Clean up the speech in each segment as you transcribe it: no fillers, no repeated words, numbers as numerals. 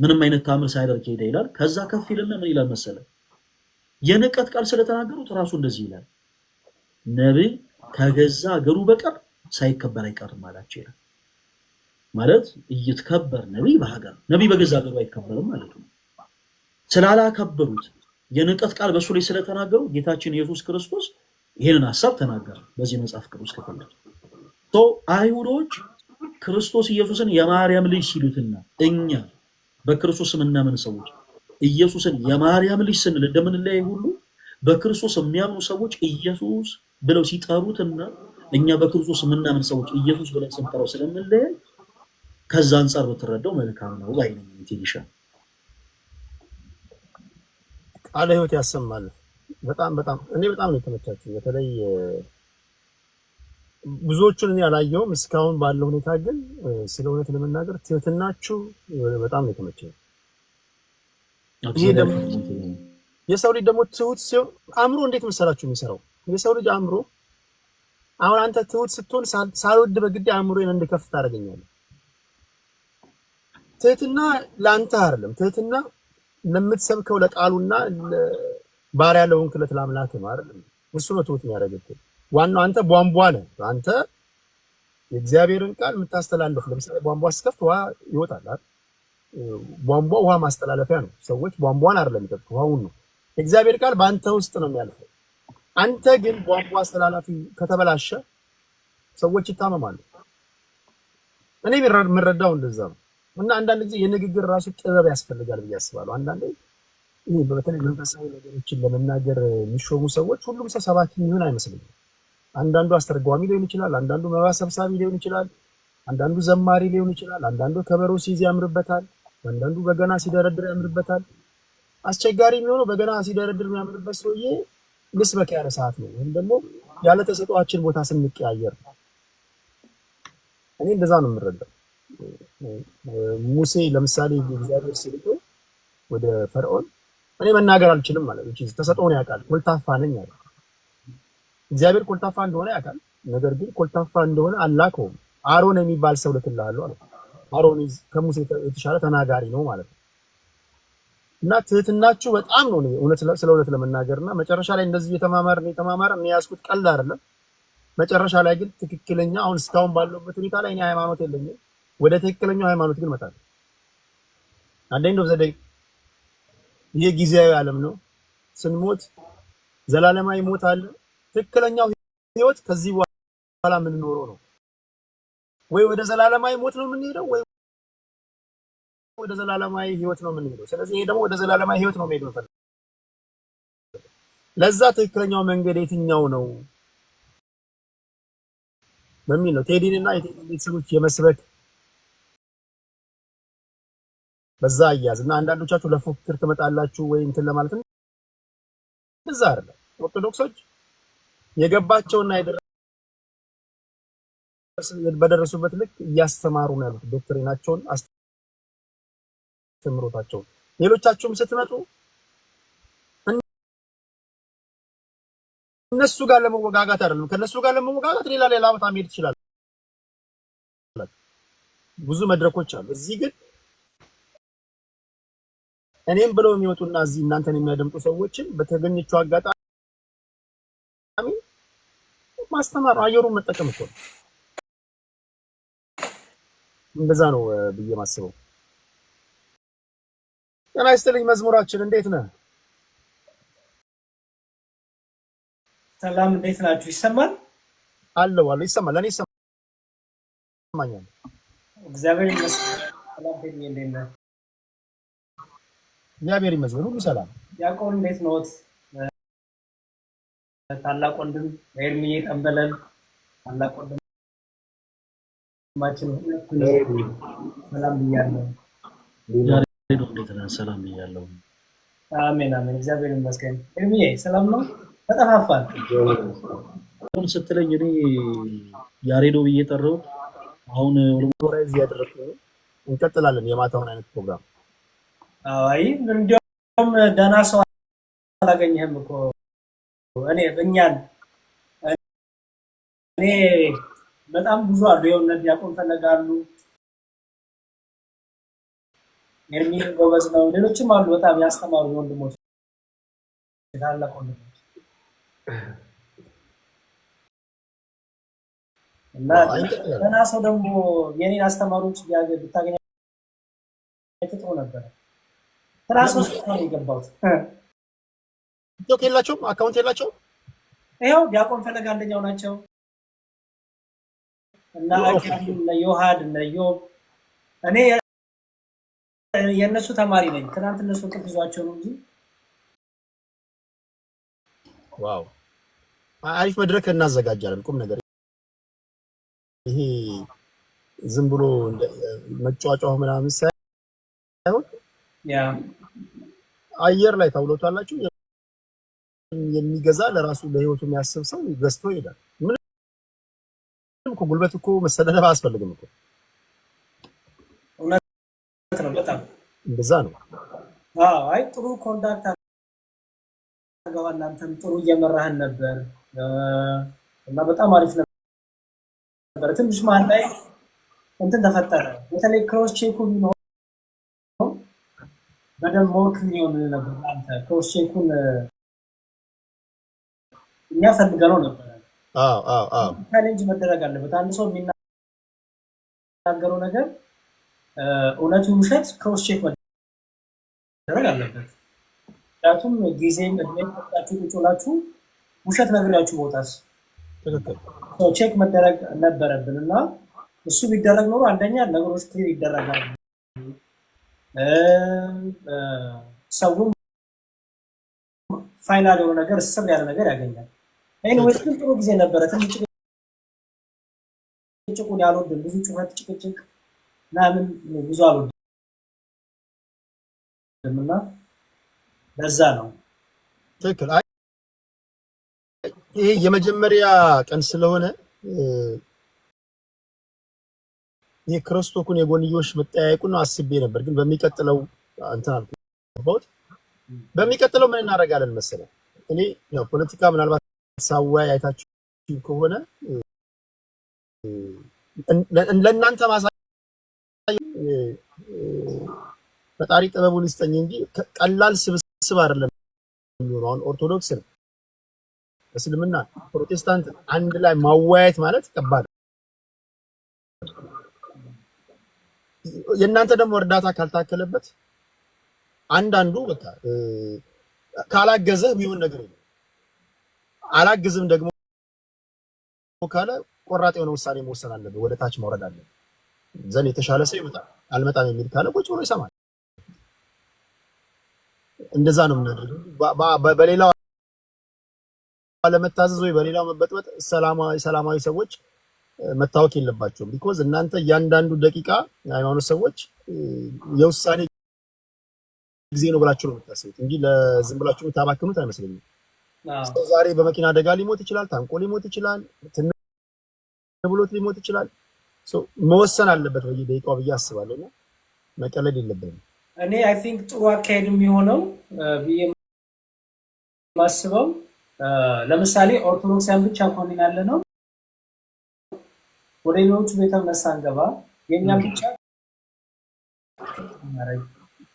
ምንም አይነት ታምር ሳያደርግ ሄደ ይላል። ከዛ ከፍ ይልና ምን ይላል መሰለ? የንቀት ቃል ስለተናገሩት ራሱ እንደዚህ ይላል፣ ነብይ ከገዛ ሀገሩ በቀር ሳይከበር አይቀርም አላቸው ይላል። ማለት እየተከበር ነብይ በሀገር ነብይ በገዛ ሀገሩ አይከበርም ማለት ነው። ስላላከበሩት የንቀት ቃል በሱ ላይ ስለተናገሩ ጌታችን ኢየሱስ ክርስቶስ ይሄንን ሐሳብ ተናገረ በዚህ መጽሐፍ ቅዱስ ክፍል ላይ። አይሁዶች ክርስቶስ ኢየሱስን የማርያም ልጅ ሲሉትና እኛ በክርስቶስ የምናምን ሰዎች ኢየሱስን የማርያም ልጅ ስንል እንደምንለያይ ሁሉ በክርስቶስ የሚያምኑ ሰዎች ኢየሱስ ብለው ሲጠሩትና እኛ በክርስቶስ የምናምን ሰዎች ኢየሱስ ብለን ስንጠራው ስለምንለያይ ከዛ አንፃር በተረዳው መልካም ነው ባይነኝ ትይሻ ቃለ ሕይወት ያሰማል። በጣም እኔ በጣም ነው የተመቻችሁ። በተለይ ብዙዎቹን እኔ አላየሁም እስካሁን ባለው ሁኔታ፣ ግን ስለ እውነት ለመናገር ትህትናችሁ በጣም ነው የተመቸኝ። ይሄ ደግሞ የሰው ልጅ ደግሞ ትሁት ሲሆን አእምሮ እንዴት መሰላችሁ የሚሰራው? የሰው ልጅ አእምሮ አሁን አንተ ትሁት ስትሆን ሳልወድ በግድ አእምሮዬን እንድከፍት ታደርገኛለህ። ትህትና ለአንተ አይደለም፣ ትህትና ለምትሰብከው ለቃሉና ባሪያ ለሆንክለት ለአምላክ ነው አይደለም? እሱ ነው ትሁት የሚያደርግህ። ዋናው አንተ ቧንቧ ነህ። አንተ የእግዚአብሔርን ቃል የምታስተላልፍ። ለምሳሌ ቧንቧ ስከፍት ውሃ ይወጣል አይደል? ቧንቧ ውሃ ማስተላለፊያ ነው። ሰዎች ቧንቧን አይደለም የሚጠጡት፣ ውሃውን ነው። የእግዚአብሔር ቃል በአንተ ውስጥ ነው የሚያልፈው። አንተ ግን ቧንቧ አስተላላፊ ከተበላሸ ሰዎች ይታመማሉ። እኔ የምረዳው እንደዛ ነው። እና አንዳንድ ጊዜ የንግግር ራሱ ጥበብ ያስፈልጋል ብዬ አስባለሁ። አንዳንዴ ይሄ በተለይ መንፈሳዊ ነገሮችን ለመናገር የሚሾሙ ሰዎች ሁሉም ሰው ሰባኪ የሚሆን አይመስለኝም። አንዳንዱ አስተርጓሚ ሊሆን ይችላል፣ አንዳንዱ መባ ሰብሳቢ ሊሆን ይችላል፣ አንዳንዱ ዘማሪ ሊሆን ይችላል፣ አንዳንዱ ከበሮ ሲይዝ ያምርበታል፣ አንዳንዱ በገና ሲደረድር ያምርበታል። አስቸጋሪ የሚሆነው በገና ሲደረድር የሚያምርበት ሰውዬ ልስበክ ያለ ሰዓት ነው፣ ወይም ደግሞ ያለ ተሰጧችን ቦታ ስንቀያየር። እኔ እንደዛ ነው የምረዳው። ሙሴ ለምሳሌ እግዚአብሔር ሲልኮ ወደ ፈርዖን እኔ መናገር አልችልም ማለት ነው፣ ተሰጥኦን ያውቃል፣ ኮልታፋ ነኝ አለ። እግዚአብሔር ኮልታፋ እንደሆነ ያውቃል፣ ነገር ግን ኮልታፋ እንደሆነ አላከውም። አሮን የሚባል ሰው ልክልሃለሁ አለ። አሮን ከሙሴ የተሻለ ተናጋሪ ነው ማለት ነው። እና ትህትናችሁ በጣም ነው ስለ እውነት ለመናገርና መጨረሻ ላይ እንደዚህ የተማማርን ያስኩት ቀልድ አይደለም። መጨረሻ ላይ ግን ትክክለኛ አሁን እስካሁን ባለበት ሁኔታ ላይ እኔ ሃይማኖት የለኝም፣ ወደ ትክክለኛው ሃይማኖት ግን እመጣለሁ። አንዴ ዘዴ ይሄ ጊዜያዊ ዓለም ነው። ስንሞት ዘላለማዊ ሞት አለ። ትክክለኛው ህይወት ከዚህ በኋላ የምንኖረው ነው። ወይ ወደ ዘላለማዊ ሞት ነው የምንሄደው፣ ወይ ወደ ዘላለማዊ ህይወት ነው የምንሄደው። ስለዚህ ይሄ ደግሞ ወደ ዘላለማዊ ህይወት ነው የምንሄደው። ለዛ ትክክለኛው መንገድ የትኛው ነው በሚል ነው ቴዲንና የቴዲን ቤተሰቦች የመስበክ በዛ አያዝ እና አንዳንዶቻችሁ ለፉክክር ትመጣላችሁ ወይ እንትን ለማለት ነው። እዛ አይደለም። ኦርቶዶክሶች የገባቸውና በደረሱበት ልክ እያስተማሩ ነው ያሉት ዶክትሪናቸውን፣ አስተምሮታቸውን። ሌሎቻችሁም ስትመጡ እነሱ ጋር ለመወጋጋት አይደለም፣ ከነሱ ጋር ለመወጋጋት ሌላ ቦታ መሄድ ይችላል። ብዙ መድረኮች አሉ። እዚህ ግን እኔም ብለው የሚወጡና እዚህ እናንተን የሚያደምጡ ሰዎችን በተገኘችው አጋጣሚ ማስተማር፣ አየሩን መጠቀም እኮ ነው። እንደዛ ነው ብዬ ማስበው። ጤና ይስጥልኝ መዝሙራችን፣ እንዴት ነህ? ሰላም፣ እንዴት ናችሁ? ይሰማል? አለው ይሰማል። ለኔ ይሰማኛል። እግዚአብሔር ይመስገን። ሰላም ቴዲ፣ እንዴት ነህ? እግዚአብሔር ይመስገን፣ ሁሉ ሰላም። ያዕቆብ እንዴት ነዎት? ታላቅ ወንድም ኤርሚዬ ጠንበለል፣ ታላቅ ወንድማችን ሰላም ብያለሁ። ያሬዶ እንዴት ነህ? ሰላም ብያለሁ። አሜን አሜን፣ እግዚአብሔር ይመስገን። ኤርሚዬ ሰላም ነው? ተጠፋፋን አሁን ስትለኝ እኔ ያሬዶ ብዬ ጠራሁት። አሁን ኦርቶራይዝ ያደረኩ ነው። እንቀጥላለን የማታውን አይነት ፕሮግራም። አይ እንደውም ደህና ሰው አላገኘህም እኮ እኔ በጣም ብዙ አሉ። የሆነ ዲያቆን ፈለጋሉ፣ ኤርሚ ጎበዝ ነው። ሌሎችም አሉ በጣም ያስተማሩ ወንድሞች ታላቅ ወንድሞች እና ገና ሰው ደግሞ የኔን አስተማሪዎች ብታገኝ ጥሩ ነበር። ትራሶስ ነው የገባሁት። ቲክቶክ የላቸውም፣ አካውንት የላቸውም። ይኸው ዲያቆን ፈለገ አንደኛው ናቸው እና አኪራም እና ዮሐድ እና ዮብ እኔ የነሱ ተማሪ ነኝ። ትናንት እነሱ ጥፍዟቸው ነው እንጂ ዋው አሪፍ መድረክ እናዘጋጃለን። ቁም ነገር ይሄ ዝም ብሎ መጫወጫው ምናምን ሳይሆን ያ አየር ላይ ታውሎታላችሁ። የሚገዛ ለራሱ ለህይወቱ የሚያስብ ሰው ገዝቶ ይሄዳል። ምንም እኮ ጉልበት እኮ መሰለፍ አያስፈልግም እኮ። እውነት ነው፣ በጣም እንደዛ ነው። አዎ አይ ጥሩ ኮንታክት አገባ እናንተም ጥሩ እየመራህን ነበር እና በጣም አሪፍ ነበር። ትንሽ መሀል ላይ እንትን ተፈጠረ። በተለይ ክሮስ ቼኩ ቢኖር በደንብ ሞር ክሊር ነበር። አንተ ክሮስ ቼኩን እኛ ፈልገነው ነበር። ቻሌንጅ መደረግ አለበት። አንድ ሰው የሚናገረው ነገር እውነቱ ውሸት ክሮስ ቼክ መደረግ አለበት። ምክንያቱም ጊዜም እድሜም ሰጣችሁ ቁጭ ብላችሁ ውሸት ነግሬያችሁ ቦታስ ቼክ መደረግ ነበረብን እና እሱ ቢደረግ ኖሮ አንደኛ ነገሮች ክሊር ይደረጋሉ፣ ሰውም ፋይናል የሆነ ነገር ስር ያለ ነገር ያገኛል። ኤኒዌይስ ግን ጥሩ ጊዜ ነበረ። ትንሽ ጭቅጭቁን ያልወድም፣ ብዙ ጩኸት ጭቅጭቅ ምናምን ብዙ አልወድም እና ለዛ ነው። ትክክል። ይሄ የመጀመሪያ ቀን ስለሆነ ይሄ ክርስቶኩን የጎንዮሽ መጠያየቁን አስቤ ነበር፣ ግን በሚቀጥለው እንትን አልኩት። በሚቀጥለው ምን እናደርጋለን መሰለህ? እኔ ያው ፖለቲካ ምናልባት ሳዋይ አይታችሁ ከሆነ ለእናንተ ማሳይ ፈጣሪ ጥበቡን ይስጠኝ እንጂ ቀላል ስብስብ አይደለም የሚሆነው። አሁን ኦርቶዶክስ ነው፣ እስልምና፣ ፕሮቴስታንት አንድ ላይ ማወያየት ማለት ከባድ ነው። የእናንተ ደግሞ እርዳታ ካልታከለበት አንዳንዱ በቃ ካላገዘህ የሚሆን ነገር የለም። አላግዝም ደግሞ ካለ ቆራጥ የሆነ ውሳኔ መወሰን አለበት፣ ወደ ታች መውረድ አለበት። ዘን የተሻለ ሰው ይመጣል። አልመጣም የሚል ካለ ቁጭ ብሎ ይሰማል። እንደዛ ነው የምናደርገው። በሌላው አለመታዘዝ ወይ በሌላው መበጥበጥ ሰላማዊ ሰዎች መታወቅ የለባቸውም። ቢኮዝ እናንተ እያንዳንዱ ደቂቃ ሃይማኖት ሰዎች የውሳኔ ጊዜ ነው ብላችሁ ነው የምታስቡት እንጂ ለዝም ብላችሁ የምታባክኑት አይመስለኝም። ዛሬ በመኪና አደጋ ሊሞት ይችላል፣ ታንቆ ሊሞት ይችላል፣ ብሎት ሊሞት ይችላል። መወሰን አለበት በየደቂቃው ብዬ አስባለሁ። እና መቀለድ የለብንም። እኔ አይ ቲንክ ጥሩ አካሄድ የሚሆነው ብዬ ማስበው ለምሳሌ ኦርቶዶክሳን ብቻ ኮንን ያለ ነው ወደ ሌሎቹ ቤተ እምነት ሳንገባ የእኛን ብቻ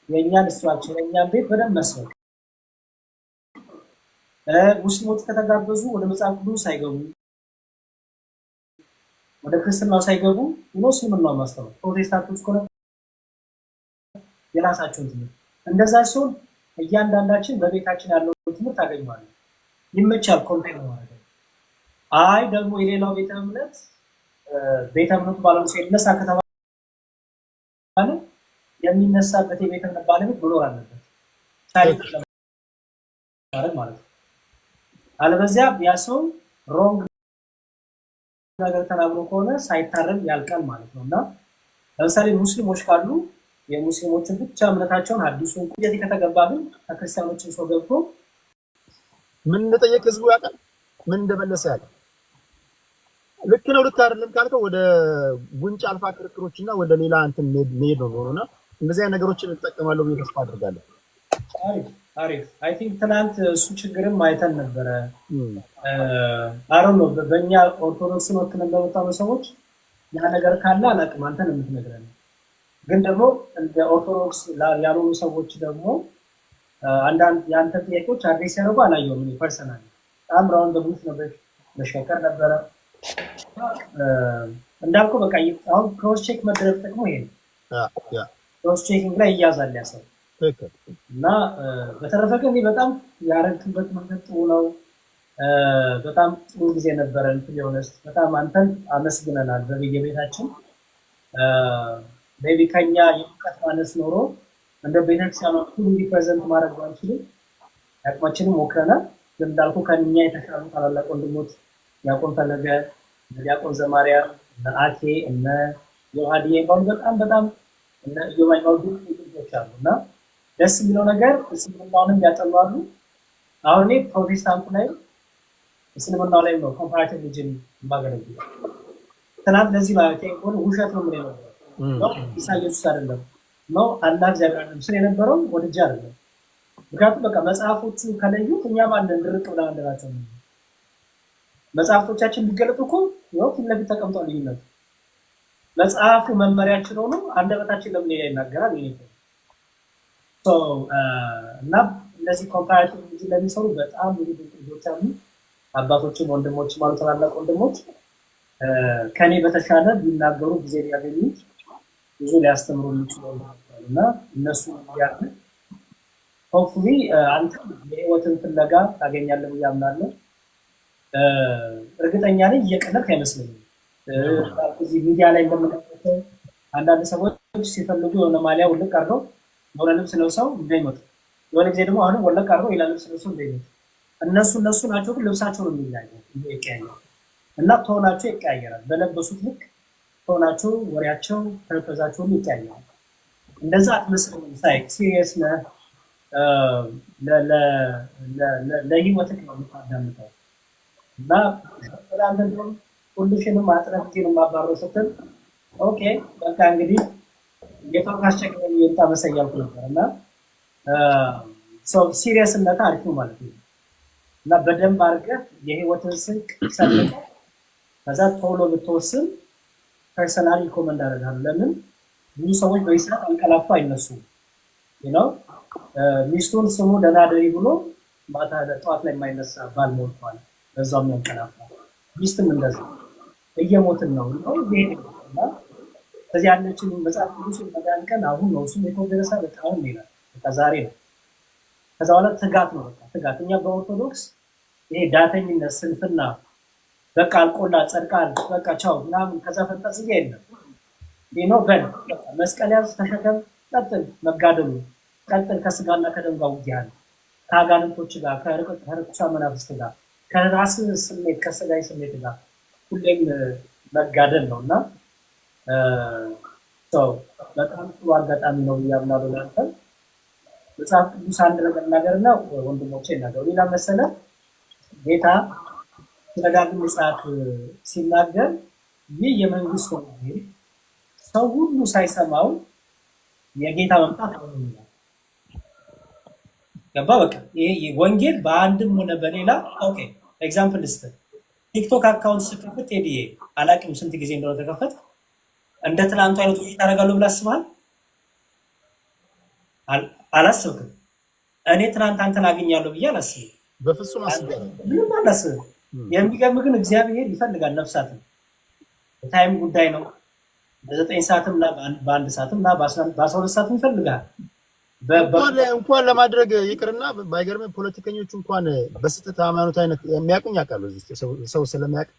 የእኛን ስትራክቸር የእኛን ቤት በደንብ መስበክ፣ ሙስሊሞቹ ከተጋበዙ ወደ መጽሐፍ ቅዱስ ሳይገቡ ወደ ክርስትናው ሳይገቡ ሙስሊምናው ማስተማር፣ ፕሮቴስታንቶች ከሆነ የራሳቸውን ትምህርት እንደዛ ሲሆን እያንዳንዳችን በቤታችን ያለው ትምህርት ታገኛለን። ይመቻል ኮንቴንት ማለት ነው። አይ ደግሞ የሌላው ቤተ እምነቱ ባለሙሉ ሲነሳ ከተባለ የሚነሳበት የቤተ እምነት ባለቤት መኖር አለበት ታሪክ ማለት ነው። አለበዚያ ያ ሰው ሮንግ ነገር ተናግሮ ከሆነ ሳይታረም ያልቃል ማለት ነው። እና ለምሳሌ ሙስሊሞች ካሉ የሙስሊሞችን ብቻ እምነታቸውን አዲሱን ቁየት ከተገባ ግን ከክርስቲያኖችን ሰው ገብቶ ምን እንደጠየቅ ህዝቡ ያውቃል፣ ምን እንደመለሰ ያውቃል። ልክ ነው ልክ አይደለም ካልከው ወደ ጉንጭ አልፋ ክርክሮችና ወደ ሌላ እንትን መሄድ ነው ሆኖና እንደዚህ አይነት ነገሮችን እንጠቀማለሁ ብዬ ተስፋ አድርጋለሁ። አሪፍ አይ ቲንክ ትናንት እሱ ችግርም አይተን ነበረ። አሮን ነው በእኛ ኦርቶዶክስን ወክለን በመጣው ሰዎች ያ ነገር ካለ አላውቅም፣ አንተ ነው የምትነግረን። ግን ደግሞ እንደ ኦርቶዶክስ ያልሆኑ ሰዎች ደግሞ አንዳንድ የአንተ ጥያቄዎች አድሬስ ያደርጉ አላየሁም። እኔ ፐርሰናል በጣም ራውንድ በቡት ነበር መሸከር ነበረ እንዳልኩ በቃ አሁን ክሮስ ቼክ መደረግ ጥቅሙ ይሄ ነው። ክሮስ ቼኪንግ ላይ እያዛል ያሰው እና በተረፈ ግን በጣም ያረግክበት መንገድ ጥሩ ነው። በጣም ጥሩ ጊዜ ነበረ። እንትን የሆነስ በጣም አንተን አመስግነናል በየቤታችን ሜቢ ከኛ የእውቀት ማነስ ኖሮ እንደ ቤተክርስቲያኗ ፉሊ ሪፕሬዘንት ማድረግ ባንችልም አቅማችንን ሞክረናል። ግን እንዳልኩ ከኛ የተሻሉ ታላላቅ ወንድሞች ዲያቆን ፈለገ፣ ዲያቆን ዘማሪያ፣ እነ አኬ፣ እነ ዮሐድዬ ባሉ በጣም እነ ዮማይ ባሉ ልጆች አሉ እና ደስ የሚለው ነገር እስልምናውንም ያጠናሉ። አሁን እኔ ፕሮቴስታንቱ ላይ እስልምናው ላይ ነው ኮምፓራቲቭ ሪሊጅን ማገለግለው። ትናንት ለዚህ ማለት ነው ውሸት ነው ምን ነው ኢየሱስ አይደለም ነው አላህ እግዚአብሔር አይደለም ስለ የነበረው ወደጃ አይደለም። ምክንያቱም በቃ መጽሐፎቹ ከለዩት እኛ ማን እንድርቅ ብለን አንደራቸው ነው። መጽሐፎቻችን ቢገለጡ እኮ ነው ፊት ለፊት ተቀምጧል ልዩነት። መጽሐፉ መመሪያችን ሆኖ አንደበታችን ለምን ይናገራል ይሄ እና እነዚህ ኮምፓራቲቭ ሪሊጅን ለሚሰሩ በጣም ብዙ ልጆች አሉ። አባቶችም ወንድሞች ማለት ታላላቅ ወንድሞች ከኔ በተሻለ ቢናገሩ ጊዜ ሊያገኙ ብዙ ሊያስተምሩ ይችላሉ እና እነሱ ያለ ሆፕፉሊ አንተ የህይወትን ፍለጋ ታገኛለህ ያምናለሁ። እርግጠኛ ነኝ እየቀለድክ አይመስለኝም። እዚህ ሚዲያ ላይ እንደምናውቀው አንዳንድ ሰዎች ሲፈልጉ የሆነ ማሊያ ውልቅ አድርገው የሆነ ልብስ ለብሰው እንዳይመጡ፣ የሆነ ጊዜ ደግሞ አሁን ወለቅ አድርገው ሌላ ልብስ ለብሰው እንዳይመጡ። እነሱ ናቸው ግን ልብሳቸው ነው የሚለያየው እና ቶናቸው ይቀያየራል። በለበሱት ልክ ቶናቸው፣ ወሬያቸው፣ ተረፈዛቸው ሁሉ ይቀያየራል። እንደዛ አትመስልም። ሳይክ ሲሪየስ ነህ። ለህይወትህ ነው የምታዳምጠው እና በጣም ደግሞ ሁልሽንም አጥረፍ ነው ማባረው ስትል ኦኬ በቃ እንግዲህ የፋካሽ የጣ መሰያልኩ ነበር እና ሲሪየስነት አሪፍ ነው ማለት ነው እና በደንብ አድርገህ የህይወትን ስንቅ ሰልቀ ከዛ ቶሎ ብትወስን ፐርሰናሊ ኮመንድ አደርጋለሁ። ለምን ብዙ ሰዎች በይስራት አንቀላፍቶ አይነሱም ነው ሚስቱን ስሙ ደናደሪ ብሎ ማታ ጠዋት ላይ የማይነሳ ባል ሞልቷል። በዛው የሚያንቀላፋ ሚስትም እንደዛ እየሞትን ነው ይሄና ከዚህ ያለችን መጽሐፍ ቅዱስ በዳን ቀን አሁን ነው እሱም የተወደረሰ በጣም ይላል በቃ ዛሬ ነው። ከዛ በኋላ ትጋት ነው በቃ ትጋት። እኛ በኦርቶዶክስ ይሄ ዳተኝነት ስንፍና በቃ አልቆላ ጸድቃል በቃ ቻው ምናምን ከዛ ፈንጠዝያ የለም ነው በል መስቀል ያዝ ተሸከም ቀጥል መጋደሉ ቀጥል ከስጋና ከደም ጋር ውጊያል ከአጋንንቶች ጋር ከርኩሳ መናፍስት ጋር ከራስ ስሜት ከስጋይ ስሜት ጋር ሁሌም መጋደል ነውና በጣም ጥሩ አጋጣሚ ነው ያምናሉ። ለአንተ መጽሐፍ ቅዱስ አንድ ነገርና ወንድሞቼ እናገሩ ሌላ መሰለ ጌታ ስለዳግም ምጽአት ሲናገር ይህ የመንግስት ወንጌል ሰው ሁሉ ሳይሰማው የጌታ መምጣት ነው የሚለው ገባ። በቃ ይሄ ወንጌል በአንድም ሆነ በሌላ ኦኬ ኤግዛምፕል ልስጥ። ቲክቶክ አካውንት ስከፍት ቴዲዬ አላቅም ስንት ጊዜ እንደሆነ ተከፈተ እንደ ትላንቱ አይነት ውይይት ታደርጋለሁ ብለህ አስበሃል? አላስብክም። እኔ ትናንት አንተን አገኛለሁ ብዬ አላስብም። በፍጹም አላስብም። የሚገርም ግን እግዚአብሔር ይፈልጋል ነፍሳትን። ታይም ጉዳይ ነው። በ9 ሰዓትም እና በ1 ሰዓትም እና በ12 ሰዓትም ይፈልጋል። እንኳን ለማድረግ ይቅርና ባይገርም ፖለቲከኞቹ እንኳን በስህተት ሃይማኖት አይነት የሚያውቁኝ ያውቃሉ። ሰው ስለሚያውቅ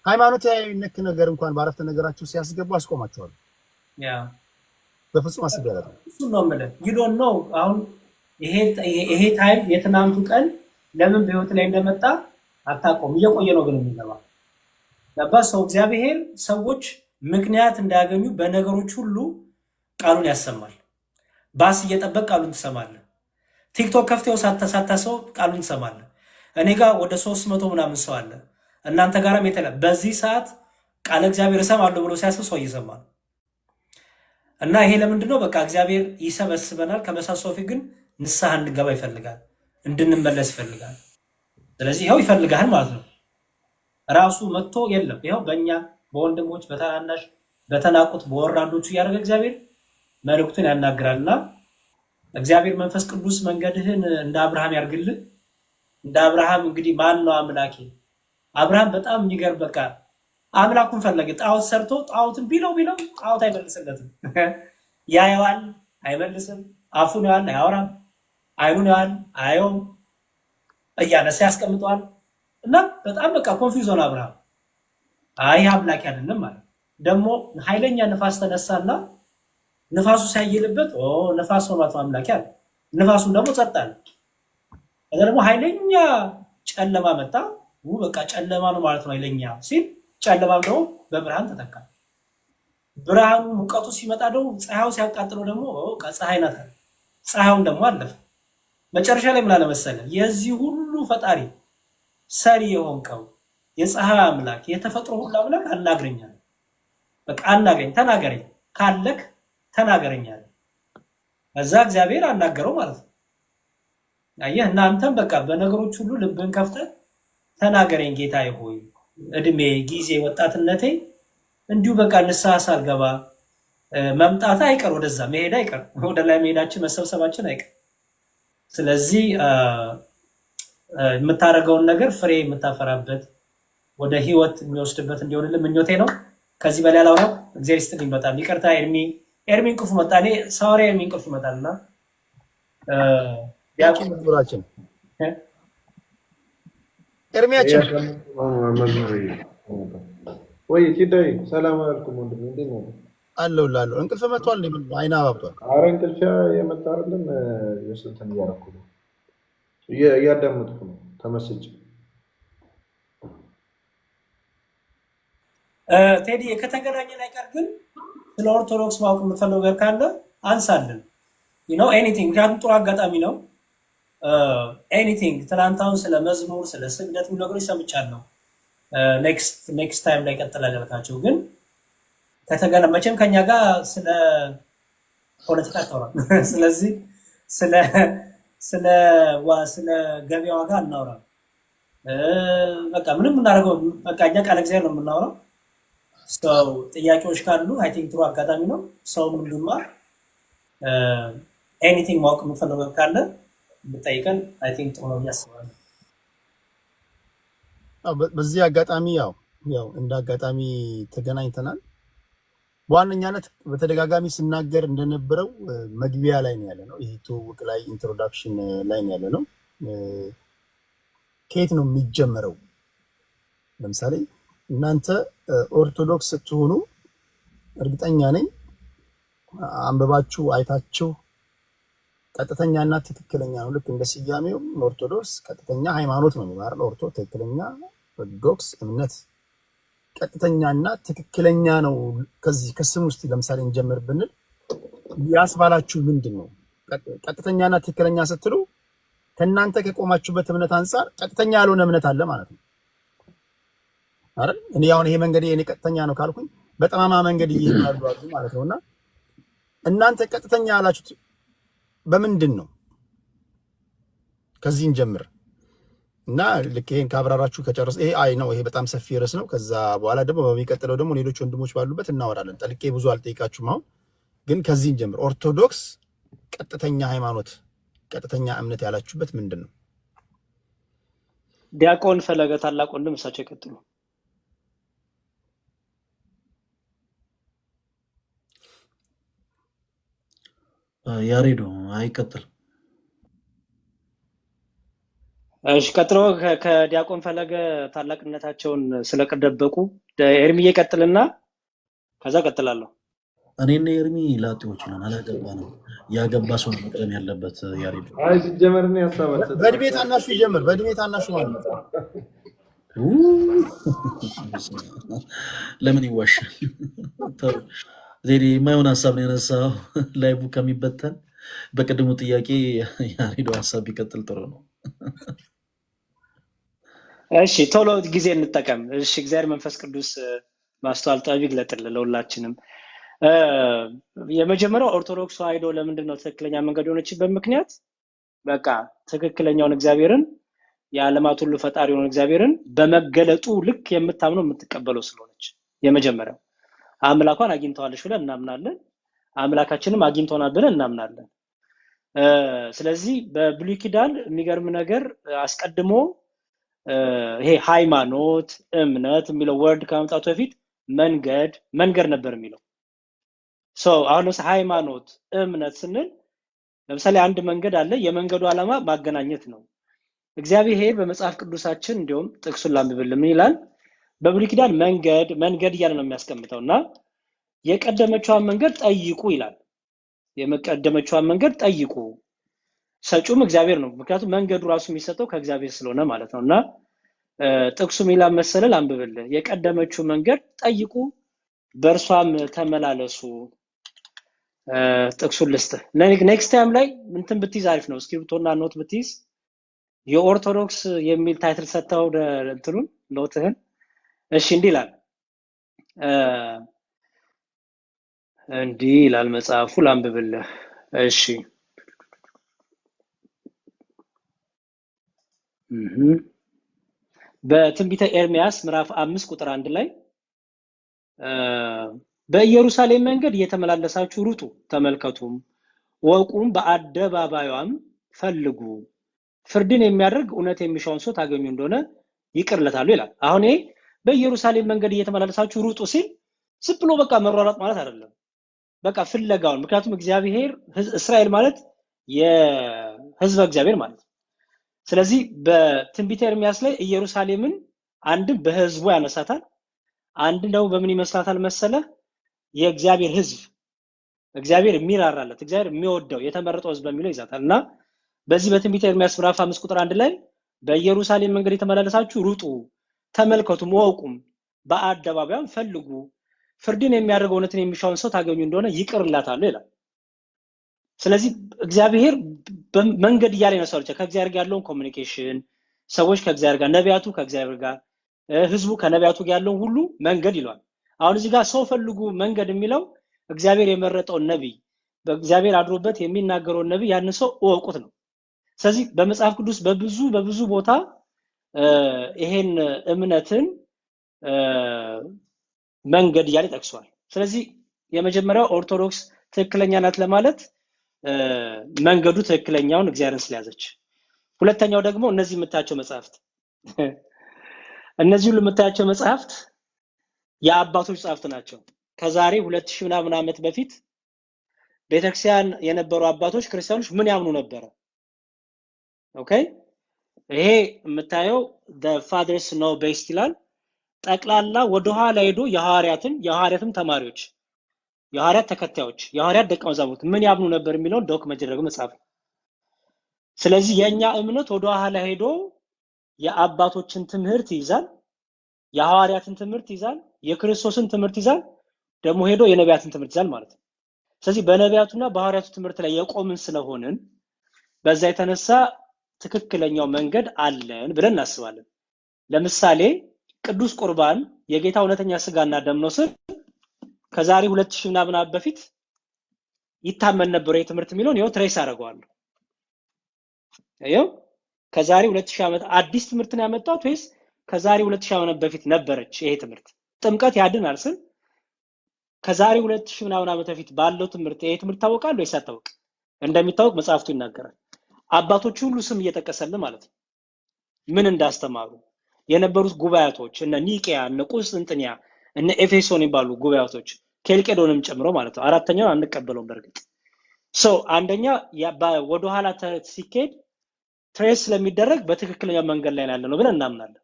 ሃይማኖታዊ ነክ ነገር እንኳን ባረፍተ ነገራቸው ሲያስገቡ አስቆማቸዋለሁ። በፍጹም አስገራለሁ። እሱ ነው የምልህ you don't know አሁን ይሄ ታይም የትናንቱ ቀን ለምን በህይወት ላይ እንደመጣ አታውቀውም። እየቆየ ነው ግን የሚገባ ለባ ሰው እግዚአብሔር ሰዎች ምክንያት እንዳያገኙ በነገሮች ሁሉ ቃሉን ያሰማል። ባስ እየጠበቅ ቃሉን ትሰማለህ። ቲክቶክ ከፍተው ሳታሰው ቃሉን ትሰማለህ። እኔ ጋር ወደ 300 ምናምን ሰው አለ። እናንተ ጋርም በዚህ ሰዓት ቃል እግዚአብሔር እሰማለሁ ብሎ ሲያስብ ሰው ይሰማል። እና ይሄ ለምንድነው? በቃ እግዚአብሔር ይሰበስበናል። ከመሳሰው ፊት ግን ንስሐ እንድንገባ ይፈልጋል፣ እንድንመለስ ይፈልጋል። ስለዚህ ይሄው ይፈልጋል ማለት ነው። ራሱ መጥቶ የለም ይሄው በእኛ በወንድሞች በታናናሽ በተናቁት በወራዶቹ ያደረገ እግዚአብሔር መልእክቱን ያናግራልና እግዚአብሔር መንፈስ ቅዱስ መንገድህን እንደ አብርሃም ያርግልህ። እንደ አብርሃም እንግዲህ ማን ነው አምላኬ? አብርሃም በጣም የሚገርም በቃ አምላኩን ፈለገ። ጣዖት ሰርቶ ጣዖትን ቢለው ጣዖት አይመልስለትም። ያየዋል አይመልስም። አፉን ያዋል አያወራም። አይኑን ያዋል አየውም። እያነሳ ያስቀምጠዋል። እና በጣም በቃ ኮንፊውዝ ሆነ አብርሃም። አይ አምላክ አይደለም ማለት ደግሞ ኃይለኛ ንፋስ ተነሳና ንፋሱ ሳይልበት ንፋስ ሆኗት አምላክ ያለ ንፋሱን ደግሞ ጸጥ አለ። ከዛ ደግሞ ኃይለኛ ጨለማ መጣ። በቃ ጨለማ ነው ማለት ነው ኃይለኛ ሲል ጨለማም ደግሞ በብርሃን ተተካ። ብርሃኑ ሙቀቱ ሲመጣ ደግሞ ፀሐዩ ሲያቃጥለው ደግሞ ፀሐይ ናት። ፀሐዩን ደግሞ አለፈ። መጨረሻ ላይ ምን አለ መሰለህ? የዚህ ሁሉ ፈጣሪ ሰሪ የሆንከው የፀሐይ አምላክ የተፈጥሮ ሁሉ አምላክ አናግረኛል። በቃ አናግረኝ፣ ተናገረኝ፣ ካለክ ተናገረኛል። ከዛ እግዚአብሔር አናገረው ማለት ነው። አየህ እናንተም በቃ በነገሮች ሁሉ ልብን ከፍተህ ተናገረኝ ጌታዬ ሆይ እድሜ ጊዜ ወጣትነቴ እንዲሁ በቃ ንስሐ ሳልገባ መምጣት አይቀር፣ ወደዛ መሄድ አይቀር፣ ወደ ላይ መሄዳችን መሰብሰባችን አይቀር። ስለዚህ የምታደርገውን ነገር ፍሬ የምታፈራበት ወደ ህይወት የሚወስድበት እንዲሆንልን ምኞቴ ነው። ከዚህ በላይ አላወራም። እግዚአብሔር ይስጥልኝ። በጣም ይቅርታ። ኤርሚ እንቅልፍ መጣ። እኔ ሳወራ ኤርሚ እንቅልፍ ይመጣልና ያቺን መዝሙራችን ኤርሚያችን ወይ ኪዳይ ሰላም አለይኩም ወንድም እንዴት ነው? አለሁልህ። እንቅልፍ መጥቷል። አይና አባብቷል። ኧረ እንቅልፍ የመጣ አይደለም። የስንትን እያደረኩ ነው፣ እያዳመጥኩ ነው ተመስጬ። ቴዲ ከተገናኘን አይቀር ግን ስለ ኦርቶዶክስ ማወቅ የምትፈልገው ነገር ካለ አንሳልን። ኤኒቲንግ ምክንያቱም ጥሩ አጋጣሚ ነው። ኤኒቲንግ ትናንታውን ስለ መዝሙር ስለ ስግደት ነገሮች ሰምቻለሁ። ኔክስት ታይም ላይ ቀጥላል ያልካቸው ግን ከተገና መቼም ከኛ ጋር ስለ ፖለቲካ አታወራም። ስለዚህ ስለ ገበያ ዋጋ አናወራም። በቃ ምንም እናደርገው በቃ እኛ ቃል እግዚአብሔር ነው የምናወራው። ሰው ጥያቄዎች ካሉ አይ ቲንክ ጥሩ አጋጣሚ ነው ሰው ምን ሊማር ኤኒቲንግ ማወቅ የምፈልገው ካለ ብጠይቀን አይ ቲንክ ጥሩ ነው ያስባል። በዚህ አጋጣሚ ያው እንደ አጋጣሚ ተገናኝተናል። በዋነኛነት በተደጋጋሚ ስናገር እንደነበረው መግቢያ ላይ ነው ያለነው። ይሄ ትውውቅ ላይ ኢንትሮዳክሽን ላይ ነው ያለነው። ከየት ነው የሚጀመረው? ለምሳሌ እናንተ ኦርቶዶክስ ስትሆኑ እርግጠኛ ነኝ አንበባችሁ አይታችሁ ቀጥተኛና ትክክለኛ ነው። ልክ እንደ ስያሜው ኦርቶዶክስ ቀጥተኛ ሃይማኖት ነው የሚባለው። ኦርቶ ትክክለኛ፣ ዶክስ እምነት ቀጥተኛና ትክክለኛ ነው። ከዚህ ከስም ውስጥ ለምሳሌ እንጀምር ብንል ያስባላችሁ ምንድን ነው? ቀጥተኛና ትክክለኛ ስትሉ ከእናንተ ከቆማችሁበት እምነት አንፃር ቀጥተኛ ያልሆነ እምነት አለ ማለት ነው አይደል? እኔ አሁን ይሄ መንገድ የኔ ቀጥተኛ ነው ካልኩኝ በጠማማ መንገድ እየሄዱ አሉ ማለት ነውና እናንተ ቀጥተኛ ያላችሁት በምንድን ነው? ከዚህ እንጀምር እና ልክ ይሄን ካብራራችሁ ከጨረስ ይሄ አይ ነው ይሄ በጣም ሰፊ ርዕስ ነው። ከዛ በኋላ ደግሞ በሚቀጥለው ደግሞ ሌሎች ወንድሞች ባሉበት እናወራለን። ጠልቄ ብዙ አልጠይቃችሁም። አሁን ግን ከዚህ እንጀምር። ኦርቶዶክስ ቀጥተኛ ሃይማኖት ቀጥተኛ እምነት ያላችሁበት ምንድን ነው? ዲያቆን ፈለገ ታላቅ ወንድም እሳቸው ይቀጥሉ። ያሬዶ አይቀጥል። እሺ ቀጥሎ ከዲያቆን ፈለገ ታላቅነታቸውን ስለቀደበቁ ኤርሚዬ ቀጥልና ከዛ ቀጥላለሁ። እኔና ኤርሚ ላጤዎች ነን፣ አላገባንም። ያገባ ሰው ነው መቅደም ያለበት። ያሬዶ አይ ሲጀመር ነው ያሳባተ በእድሜ ታናሹ ይጀምር። በእድሜ ታናሹ ማለት ለምን ይዋሻል? ዜዲ የማይሆን ሀሳብ ነው ያነሳው። ላይቡ ከሚበተን በቅድሙ ጥያቄ ያሬዶ ሀሳብ ቢቀጥል ጥሩ ነው። እሺ ቶሎ ጊዜ እንጠቀም። እሺ እግዚአብሔር መንፈስ ቅዱስ ማስተዋል ጥበብ ይግለጥልን ለሁላችንም። የመጀመሪያው ኦርቶዶክስ ተዋሕዶ ለምንድን ነው ትክክለኛ መንገድ የሆነችበት ምክንያት በቃ ትክክለኛውን እግዚአብሔርን የዓለማት ሁሉ ፈጣሪ የሆነውን እግዚአብሔርን በመገለጡ ልክ የምታምነው የምትቀበለው ስለሆነች የመጀመሪያው አምላኳን አግኝተዋለች ብለን እናምናለን። አምላካችንም አግኝቶናል ብለን እናምናለን። ስለዚህ በብሉይ ኪዳን የሚገርም ነገር አስቀድሞ ይሄ ሃይማኖት እምነት የሚለው ወርድ ከመምጣቱ በፊት መንገድ ነበር የሚለው። አሁን ለምሳሌ ሃይማኖት እምነት ስንል ለምሳሌ አንድ መንገድ አለ፣ የመንገዱ ዓላማ ማገናኘት ነው። እግዚአብሔር በመጽሐፍ ቅዱሳችን እንዲሁም ጥቅሱን ላንብብልን ምን ይላል? በብሉይ ኪዳን መንገድ እያለ ነው የሚያስቀምጠውና የቀደመችዋን መንገድ ጠይቁ ይላል። የመቀደመችዋን መንገድ ጠይቁ፣ ሰጪውም እግዚአብሔር ነው። ምክንያቱም መንገዱ ራሱ የሚሰጠው ከእግዚአብሔር ስለሆነ ማለት ነውና ጥቅሱ ሚላ መሰለ ላንብብልህ። የቀደመችው መንገድ ጠይቁ በእርሷም ተመላለሱ። ጥቅሱን ልስጥህ። ኔክስት ታይም ላይ እንትን ብትይዝ አሪፍ ነው፣ እስክሪፕቶና ኖት ብትይዝ የኦርቶዶክስ የሚል ታይትል ሰጥተው እንትኑን ኖትህን። እሺ እንዲህ ይላል መጽሐፉ ላንብብልህ። እሺ በትንቢተ ኤርሚያስ ምዕራፍ 5 ቁጥር 1 ላይ በኢየሩሳሌም መንገድ እየተመላለሳችሁ ሩጡ ተመልከቱም ወቁም በአደባባዩም ፈልጉ ፍርድን የሚያደርግ እውነት የሚሻውን ሰው ታገኙ እንደሆነ ይቅርለታሉ ይላል። አሁን በኢየሩሳሌም መንገድ እየተመላለሳችሁ ሩጡ ሲል ዝም ብሎ በቃ መሯሯጥ ማለት አይደለም። በቃ ፍለጋውን፣ ምክንያቱም እግዚአብሔር እስራኤል ማለት የሕዝበ እግዚአብሔር ማለት። ስለዚህ በትንቢተ ኤርሚያስ ላይ ኢየሩሳሌምን አንድም በሕዝቡ ያነሳታል፣ አንድ ነው በምን ይመስላታል መሰለ? የእግዚአብሔር ሕዝብ፣ እግዚአብሔር የሚራራለት፣ እግዚአብሔር የሚወደው የተመረጠው ሕዝብ በሚለው ይዛታልና በዚህ በትንቢተ ኤርሚያስ ምዕራፍ 5 ቁጥር 1 ላይ በኢየሩሳሌም መንገድ የተመላለሳችሁ ሩጡ ተመልከቱም ወቁም በአደባባዩም ፈልጉ ፍርድን የሚያደርገው እውነትን የሚሻውን ሰው ታገኙ እንደሆነ ይቅርላታሉ ይላል። ስለዚህ እግዚአብሔር መንገድ እያለ ነው ሰዎች ከእግዚአብሔር ጋር ያለውን ኮሚኒኬሽን፣ ሰዎች ከእግዚአብሔር ጋር፣ ነቢያቱ ከእግዚአብሔር ጋር፣ ህዝቡ ከነቢያቱ ጋር ያለውን ሁሉ መንገድ ይሏል። አሁን እዚህ ጋር ሰው ፈልጉ መንገድ የሚለው እግዚአብሔር የመረጠውን ነብይ፣ በእግዚአብሔር አድሮበት የሚናገረውን ነብይ ያን ሰው እወቁት ነው። ስለዚህ በመጽሐፍ ቅዱስ በብዙ ቦታ ይሄን እምነትን መንገድ እያለ ጠቅሷል። ስለዚህ የመጀመሪያው ኦርቶዶክስ ትክክለኛ ናት ለማለት መንገዱ ትክክለኛውን እግዚአብሔርን ስለያዘች። ሁለተኛው ደግሞ እነዚህ የምታያቸው መጽሐፍት እነዚህ ሁሉ የምታያቸው መጽሐፍት የአባቶች መጽሐፍት ናቸው። ከዛሬ 2000 ምናምን ዓመት በፊት ቤተክርስቲያን የነበሩ አባቶች ክርስቲያኖች ምን ያምኑ ነበር? ኦኬ ይሄ የምታየው the fathers know best ይላል። ጠቅላላ ወደ ኋላ ሄዶ የሐዋርያትም ተማሪዎች፣ የሐዋርያት ተከታዮች፣ የሐዋርያት ደቀ መዛሙርት ምን ያምኑ ነበር የሚለውን ዶክመንት ያደረገው መጽሐፍ። ስለዚህ የኛ እምነት ወደ ኋላ ሄዶ የአባቶችን ትምህርት ይዛል፣ የሐዋርያትን ትምህርት ይዛል፣ የክርስቶስን ትምህርት ይዛል፣ ደግሞ ሄዶ የነቢያትን ትምህርት ይዛል ማለት ነው። ስለዚህ በነቢያቱና በሐዋርያቱ ትምህርት ላይ የቆምን ስለሆንን በዛ የተነሳ ትክክለኛው መንገድ አለን ብለን እናስባለን። ለምሳሌ ቅዱስ ቁርባን የጌታ እውነተኛ ስጋና ደም ነው ስል ከዛሬ 2000 ምናምን ዓመት በፊት ይታመን ነበር የትምህርት የሚለውን ይኸው ትሬስ አደርገዋለሁ። ከዛሬ 2000 ዓመት አዲስ ትምህርት ነው ያመጣው ወይስ ከዛሬ 2000 ዓመት በፊት ነበረች ይሄ ትምህርት? ጥምቀት ያድናል ስል ከዛሬ 2000 ምናምን ዓመት በፊት ባለው ትምህርት ይሄ ትምህርት ታወቃል ወይስ አታውቅ? እንደሚታወቅ መጽሐፍቱ ይናገራል። አባቶች ሁሉ ስም እየጠቀሰልን ማለት ነው ምን እንዳስተማሩ የነበሩት ጉባኤቶች እነ ኒቂያ፣ እነ ቁስጥንጥንያ፣ እነ ኤፌሶን ይባሉ ጉባኤቶች ኬልቄዶንም ጨምሮ ማለት ነው። አራተኛው አንቀበለውም በርግጥ አንደኛ ወደ ኋላ ሲኬድ ትሬስ ስለሚደረግ በትክክለኛ መንገድ ላይ ያለ ነው ብለን እናምናለን።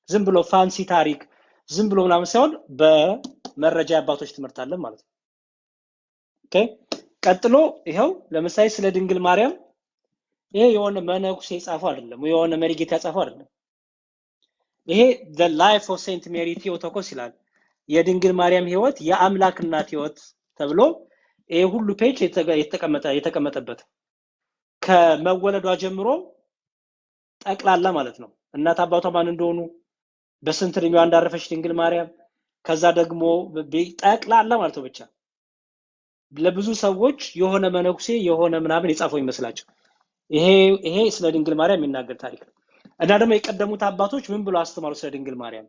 ዝም ብሎ ፋንሲ ታሪክ ዝም ብሎ ምናምን ሳይሆን በመረጃ አባቶች ትምህርት አለ ማለት ነው። ኦኬ ቀጥሎ ይሄው ለምሳሌ ስለ ድንግል ማርያም ይሄ የሆነ መነኩሴ የጻፈው አይደለም፣ የሆነ መሪጌታ የጻፈው አይደለም። ይሄ the life of Saint Mary Theotokos ይላል። የድንግል ማርያም ህይወት የአምላክ እናት ህይወት ተብሎ ይሄ ሁሉ ፔጅ የተቀመጠበት ከመወለዷ ጀምሮ ጠቅላላ ማለት ነው። እናት አባቷ ማን እንደሆኑ በስንት እድሜዋ እንዳረፈች ድንግል ማርያም ከዛ ደግሞ ጠቅላላ ማለት ነው። ብቻ ለብዙ ሰዎች የሆነ መነኩሴ የሆነ ምናምን የጻፈው ይመስላቸው ይሄ ስለ ድንግል ማርያም የሚናገር ታሪክ ነው። እና ደግሞ የቀደሙት አባቶች ምን ብለው አስተማሩ ስለ ድንግል ማርያም?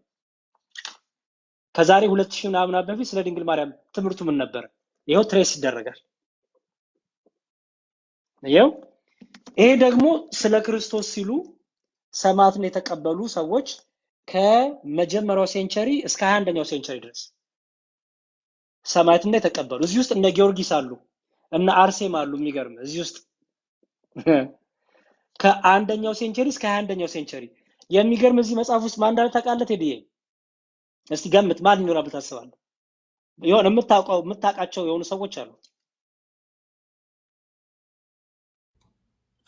ከዛሬ 2000 ምናምን በፊት ስለ ድንግል ማርያም ትምህርቱ ምን ነበር? ይሄው ትሬስ ይደረጋል። ይሄው ይሄ ደግሞ ስለ ክርስቶስ ሲሉ ሰማዕትን የተቀበሉ ሰዎች ከመጀመሪያው ሴንቸሪ እስከ 21ኛው ሴንቸሪ ድረስ ሰማዕትን የተቀበሉ እዚህ ውስጥ እነ ጊዮርጊስ አሉ እነ አርሴማ አሉ። የሚገርም እዚህ ውስጥ ከአንደኛው ሴንቸሪ እስከ 21ኛው ሴንቸሪ የሚገርም እዚህ መጽሐፍ ውስጥ ማን እንዳለ ታውቃለህ ቴዲዬ? እስቲ ገምት ማን ይኖራል ታስባለህ? የሆነ የምታውቃቸው የሆኑ ሰዎች አሉ።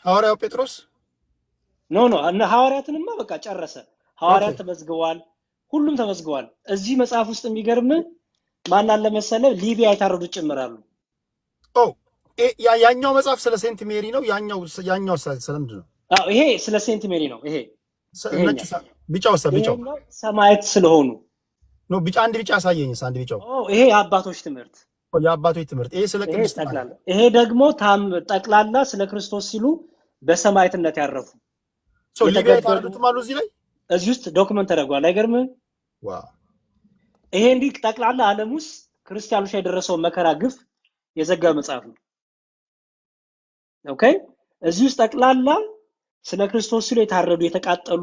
ሐዋርያው ጴጥሮስ ኖ እነ ሐዋርያትንማ በቃ ጨረሰ። ሐዋርያት ተመዝግበዋል፣ ሁሉም ተመዝግበዋል። እዚህ መጽሐፍ ውስጥ የሚገርም ማን አለ መሰለህ? ሊቢያ የታረዱት ጭምራሉ። ኦ ያኛው መጽሐፍ ስለ ሴንት ሜሪ ነው። ያኛው ስለምንድን ነው? ይሄ ስለ ሴንት ሜሪ ነው። ይሄ ቢጫው ሰማዕት ስለሆኑ ነው። ቢጫ አንድ ቢጫ አሳየኝስ። አንድ ቢጫው ይሄ የአባቶች ትምህርት ይሄ ስለ ቅድስት ጠቅላላ። ይሄ ደግሞ ጠቅላላ ስለ ክርስቶስ ሲሉ በሰማዕትነት ያረፉ ሊቢያ የታረዱትም አሉ እዚህ ውስጥ ዶክመንት ተደርጓል። አይገርምም? ዋው! ይሄ እንዲህ ጠቅላላ ዓለም ውስጥ ክርስቲያኖች የደረሰው መከራ ግፍ የዘገበ መጽሐፍ ነው። ኦኬ እዚህ ውስጥ ጠቅላላ ስለ ክርስቶስ ሲሉ የታረዱ የተቃጠሉ፣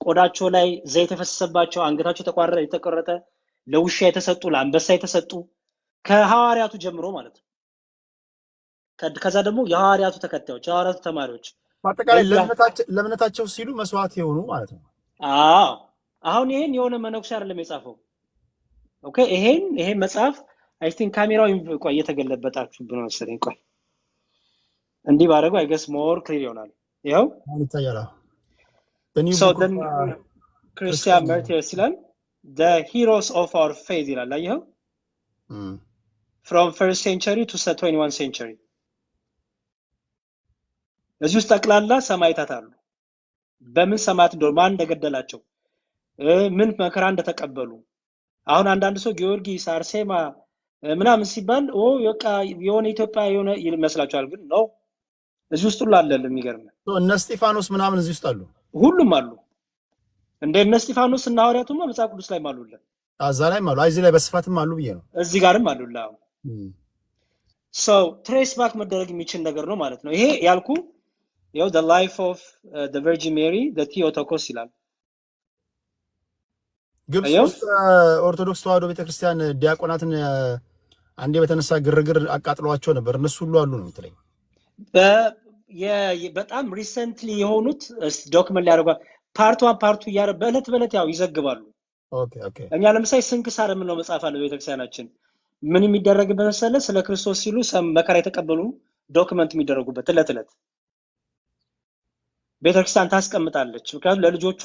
ቆዳቸው ላይ ዘይት የፈሰሰባቸው፣ አንገታቸው የተቆረጠ፣ ለውሻ የተሰጡ፣ ለአንበሳ የተሰጡ ከሐዋርያቱ ጀምሮ ማለት ነው። ከዛ ደግሞ የሐዋርያቱ ተከታዮች፣ የሐዋርያቱ ተማሪዎች በአጠቃላይ ለእምነታቸው ሲሉ መስዋዕት የሆኑ ማለት ነው። አሁን ይሄን የሆነ መነኩሴ አይደለም የጻፈው። ኦኬ ይሄን መጽሐፍ አይ ቲንክ ካሜራው ቆይ እየተገለበጣችሁብን ነው መሰለኝ። ቆይ እንዲህ ባደረገው አይ ገስ ሞር ክሊር ይሆናል። ይኸው ይታያል። So then Christian martyrs ይላል the heroes of our faith ይላል። አየኸው from first century to 21 century እዚህ ውስጥ ጠቅላላ ሰማዕታት አሉ። በምን ሰማዕት እንደሆነ ማን እንደገደላቸው ምን መከራ እንደተቀበሉ። አሁን አንዳንድ ሰው ጊዮርጊስ አርሴማ ምናምን ሲባል በቃ የሆነ ኢትዮጵያ የሆነ ይመስላችኋል፣ ግን ነው እዚህ ውስጥ ሁሉ አለ። የሚገርም እነ እስጢፋኖስ ምናምን እዚህ ውስጥ አሉ፣ ሁሉም አሉ። እንደ እነ እስጢፋኖስ እና ሐዋርያቱማ መጽሐፍ ቅዱስ ላይ አሉልን። እዛ ላይም አሉ፣ እዚህ ላይ በስፋትም አሉ ብዬ ነው። እዚህ ጋርም አሉላ። so trace back መደረግ የሚችል ነገር ነው ማለት ነው። ይሄ ያልኩ ያው the life of the Virgin Mary the Theotokos ይላል። ግብጽ ውስጥ ኦርቶዶክስ ተዋሕዶ ቤተክርስቲያን ዲያቆናትን አንዴ በተነሳ ግርግር አቃጥሏቸው ነበር። እነሱ ሁሉ አሉ ነው የምትለኝ? በጣም ሪሰንትሊ የሆኑት ዶክመንት ሊያደርጓ ፓርት 1 ፓርት 2 ያረ በእለት ያው ይዘግባሉ። ኦኬ እኛ ለምሳሌ ስንክሳር የምንለው መጽሐፍ አለ ቤተክርስቲያናችን። ምን የሚደረግበት መሰለ? ስለ ክርስቶስ ሲሉ መከራ የተቀበሉ ዶክመንት የሚደረጉበት እለት ቤተክርስቲያን ታስቀምጣለች። ምክንያቱም ለልጆቿ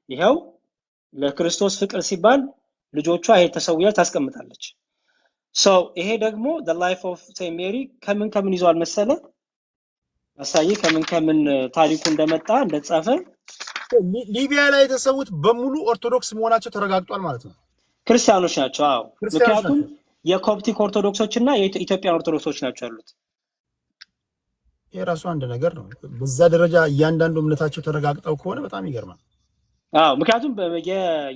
ይሄው ለክርስቶስ ፍቅር ሲባል ልጆቿ ይሄ ተሰውያ ታስቀምጣለች። ይሄ ደግሞ the life of Saint Mary ከምን ይዟል መሰለ? አሳይ ከምን ታሪኩ እንደመጣ እንደጻፈ ሊቢያ ላይ የተሰዉት በሙሉ ኦርቶዶክስ መሆናቸው ተረጋግጧል ማለት ነው። ክርስቲያኖች ናቸው። ምክንያቱም የኮፕቲክ ኦርቶዶክሶች እና የኢትዮጵያ ኦርቶዶክሶች ናቸው ያሉት። የራሱ አንድ ነገር ነው። በዛ ደረጃ እያንዳንዱ እምነታቸው ተረጋግጠው ከሆነ በጣም ይገርማል። ምክንያቱም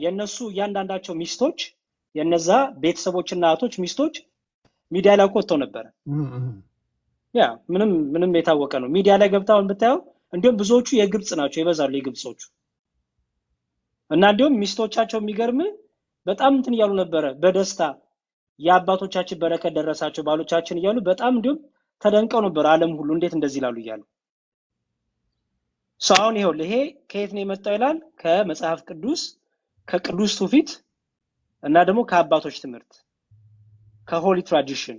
የነሱ እያንዳንዳቸው ሚስቶች የነዛ ቤተሰቦችና እህቶች ሚስቶች ሚዲያ ላይ ወጥተው ነበር። ምንም የታወቀ ነው። ሚዲያ ላይ ገብታውን ብታየው እንዲሁም ብዙዎቹ የግብጽ ናቸው ይበዛሉ የግብጾቹ። እና እንዲሁም ሚስቶቻቸው የሚገርም በጣም እንትን እያሉ ነበረ በደስታ የአባቶቻችን በረከት ደረሳቸው ባሎቻችን እያሉ በጣም እንዲሁም ተደንቀው ነበር። ዓለም ሁሉ እንዴት እንደዚህ ይላሉ እያሉ አሁን ይሄ ከየት ነው የመጣው ይላል? ከመጽሐፍ ቅዱስ ከቅዱስ ትውፊት እና ደግሞ ከአባቶች ትምህርት ከሆሊ ትራዲሽን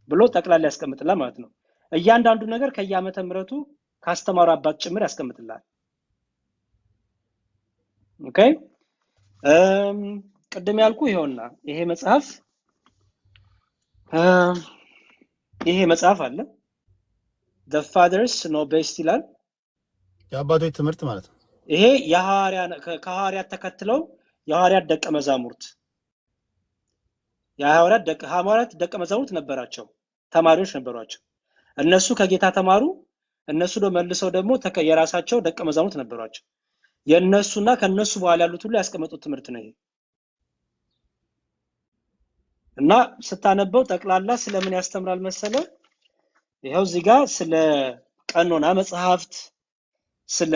ብሎ ጠቅላላ ያስቀምጥላል ማለት ነው። እያንዳንዱ ነገር ከየዓመተ ምሕረቱ ካስተማሩ አባት ጭምር ያስቀምጥላል። ኦኬ ቅድም ያልኩ ይሄውና ይሄ መጽሐፍ አለ the fathers know best ይላል። የአባቶች ትምህርት ማለት ነው። ይሄ ከሐዋርያት ተከትለው የሐዋርያት ደቀ መዛሙርት የሐዋርያት ደቀ መዛሙርት ነበራቸው፣ ተማሪዎች ነበሯቸው። እነሱ ከጌታ ተማሩ። እነሱ መልሰው ደግሞ የራሳቸው ደቀ መዛሙርት ነበሯቸው። የነሱና ከነሱ በኋላ ያሉት ሁሉ ያስቀመጡት ትምህርት ነው ይሄ። እና ስታነበው ጠቅላላ ስለምን ያስተምራል መሰለ? ይሄው እዚህ ጋር ስለ ቀኖና መጽሐፍት፣ ስለ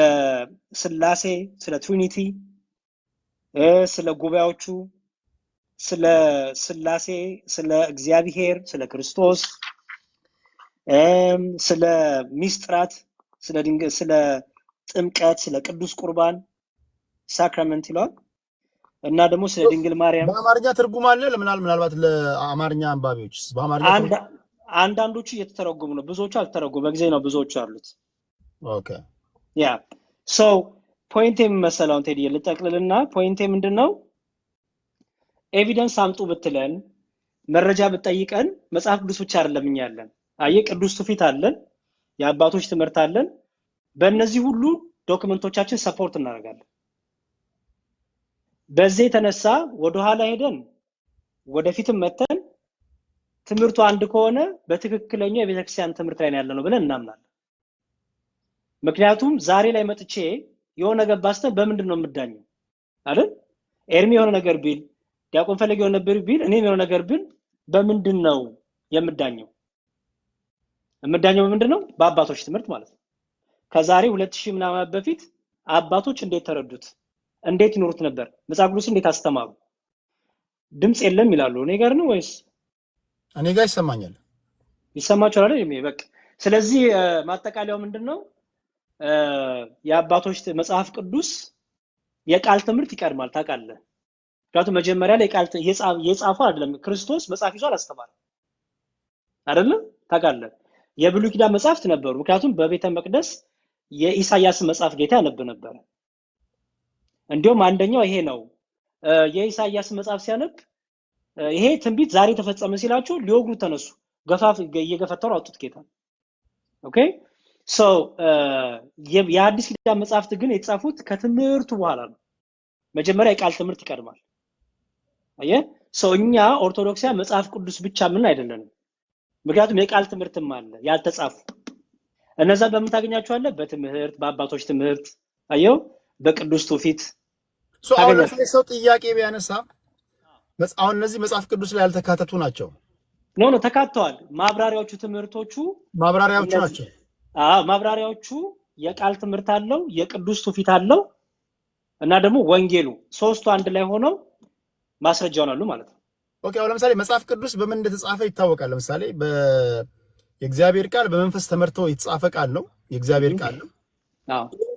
ስላሴ፣ ስለ ትሪኒቲ፣ ስለ ጉባኤዎቹ፣ ስለ ስላሴ፣ ስለ እግዚአብሔር፣ ስለ ክርስቶስ፣ ስለ ሚስጥራት፣ ስለ ድንግል፣ ስለ ጥምቀት፣ ስለ ቅዱስ ቁርባን ሳክራመንት ይላል እና ደግሞ ስለ ድንግል ማርያም በአማርኛ ትርጉም አለ። ምናልባት ለአማርኛ አንባቢዎች በአማርኛ አንዳንዶቹ እየተተረጎሙ ነው፣ ብዙዎቹ አልተረጎሙ። በጊዜ ነው ብዙዎቹ አሉት። ኦኬ ያ ሶ ፖይንቴ የሚመሰለውን ቴዲ ልጠቅልልና ፖይንቴ ምንድነው? ኤቪደንስ አምጡ ብትለን መረጃ ብትጠይቀን መጽሐፍ ቅዱስ ብቻ አይደለም እኛ ያለን። አየህ ቅዱስ ትውፊት አለን፣ የአባቶች ትምህርት አለን። በእነዚህ ሁሉ ዶክመንቶቻችን ሰፖርት እናደርጋለን። በዚህ የተነሳ ወደ ኋላ ሄደን ወደፊትም መተን ትምህርቱ አንድ ከሆነ በትክክለኛው የቤተክርስቲያን ትምህርት ላይ ያለነው ብለን እናምናለን። ምክንያቱም ዛሬ ላይ መጥቼ የሆነ ነገር ባስተን በምንድነው የምዳኘው አይደል? ኤርሚ የሆነ ነገር ቢል፣ ዲያቆን ፈለገ የሆነ ነገር ቢል፣ እኔም የሆነ ነገር ቢል በምንድነው የምዳኘው? የምዳኘው በምንድነው? በአባቶች ትምህርት ማለት ነው። ከዛሬ 2000 ምናምን በፊት አባቶች እንዴት ተረዱት? እንዴት ይኖሩት ነበር? መጽሐፍ ቅዱስ እንዴት አስተማሩ? ድምጽ የለም ይላሉ። እኔ ጋር ነው ወይስ እኔ ጋር ይሰማኛል? ይሰማችኋል አይደል? በቃ ስለዚህ ማጠቃለያው ምንድነው? የአባቶች መጽሐፍ ቅዱስ የቃል ትምህርት ይቀድማል ታውቃለህ። ምክንያቱም መጀመሪያ ላይ ቃል የጻፈው አይደለም ክርስቶስ መጽሐፍ ይዞ አላስተማረም አይደል? ታውቃለህ። የብሉይ ኪዳን መጽሐፍት ነበሩ። ምክንያቱም በቤተ መቅደስ የኢሳይያስ መጽሐፍ ጌታ ያነብ ነበር። እንዲሁም አንደኛው ይሄ ነው። የኢሳይያስ መጽሐፍ ሲያነብ ይሄ ትንቢት ዛሬ ተፈጸመ ሲላቸው ሊወግሩ ተነሱ። እየገፈተሩ አውጡት ጌታ። ኦኬ ሶ የአዲስ ኪዳን መጽሐፍት ግን የተጻፉት ከትምህርቱ በኋላ ነው። መጀመሪያ የቃል ትምህርት ይቀድማል። አየህ ሶ እኛ ኦርቶዶክሳውያን መጽሐፍ ቅዱስ ብቻ ምን አይደለንም። ምክንያቱም የቃል ትምህርትም አለ ያልተጻፉ። እነዛ በምን ታገኛቸዋለህ? በትምህርት በአባቶች ትምህርት አየው፣ በቅዱስ ትውፊት። አሁን ሰው ጥያቄ ቢያነሳ አሁን እነዚህ መጽሐፍ ቅዱስ ላይ ያልተካተቱ ናቸው። ኖ ተካተዋል። ማብራሪያዎቹ ትምህርቶቹ ማብራሪያዎቹ ናቸው። ማብራሪያዎቹ የቃል ትምህርት አለው፣ የቅዱስ ትውፊት አለው እና ደግሞ ወንጌሉ ሶስቱ አንድ ላይ ሆነው ማስረጃው አሉ ማለት ነው። ኦኬ አሁን ለምሳሌ መጽሐፍ ቅዱስ በምን እንደተጻፈ ይታወቃል። ለምሳሌ የእግዚአብሔር ቃል በመንፈስ ተመርቶ የተጻፈ ቃል ነው፣ የእግዚአብሔር ቃል ነው።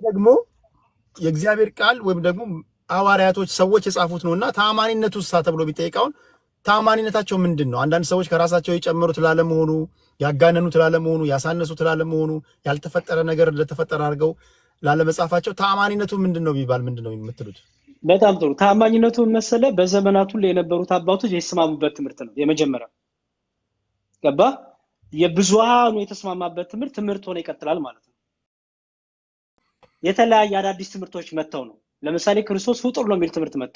ደግሞ የእግዚአብሔር ቃል ወይም ደግሞ ሐዋርያቶች ሰዎች የጻፉት ነውና ታማኒነቱ ተብሎ ቢጠይቃውን ታማኒነታቸው ምንድነው? አንዳንድ ሰዎች ከራሳቸው የጨመሩት ላለመሆኑ፣ ያጋነኑት ላለመሆኑ፣ ያሳነሱት ላለመሆኑ፣ ያልተፈጠረ ነገር እንደተፈጠረ አድርገው ላለመጻፋቸው ታማኒነቱ ምንድነው ቢባል ምንድነው የምትሉት? በጣም ጥሩ። ታማኝነቱ መሰለ በዘመናቱ ላይ የነበሩት አባቶች የተስማሙበት ትምህርት ነው። የመጀመሪያው ገባ የብዙሃኑ የተስማማበት ትምህርት ሆነ ይቀጥላል ማለት ነው። የተለያየ አዳዲስ ትምህርቶች መተው ነው። ለምሳሌ ክርስቶስ ፍጡር ነው የሚል ትምህርት መጣ።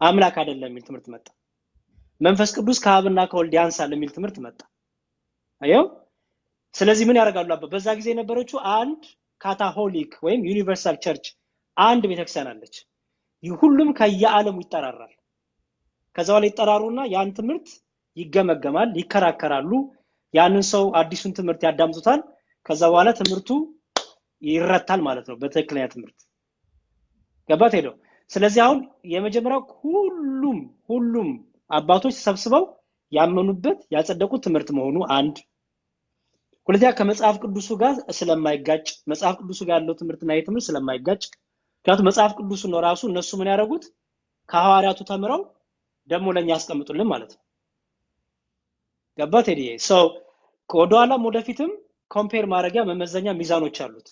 አምላክ አይደለም የሚል ትምህርት መጣ። መንፈስ ቅዱስ ከአብና ከወልድ ያንሳል የሚል ትምህርት መጣ። አየው። ስለዚህ ምን ያደርጋሉ? በዛ ጊዜ የነበረችው አንድ ካታሆሊክ ወይም ዩኒቨርሳል ቸርች አንድ ቤተክርስቲያን አለች። ሁሉም ከየዓለሙ ይጠራራል። ከዛው ላይ ይጠራሩና ያን ትምህርት ይገመገማል፣ ይከራከራሉ። ያንን ሰው አዲሱን ትምህርት ያዳምጡታል። ከዛ በኋላ ትምህርቱ ይረታል ማለት ነው በትክክለኛ ትምህርት ገባት ሄደው። ስለዚህ አሁን የመጀመሪያው ሁሉም አባቶች ተሰብስበው ያመኑበት ያጸደቁት ትምህርት መሆኑ አንድ። ሁለተኛ ከመጽሐፍ ቅዱሱ ጋር ስለማይጋጭ መጽሐፍ ቅዱሱ ጋር ያለው ትምህርትና ይሄ ትምህርት ስለማይጋጭ ምክንያቱም መጽሐፍ ቅዱሱ ነው ራሱ እነሱ ምን ያደረጉት ከሐዋርያቱ ተምረው ደግሞ ለኛ ያስቀምጡልን ማለት ነው። ገባት ሄዲዬ ሶ ወደኋላም ወደፊትም ኮምፔር ማድረጊያ መመዘኛ ሚዛኖች አሉት።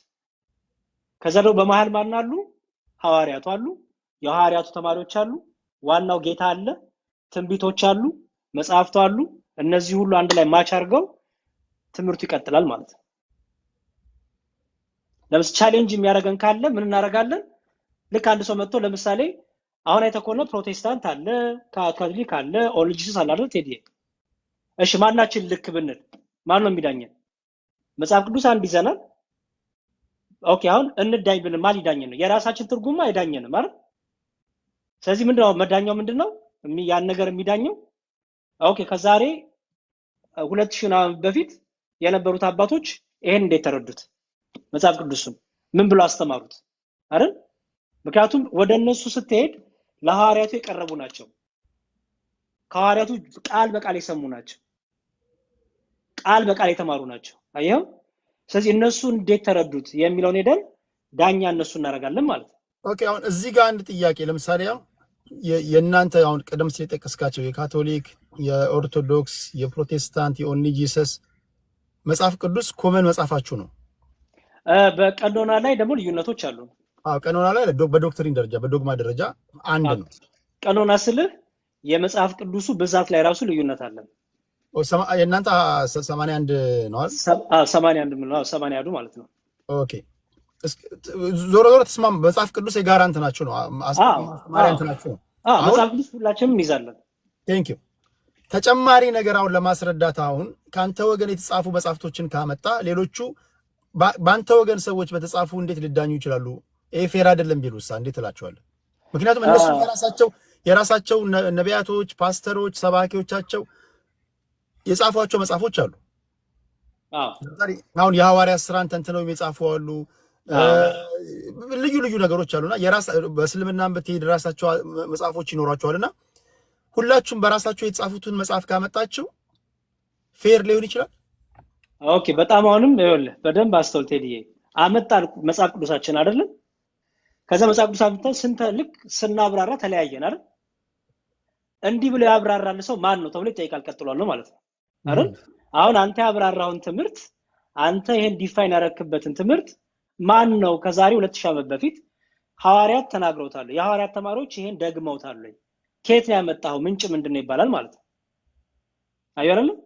ከዛ ደግሞ በመሃል ማን አሉ? ሐዋርያቱ አሉ፣ የሐዋርያቱ ተማሪዎች አሉ፣ ዋናው ጌታ አለ፣ ትንቢቶች አሉ፣ መጽሐፍቱ አሉ። እነዚህ ሁሉ አንድ ላይ ማች አድርገው ትምህርቱ ይቀጥላል ማለት ነው። ለምሳሌ ቻሌንጅ የሚያደርገን ካለ ምን እናደርጋለን? ልክ አንድ ሰው መጥቶ ለምሳሌ አሁን አይተኮነ ፕሮቴስታንት አለ፣ ካቶሊክ አለ፣ ኦርቶዶክስ አለ አይደል ቴዲ? እሺ ማናችን ልክ ብንል ማን ነው የሚዳኘን? መጽሐፍ ቅዱስ አንድ ይዘናል። ኦኬ አሁን እንዳኝ ብለን ማን ይዳኘን ነው? የራሳችን ትርጉማ አይዳኘንም አይደል? ስለዚህ ምንድነው መዳኛው? ምንድነው ያን ነገር የሚዳኘው? ኦኬ ከዛሬ 2000 ዓመት በፊት የነበሩት አባቶች ይሄን እንዴት ተረዱት? መጽሐፍ ቅዱስን ምን ብለው አስተማሩት አይደል? ምክንያቱም ወደ እነሱ ስትሄድ ለሐዋርያቱ የቀረቡ ናቸው። ከሐዋርያቱ ቃል በቃል የሰሙ ናቸው። ቃል በቃል የተማሩ ናቸው። አየው? ስለዚህ እነሱ እንዴት ተረዱት የሚለውን ሄደን ዳኛ እነሱ እናደርጋለን ማለት ነው። ኦኬ አሁን እዚህ ጋር አንድ ጥያቄ ለምሳሌ አሁን የእናንተ አሁን ቀደም ሲል የጠቀስካቸው የካቶሊክ፣ የኦርቶዶክስ፣ የፕሮቴስታንት፣ የኦንሊ ጂሰስ መጽሐፍ ቅዱስ ኮመን መጽሐፋችሁ ነው። በቀኖና ላይ ደግሞ ልዩነቶች አሉ። ቀኖና ላይ በዶክትሪን ደረጃ በዶግማ ደረጃ አንድ ነው። ቀኖና ስልህ የመጽሐፍ ቅዱሱ ብዛት ላይ ራሱ ልዩነት አለ። የእናንተ 81 ነው አይደል? 81 ማለት ነው። ኦኬ ዞሮ ተስማም መጽሐፍ ቅዱስ የጋራ እንትናችሁ ነው። አስተማሪ እንትናችሁ ነው። መጽሐፍ ቅዱስ ሁላችንም እንይዛለን። ቴንክ ዩ። ተጨማሪ ነገር አሁን ለማስረዳት አሁን ካንተ ወገን የተጻፉ መጽሐፍቶችን ካመጣ ሌሎቹ ባንተ ወገን ሰዎች በተጻፉ እንዴት ሊዳኙ ይችላሉ? ይሄ ፌር አይደለም ቢሉሳ እንዴት እላቸዋለሁ? ምክንያቱም እነሱ የራሳቸው ነቢያቶች፣ ፓስተሮች፣ ሰባኪዎቻቸው የጻፏቸው መጽሐፎች አሉ። አሁን የሐዋርያት ሥራን ተንትነው የጻፉ አሉ። ልዩ ልዩ ነገሮች አሉና በእስልምናም ብትሄድ ራሳቸው መጽሐፎች ይኖራቸዋልና ሁላችሁም በራሳቸው የተጻፉትን መጽሐፍ ካመጣችሁ ፌር ሊሆን ይችላል። ኦኬ በጣም አሁንም ይኸውልህ በደንብ አስተውል ቴዲዬ። አመጣን መጽሐፍ ቅዱሳችን አይደለም? ከዛ መጽሐፍ ቅዱሳችን ስንት ልክ ስናብራራ ተለያየን አይደል? እንዲህ ብሎ ያብራራል ሰው ማን ነው ተብሎ ይጠይቃል። ቀጥሏል ነው ማለት ነው አይደል? አሁን አንተ ያብራራውን ትምህርት አንተ ይሄን ዲፋይን ያረክበትን ትምህርት ማን ነው ከዛሬ 2000 ዓመት በፊት ሐዋርያት ተናግረውታል? የሐዋርያት ተማሪዎች ይሄን ደግመውታል? ከየት ነው ያመጣው? ምንጭ ምንድነው ይባላል ማለት ነው። አይደለም?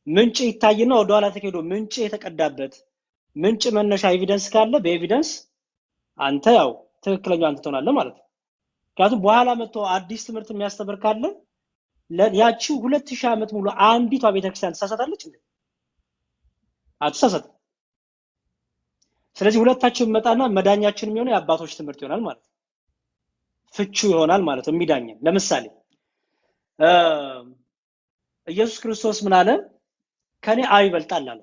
ምንጭ ይታይና ወደ ኋላ ተከዶ ምንጭ የተቀዳበት ምንጭ መነሻ ኤቪደንስ ካለ በኤቪደንስ አንተ ያው ትክክለኛው አንተ ትሆናለህ ማለት ነው። ምክንያቱም በኋላ መጥቶ አዲስ ትምህርት የሚያስተምር ካለ ያቺ 2000 ዓመት ሙሉ አንዲቷ ቤተክርስቲያን ተሳሳታለች እንዴ? አትሳሳትም። ስለዚህ ሁለታችን መጣና መዳኛችን የሚሆነው የአባቶች ትምህርት ይሆናል ማለት ነው። ፍቹ ይሆናል ማለት ነው የሚዳኘን። ለምሳሌ ኢየሱስ ክርስቶስ ምን አለ? ከኔ አብ ይበልጣል አለ።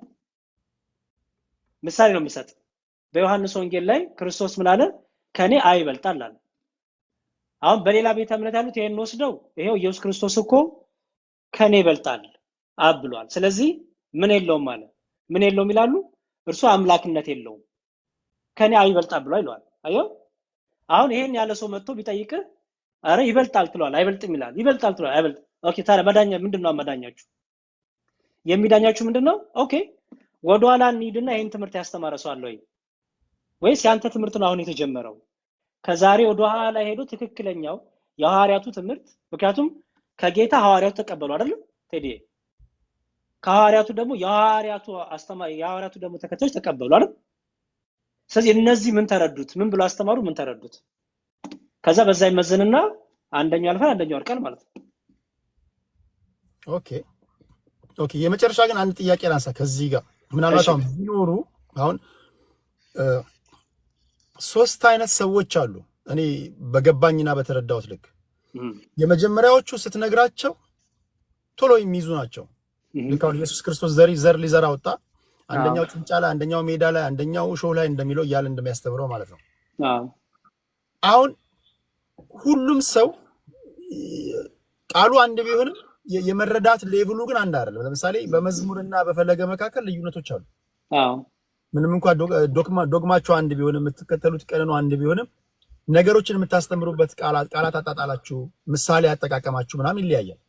ምሳሌ ነው የሚሰጥ። በዮሐንስ ወንጌል ላይ ክርስቶስ ምን አለ? ከኔ አብ ይበልጣል አለ። አሁን በሌላ ቤተ እምነት ያሉት ይሄን ወስደው ይሄው ኢየሱስ ክርስቶስ እኮ ከኔ ይበልጣል አብ ብሏል። ስለዚህ ምን የለውም አለ። ምን የለውም ይላሉ? እርሱ አምላክነት የለውም ከኔ አብ ይበልጣል ብሏል ይላል። አየው? አሁን ይሄን ያለ ሰው መጥቶ ቢጠይቅህ አረ ይበልጣል ትሏል አይበልጥም ይላል። ይበልጣል ትሏል አይበልጥ። ኦኬ ታዲያ መዳኛ ምንድነው? መዳኛችሁ የሚዳኛችሁ ምንድነው? ኦኬ ወደኋላ እንሂድና ይሄን ትምህርት ያስተማረ ሰው አለ ወይ? ወይስ ያንተ ትምህርት ነው አሁን የተጀመረው? ከዛሬ ወደኋላ ሄዶ ትክክለኛው የሐዋርያቱ ትምህርት ምክንያቱም ከጌታ ሐዋርያቱ ተቀበሉ አይደል ቴዲ? ከሐዋርያቱ ደግሞ የሐዋርያቱ አስተማሪ የሐዋርያቱ ደግሞ ተከታዮች ተቀበሉ አይደል? ስለዚህ እነዚህ ምን ተረዱት? ምን ብሎ አስተማሩ? ምን ተረዱት? ከዛ በዛ ይመዘንና አንደኛው ያልፋል አንደኛው ያልቃል ማለት ነው። ኦኬ የመጨረሻ ግን አንድ ጥያቄ ላንሳ ከዚህ ጋር ምናልባት አሁን ቢኖሩ አሁን 3 አይነት ሰዎች አሉ እኔ በገባኝና በተረዳሁት ልክ። የመጀመሪያዎቹ ስትነግራቸው ቶሎ የሚይዙ ናቸው። ልክ አሁን ኢየሱስ ክርስቶስ ዘር ሊዘራ ወጣ፣ አንደኛው ጭንጫ ላይ፣ አንደኛው ሜዳ ላይ፣ አንደኛው እሾህ ላይ እንደሚለው እያለ እንደሚያስተምረው ማለት ነው። አሁን ሁሉም ሰው ቃሉ አንድ ቢሆንም የመረዳት ሌቭሉ ግን አንድ አይደለም። ለምሳሌ በመዝሙርና በፈለገ መካከል ልዩነቶች አሉ። ምንም እንኳን ዶግማቸው አንድ ቢሆንም የምትከተሉት ቀኖና አንድ ቢሆንም ነገሮችን የምታስተምሩበት ቃላት አጣጣላችሁ፣ ምሳሌ አጠቃቀማችሁ ምናምን ይለያያል።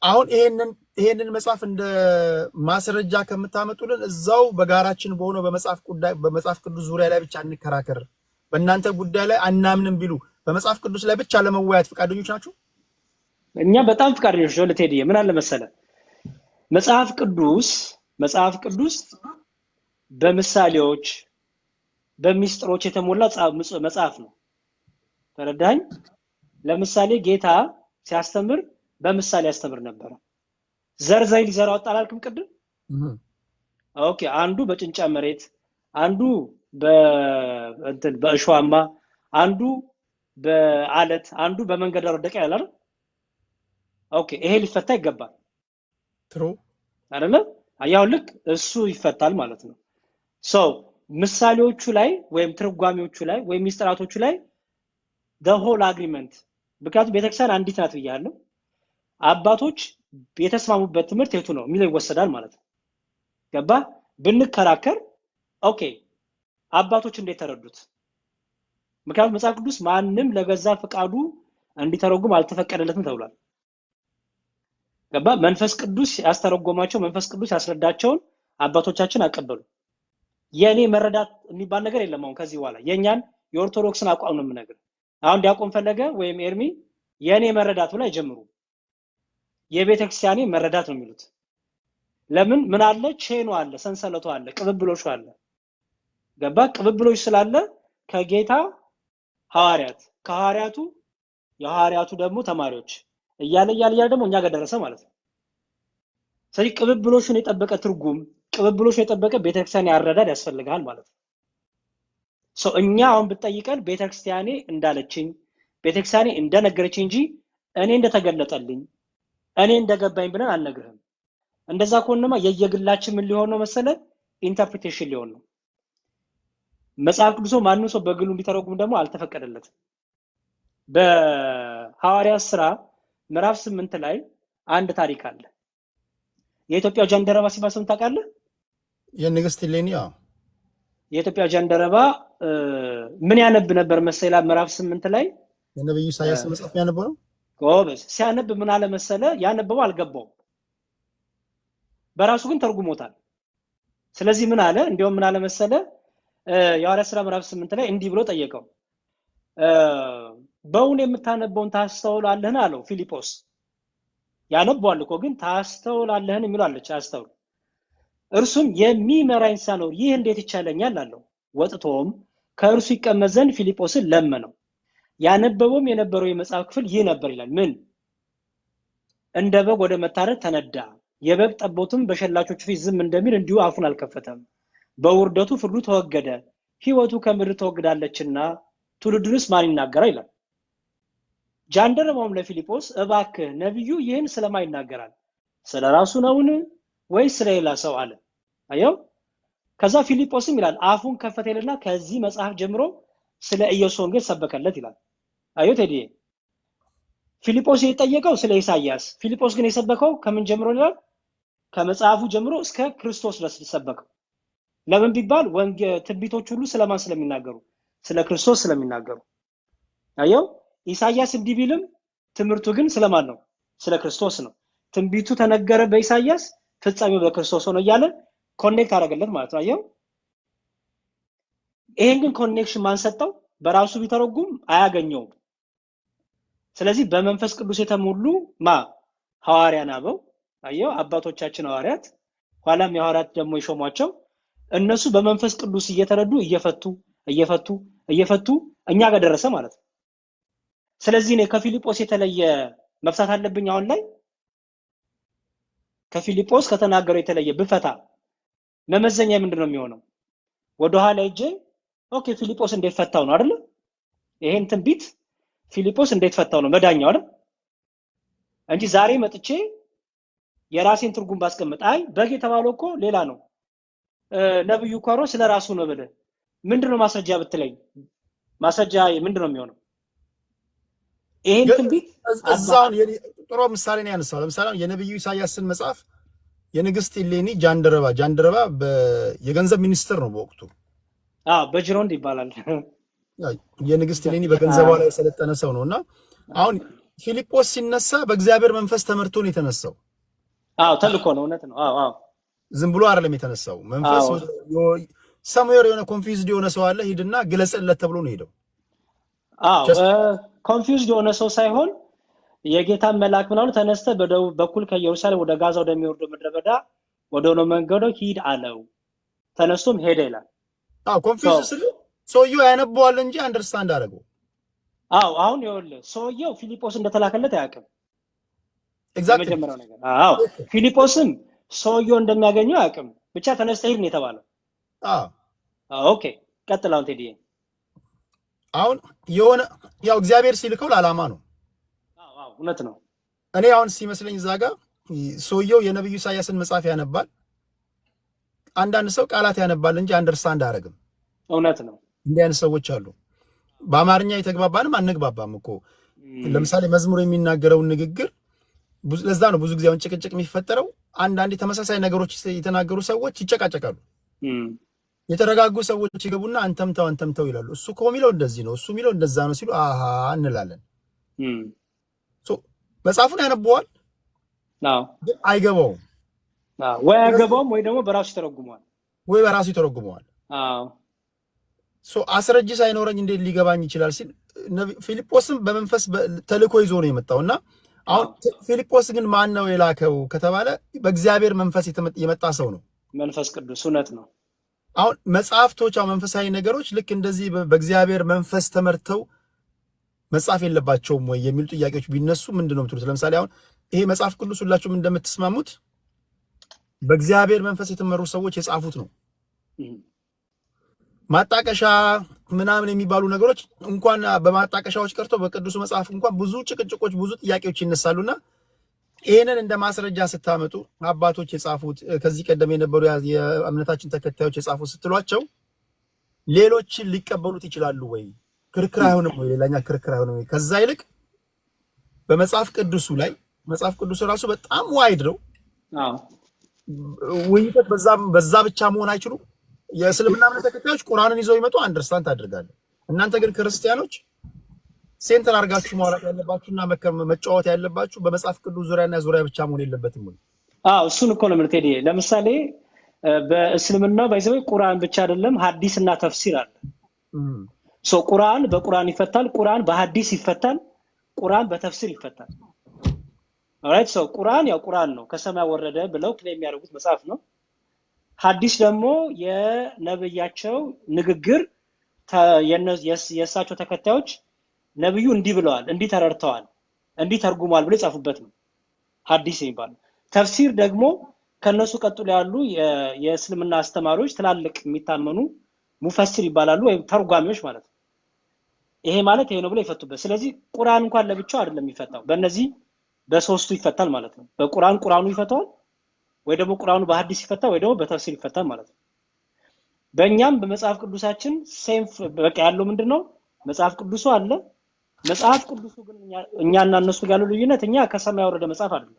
አሁን ይሄንን መጽሐፍ እንደ ማስረጃ ከምታመጡልን እዛው በጋራችን በሆነው በመጽሐፍ ቅዱስ ዙሪያ ላይ ብቻ እንከራከር፣ በእናንተ ጉዳይ ላይ አናምንም ቢሉ በመጽሐፍ ቅዱስ ላይ ብቻ ለመወያየት ፈቃደኞች ናችሁ? እኛ በጣም ፈቃደኞች ነን። ለቴዲ ምን አለ መሰለ መጽሐፍ ቅዱስ በምሳሌዎች በሚስጥሮች የተሞላ መጽሐፍ ነው። ተረዳኝ? ለምሳሌ ጌታ ሲያስተምር በምሳሌ ያስተምር ነበር። ዘርዘይ ሊዘራ ወጣ አላልኩም ቅድም? ኦኬ አንዱ በጭንጫ መሬት፣ አንዱ በእሾሃማ፣ አንዱ በአለት፣ አንዱ በመንገድ ዳር ወደቀ ያላል። ኦኬ ይሄ ሊፈታ ይገባል ትሩ አይደለ? አያው ልክ እሱ ይፈታል ማለት ነው። ሶ ምሳሌዎቹ ላይ ወይም ትርጓሜዎቹ ላይ ወይም ሚስጥራቶቹ ላይ the whole agreement ምክንያቱም ቤተክርስቲያን አንዲት ናት ብያለሁ። አባቶች የተስማሙበት ትምህርት የቱ ነው የሚለው ይወሰዳል ማለት ነው። ገባ? ብንከራከር ኦኬ አባቶች እንዴት ተረዱት? ምክንያቱም መጽሐፍ ቅዱስ ማንም ለገዛ ፍቃዱ እንዲተረጉም አልተፈቀደለትም ተብሏል። ገባ? መንፈስ ቅዱስ ያስተረጎማቸው መንፈስ ቅዱስ ያስረዳቸውን አባቶቻችን አቀበሉ። የኔ መረዳት የሚባል ነገር የለም። አሁን ከዚህ በኋላ የኛን የኦርቶዶክስን አቋም ነው የምነግር። አሁን ዲያቆን ፈለገ ወይም ኤርሚ የኔ መረዳት ብላ አይጀምሩ። የቤተክርስቲያኔ መረዳት ነው የሚሉት። ለምን ምን አለ? ቼኑ አለ፣ ሰንሰለቱ አለ፣ ቅብብሎሹ አለ። ገባ? ቅብብሎሽ ስላለ ከጌታ ሐዋርያት፣ ከሐዋርያቱ የሐዋርያቱ ደግሞ ተማሪዎች እያለ ደግሞ እኛ ጋር ደረሰ ማለት ነው። ስለዚህ ቅብብሎሹን የጠበቀ ትርጉም፣ ቅብብሎሹን የጠበቀ ቤተክርስቲያን ያረዳድ ያስፈልጋል ማለት ነው። እኛ አሁን ብትጠይቀን ቤተክርስቲያኔ እንዳለችኝ ቤተክርስቲያኔ እንደነገረችኝ እንጂ እኔ እንደተገለጠልኝ እኔ እንደገባኝ ብለን አልነግርህም። እንደዛ ከሆነማ የየግላችን ምን ሊሆን ነው መሰለ? ኢንተርፕሪቴሽን ሊሆን ነው። መጽሐፍ ቅዱስ ማንንም ሰው በግሉ እንዲተረጉም ደግሞ አልተፈቀደለትም። በሐዋርያት ሥራ ምዕራፍ 8 ላይ አንድ ታሪክ አለ። የኢትዮጵያ ጃንደረባ ሲባል ሰምተህ ታውቃለህ? የንግስት እሌኒ የኢትዮጵያ ጃንደረባ ምን ያነብ ነበር መሰላ? ምዕራፍ 8 ላይ የነብዩ ኢሳያስ መጽሐፍ ያነበው ነው። ጎበዝ። ሲያነብ ምን አለ መሰለ? ያነበበው አልገባውም፣ በራሱ ግን ተርጉሞታል። ስለዚህ ምን አለ? እንዲያውም ምን አለ መሰለ? የሐዋርያት ሥራ ምዕራፍ 8 ላይ እንዲህ ብሎ ጠየቀው። በእውን የምታነበውን ታስተውላለህን አለው ፊልጶስ። ያነበዋል እኮ ግን ታስተውላለህን የሚለው አለች፣ አስተውል። እርሱም የሚመራኝ ሳይኖር ይህ እንዴት ይቻለኛል አለው። ወጥቶም ከእርሱ ይቀመጥ ዘንድ ፊልጶስን ለመነው። ያነበበውም የነበረው የመጽሐፍ ክፍል ይህ ነበር ይላል። ምን? እንደ በግ ወደ መታረድ ተነዳ፣ የበግ ጠቦትም በሸላቾቹ ፊት ዝም እንደሚል እንዲሁ አፉን አልከፈተም። በውርደቱ ፍርዱ ተወገደ፣ ሕይወቱ ከምድር ተወግዳለችና ትውልዱንስ ማን ይናገራል ይላል። ጃንደረባውም ለፊልጶስ እባክህ ነብዩ ይህን ስለማን ይናገራል? ስለራሱ ነውን ወይስ ስለሌላ ሰው አለ። አየው። ከዛ ፊልጶስም ይላል አፉን ከፈተልና ከዚህ መጽሐፍ ጀምሮ ስለ ኢየሱስ ወንጌል ሰበከለት ይላል። አየው ቴዲ፣ ፊልጶስ የጠየቀው ስለ ኢሳይያስ፣ ፊልጶስ ግን የሰበከው ከምን ጀምሮ ይላል? ከመጽሐፉ ጀምሮ እስከ ክርስቶስ ድረስ ሰበከው። ለምን ቢባል ወንጌል ትንቢቶች ሁሉ ስለማን ስለሚናገሩ? ስለ ክርስቶስ ስለሚናገሩ። አየው። ኢሳይያስ እንዲህ ቢልም ትምህርቱ ግን ስለማን ነው? ስለ ክርስቶስ ነው። ትንቢቱ ተነገረ በኢሳይያስ፣ ፍጻሜው በክርስቶስ ሆነ እያለ ኮኔክት አደረገለት ማለት ነው። አየው። ይሄን ግን ኮኔክሽን ማን ሰጠው? በራሱ ቢተረጉም አያገኘውም። ስለዚህ በመንፈስ ቅዱስ የተሞሉ ሐዋርያን አበው፣ አየው፣ አባቶቻችን ሐዋርያት፣ ኋላም የሐዋርያት ደግሞ የሾሟቸው እነሱ በመንፈስ ቅዱስ እየተረዱ እየፈቱ እኛ ጋር ደረሰ ማለት ነው። ስለዚህ እኔ ከፊልጶስ የተለየ መፍታት አለብኝ አሁን ላይ? ከፊልጶስ ከተናገረው የተለየ ብፈታ መመዘኛ ምንድነው የሚሆነው? ወደ ኋላ ሄጄ ኦኬ ፊልጶስ እንዴት ፈታው ነው አይደል? ይሄን ትንቢት ፊልጶስ እንዴት ፈታው ነው መዳኛው አይደል? እንጂ ዛሬ መጥቼ የራሴን ትርጉም ባስቀምጥ አይ በግ የተባለው እኮ ሌላ ነው፣ ነብዩ ኮሮ ስለራሱ ነው ብለ ምንድነው ማስረጃ ብትለኝ ማስረጃ ምንድነው የሚሆነው? ይሄን ትንቢት እዛውን ጥሩ ምሳሌ ነው ያነሳው። ለምሳሌ የነብዩ ኢሳያስን መጽሐፍ የንግስት እሌኒ ጃንደረባ የገንዘብ ሚኒስትር ነው በወቅቱ። በጅሮንድ ይባላል። የንግስት እሌኒ በገንዘቧ ላይ የሰለጠነ ሰው ነውና አሁን ፊልጶስ ሲነሳ በእግዚአብሔር መንፈስ ተመርቶ ነው የተነሳው። ተልኮ ነው፣ እውነት ነው። ዝም ብሎ አይደለም የተነሳው። መንፈስ ሰምዌር የሆነ ኮንፊውዝድ የሆነ ሰው አለ፣ ሂድና ግለጽለት ተብሎ ነው ሄደው። ኮንፊውዝድ የሆነ ሰው ሳይሆን የጌታን መልአክ ምናምን ተነስተ በደቡብ በኩል ከኢየሩሳሌም ወደ ጋዛ ወደሚወርደው ምድረ በዳ ወደ ሆነ መንገዶ ሂድ አለው። ተነስቶም ሄደ ይላል። ኮንፊውዝ ስለ ሰውየው ያነበዋል እንጂ አንደርስታንድ አደረገው። አሁን ይኸውልህ ሰውየው ፊልጶስ እንደተላከለት አያውቅም። ኤግዛክትሊ የመጀመሪያው ነገር ፊልጶስም ሰውየው እንደሚያገኘው አያውቅም። ብቻ ተነስተ ሂድ ነው የተባለው። ኦኬ ቀጥል። አሁን ቴዲ አሁን የሆነ ያው እግዚአብሔር ሲልከው ለዓላማ ነው። እውነት ነው። እኔ አሁን ሲመስለኝ እዛ ጋር ሰውየው የነብዩ ኢሳያስን መጽሐፍ ያነባል፣ አንዳንድ ሰው ቃላት ያነባል እንጂ አንደርስታንድ አያደርግም። እውነት ነው። እንዲህ አይነት ሰዎች አሉ። በአማርኛ የተግባባንም አንግባባም እኮ። ለምሳሌ መዝሙር የሚናገረውን ንግግር ለዛ ነው ብዙ ጊዜ አሁን ጭቅጭቅ የሚፈጠረው። አንዳንድ ተመሳሳይ ነገሮች የተናገሩ ሰዎች ይጨቃጨቃሉ። የተረጋጉ ሰዎች ይገቡና አንተምተው ይላሉ። እሱ እኮ የሚለው እንደዚህ ነው፣ እሱ የሚለው እንደዛ ነው ሲሉ አሃ እንላለን። መጽሐፉን ያነበዋል ግን አይገባውም። ወይ አይገባውም ወይ ደግሞ በራሱ ይተረጉመዋል። አስረጅ ሳይኖረኝ እንዴት ሊገባኝ ይችላል ሲል ፊልጶስም በመንፈስ ተልኮ ይዞ ነው የመጣውና አሁን ፊልጶስ ግን ማን ነው የላከው ከተባለ በእግዚአብሔር መንፈስ የመጣ ሰው ነው፣ መንፈስ ቅዱስ። እውነት ነው። አሁን መጽሐፍቶች መንፈሳዊ ነገሮች ልክ እንደዚህ በእግዚአብሔር መንፈስ ተመርተው መጽሐፍ የለባቸውም ወይ የሚሉ ጥያቄዎች ቢነሱ ምንድነው የምትሉት? ለምሳሌ አሁን ይሄ መጽሐፍ ቅዱስ ሁላችሁም እንደምትስማሙት በእግዚአብሔር መንፈስ የተመሩ ሰዎች የጻፉት ነው። ማጣቀሻ ምናምን የሚባሉ ነገሮች እንኳን በማጣቀሻዎች ቀርቶ በቅዱስ መጽሐፍ እንኳን ብዙ ጭቅጭቆች፣ ብዙ ጥያቄዎች ይነሳሉና ይሄንን እንደ ማስረጃ ስታመጡ አባቶች የጻፉት ከዚህ ቀደም የነበሩ የእምነታችን ተከታዮች የጻፉት ስትሏቸው ሌሎችን ሊቀበሉት ይችላሉ ወይ? ክርክር አይሆንም ወይ? ሌላኛ ክርክር አይሆንም ወይ? ከዛ ይልቅ በመጽሐፍ ቅዱሱ ላይ መጽሐፍ ቅዱስ ራሱ በጣም ዋይድ ነው። ውይይት በዛ ብቻ መሆን አይችሉም። የእስልምና እምነት ተከታዮች ቁርአንን ይዘው ይመጡ አንደርስታንድ ታደርጋለህ። እናንተ ግን ክርስቲያኖች ሴንተር አድርጋችሁ ማውራት ያለባችሁና መጫወት ያለባችሁ በመጽሐፍ ቅዱስ ዙሪያና ዙሪያ ብቻ መሆን የለበትም ወይ? እሱን እኮ ነው ምርቴዲ። ለምሳሌ በእስልምና ባይዘው ቁርአን ብቻ አይደለም ሐዲስና ተፍሲር አለ። ቁርአን በቁርአን ይፈታል፣ ቁርአን በሐዲስ ይፈታል፣ ቁርአን በተፍሲር ይፈታል። ኦራይት ቁርአን ያው ቁርአን ነው ከሰማይ ወረደ ብለው ክሌም የሚያደርጉት መጽሐፍ ነው። ሐዲስ ደግሞ የነብያቸው ንግግር የእሳቸው ተከታዮች ነብዩ እንዲህ ብለዋል፣ እንዲህ ተረድተዋል፣ እንዲህ ተርጉሟል ብለው የጻፉበት ነው ሐዲስ የሚባለው። ተፍሲር ደግሞ ከነሱ ቀጥሎ ያሉ የእስልምና አስተማሪዎች ትላልቅ የሚታመኑ ሙፈሲር ይባላሉ ወይም ተርጓሚዎች ማለት ነው። ይሄ ማለት ይሄ ነው ብለው ይፈቱበት። ስለዚህ ቁርአን እንኳን ለብቻው አይደለም የሚፈታው፣ በእነዚህ በሶስቱ ይፈታል ማለት ነው። ቁርአኑ ይፈታል ወይ ደግሞ ቁርአኑ በሐዲስ ይፈታል ወይ ደግሞ በተፍሲር ይፈታል ማለት ነው። በእኛም በመጽሐፍ ቅዱሳችን ሴንፍ በቃ ያለው ምንድነው? መጽሐፍ ቅዱሱ አለ። መጽሐፍ ቅዱሱ ግን እኛና እነሱ ጋር ያለው ልዩነት እኛ ከሰማይ ያወረደ መጽሐፍ አይደለም፣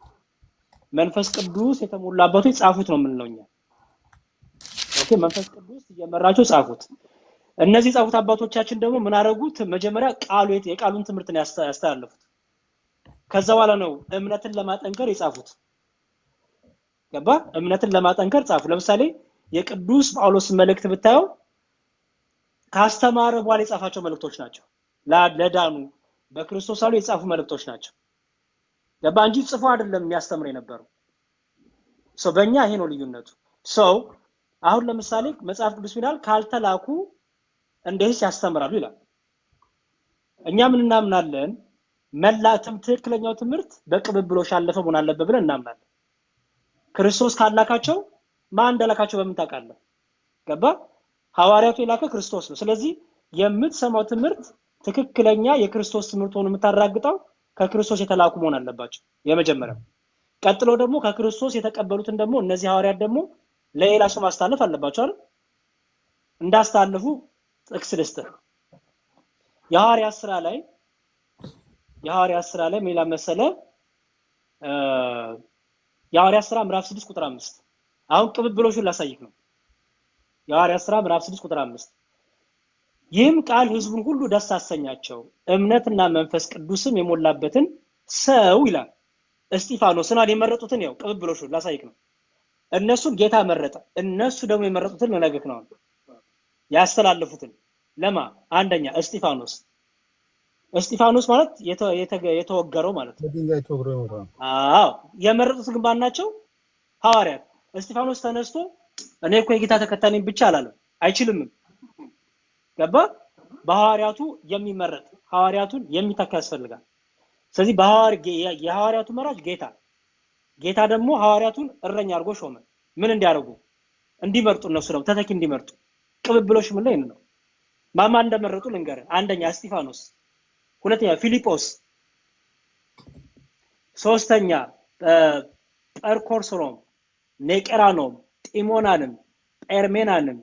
መንፈስ ቅዱስ የተሞላበት ጻፉት ነው የምንለው እኛ። ኦኬ፣ መንፈስ ቅዱስ እየመራቸው ጻፉት። እነዚህ ጻፉት አባቶቻችን ደግሞ ምን አደረጉት? መጀመሪያ የቃሉን ትምህርት ነው ያስተላለፉት። ከዛ በኋላ ነው እምነትን ለማጠንከር የጻፉት። ገባ? እምነትን ለማጠንከር ጻፉ። ለምሳሌ የቅዱስ ጳውሎስ መልእክት ብታየው ካስተማረ በኋላ የጻፋቸው መልእክቶች ናቸው። ለዳኑ በክርስቶስ አሉ የጻፉ መልእክቶች ናቸው። ገባ? እንጂ ጽፎ አይደለም የሚያስተምር የነበረው። በእኛ ይሄ ነው ልዩነቱ። አሁን ለምሳሌ መጽሐፍ ቅዱስ ይላል ካልተላኩ እንደዚህ ያስተምራሉ ይላል። እኛ ምን እናምናለን? መላእክትም ትክክለኛው ትምህርት በቅብብሎሽ አለፈ መሆን አለበት ብለን እናምናለን። ክርስቶስ ካላካቸው ማን እንደላካቸው በምን ታውቃለህ? ገባ? ሐዋርያቱ የላከ ክርስቶስ ነው። ስለዚህ የምትሰማው ትምህርት ትክክለኛ የክርስቶስ ትምህርት ሆኖ የምታራግጠው ከክርስቶስ የተላኩ መሆን አለባቸው የመጀመሪያው። ቀጥሎ ደግሞ ከክርስቶስ የተቀበሉትን ደግሞ እነዚህ ሐዋርያት ደግሞ ለሌላ ሰው ማስተላለፍ አለባቸው አይደል? እንዳስተላለፉ ጥቅስ ልስጥህ። የሐዋርያት ሥራ ላይ ምን ይላል መሰለህ? የሐዋርያት ሥራ ምዕራፍ 6 ቁጥር 5 አሁን ቅብብሎሹን ላሳይክ ነው። የሐዋርያት ሥራ ምዕራፍ 6 ቁጥር 5 ይህም ቃል ሕዝቡን ሁሉ ደስ አሰኛቸው፣ እምነትና መንፈስ ቅዱስም የሞላበትን ሰው ይላል እስጢፋኖስን የመረጡትን ያው ቅብብሎሹን ላሳይክ ነው። እነሱን ጌታ መረጠ፣ እነሱ ደግሞ የመረጡትን ለነገክ ነው ያስተላለፉትን። ለማ አንደኛ እስጢፋኖስ ማለት የተወገረው ማለት ነው። በድንጋይ ተወግሮ ነው። የመረጡት ግን ባናቸው ሐዋርያት። እስጢፋኖስ ተነስቶ እኔ እኮ የጌታ ተከታይ ነኝ ብቻ አላለም፣ አይችልም። ገባ? በሐዋርያቱ የሚመረጥ ሐዋርያቱን የሚተካ ያስፈልጋል። ስለዚህ የሐዋርያቱ መራጭ ጌታ ደግሞ ሐዋርያቱን እረኛ አድርጎ ሾመ። ምን እንዲያደርጉ? እንዲመርጡ፣ እነሱ ነው ተተኪ እንዲመርጡ። ቅብብሎሽ ምን ላይ ነው? ማማ እንደመረጡ ልንገርህ። አንደኛ እስጢፋኖስ፣ ሁለተኛ ፊልጶስ፣ ሶስተኛ ጰርኮርሶኖም፣ ኔቄራኖም፣ ጢሞናንም፣ ጴርሜናንም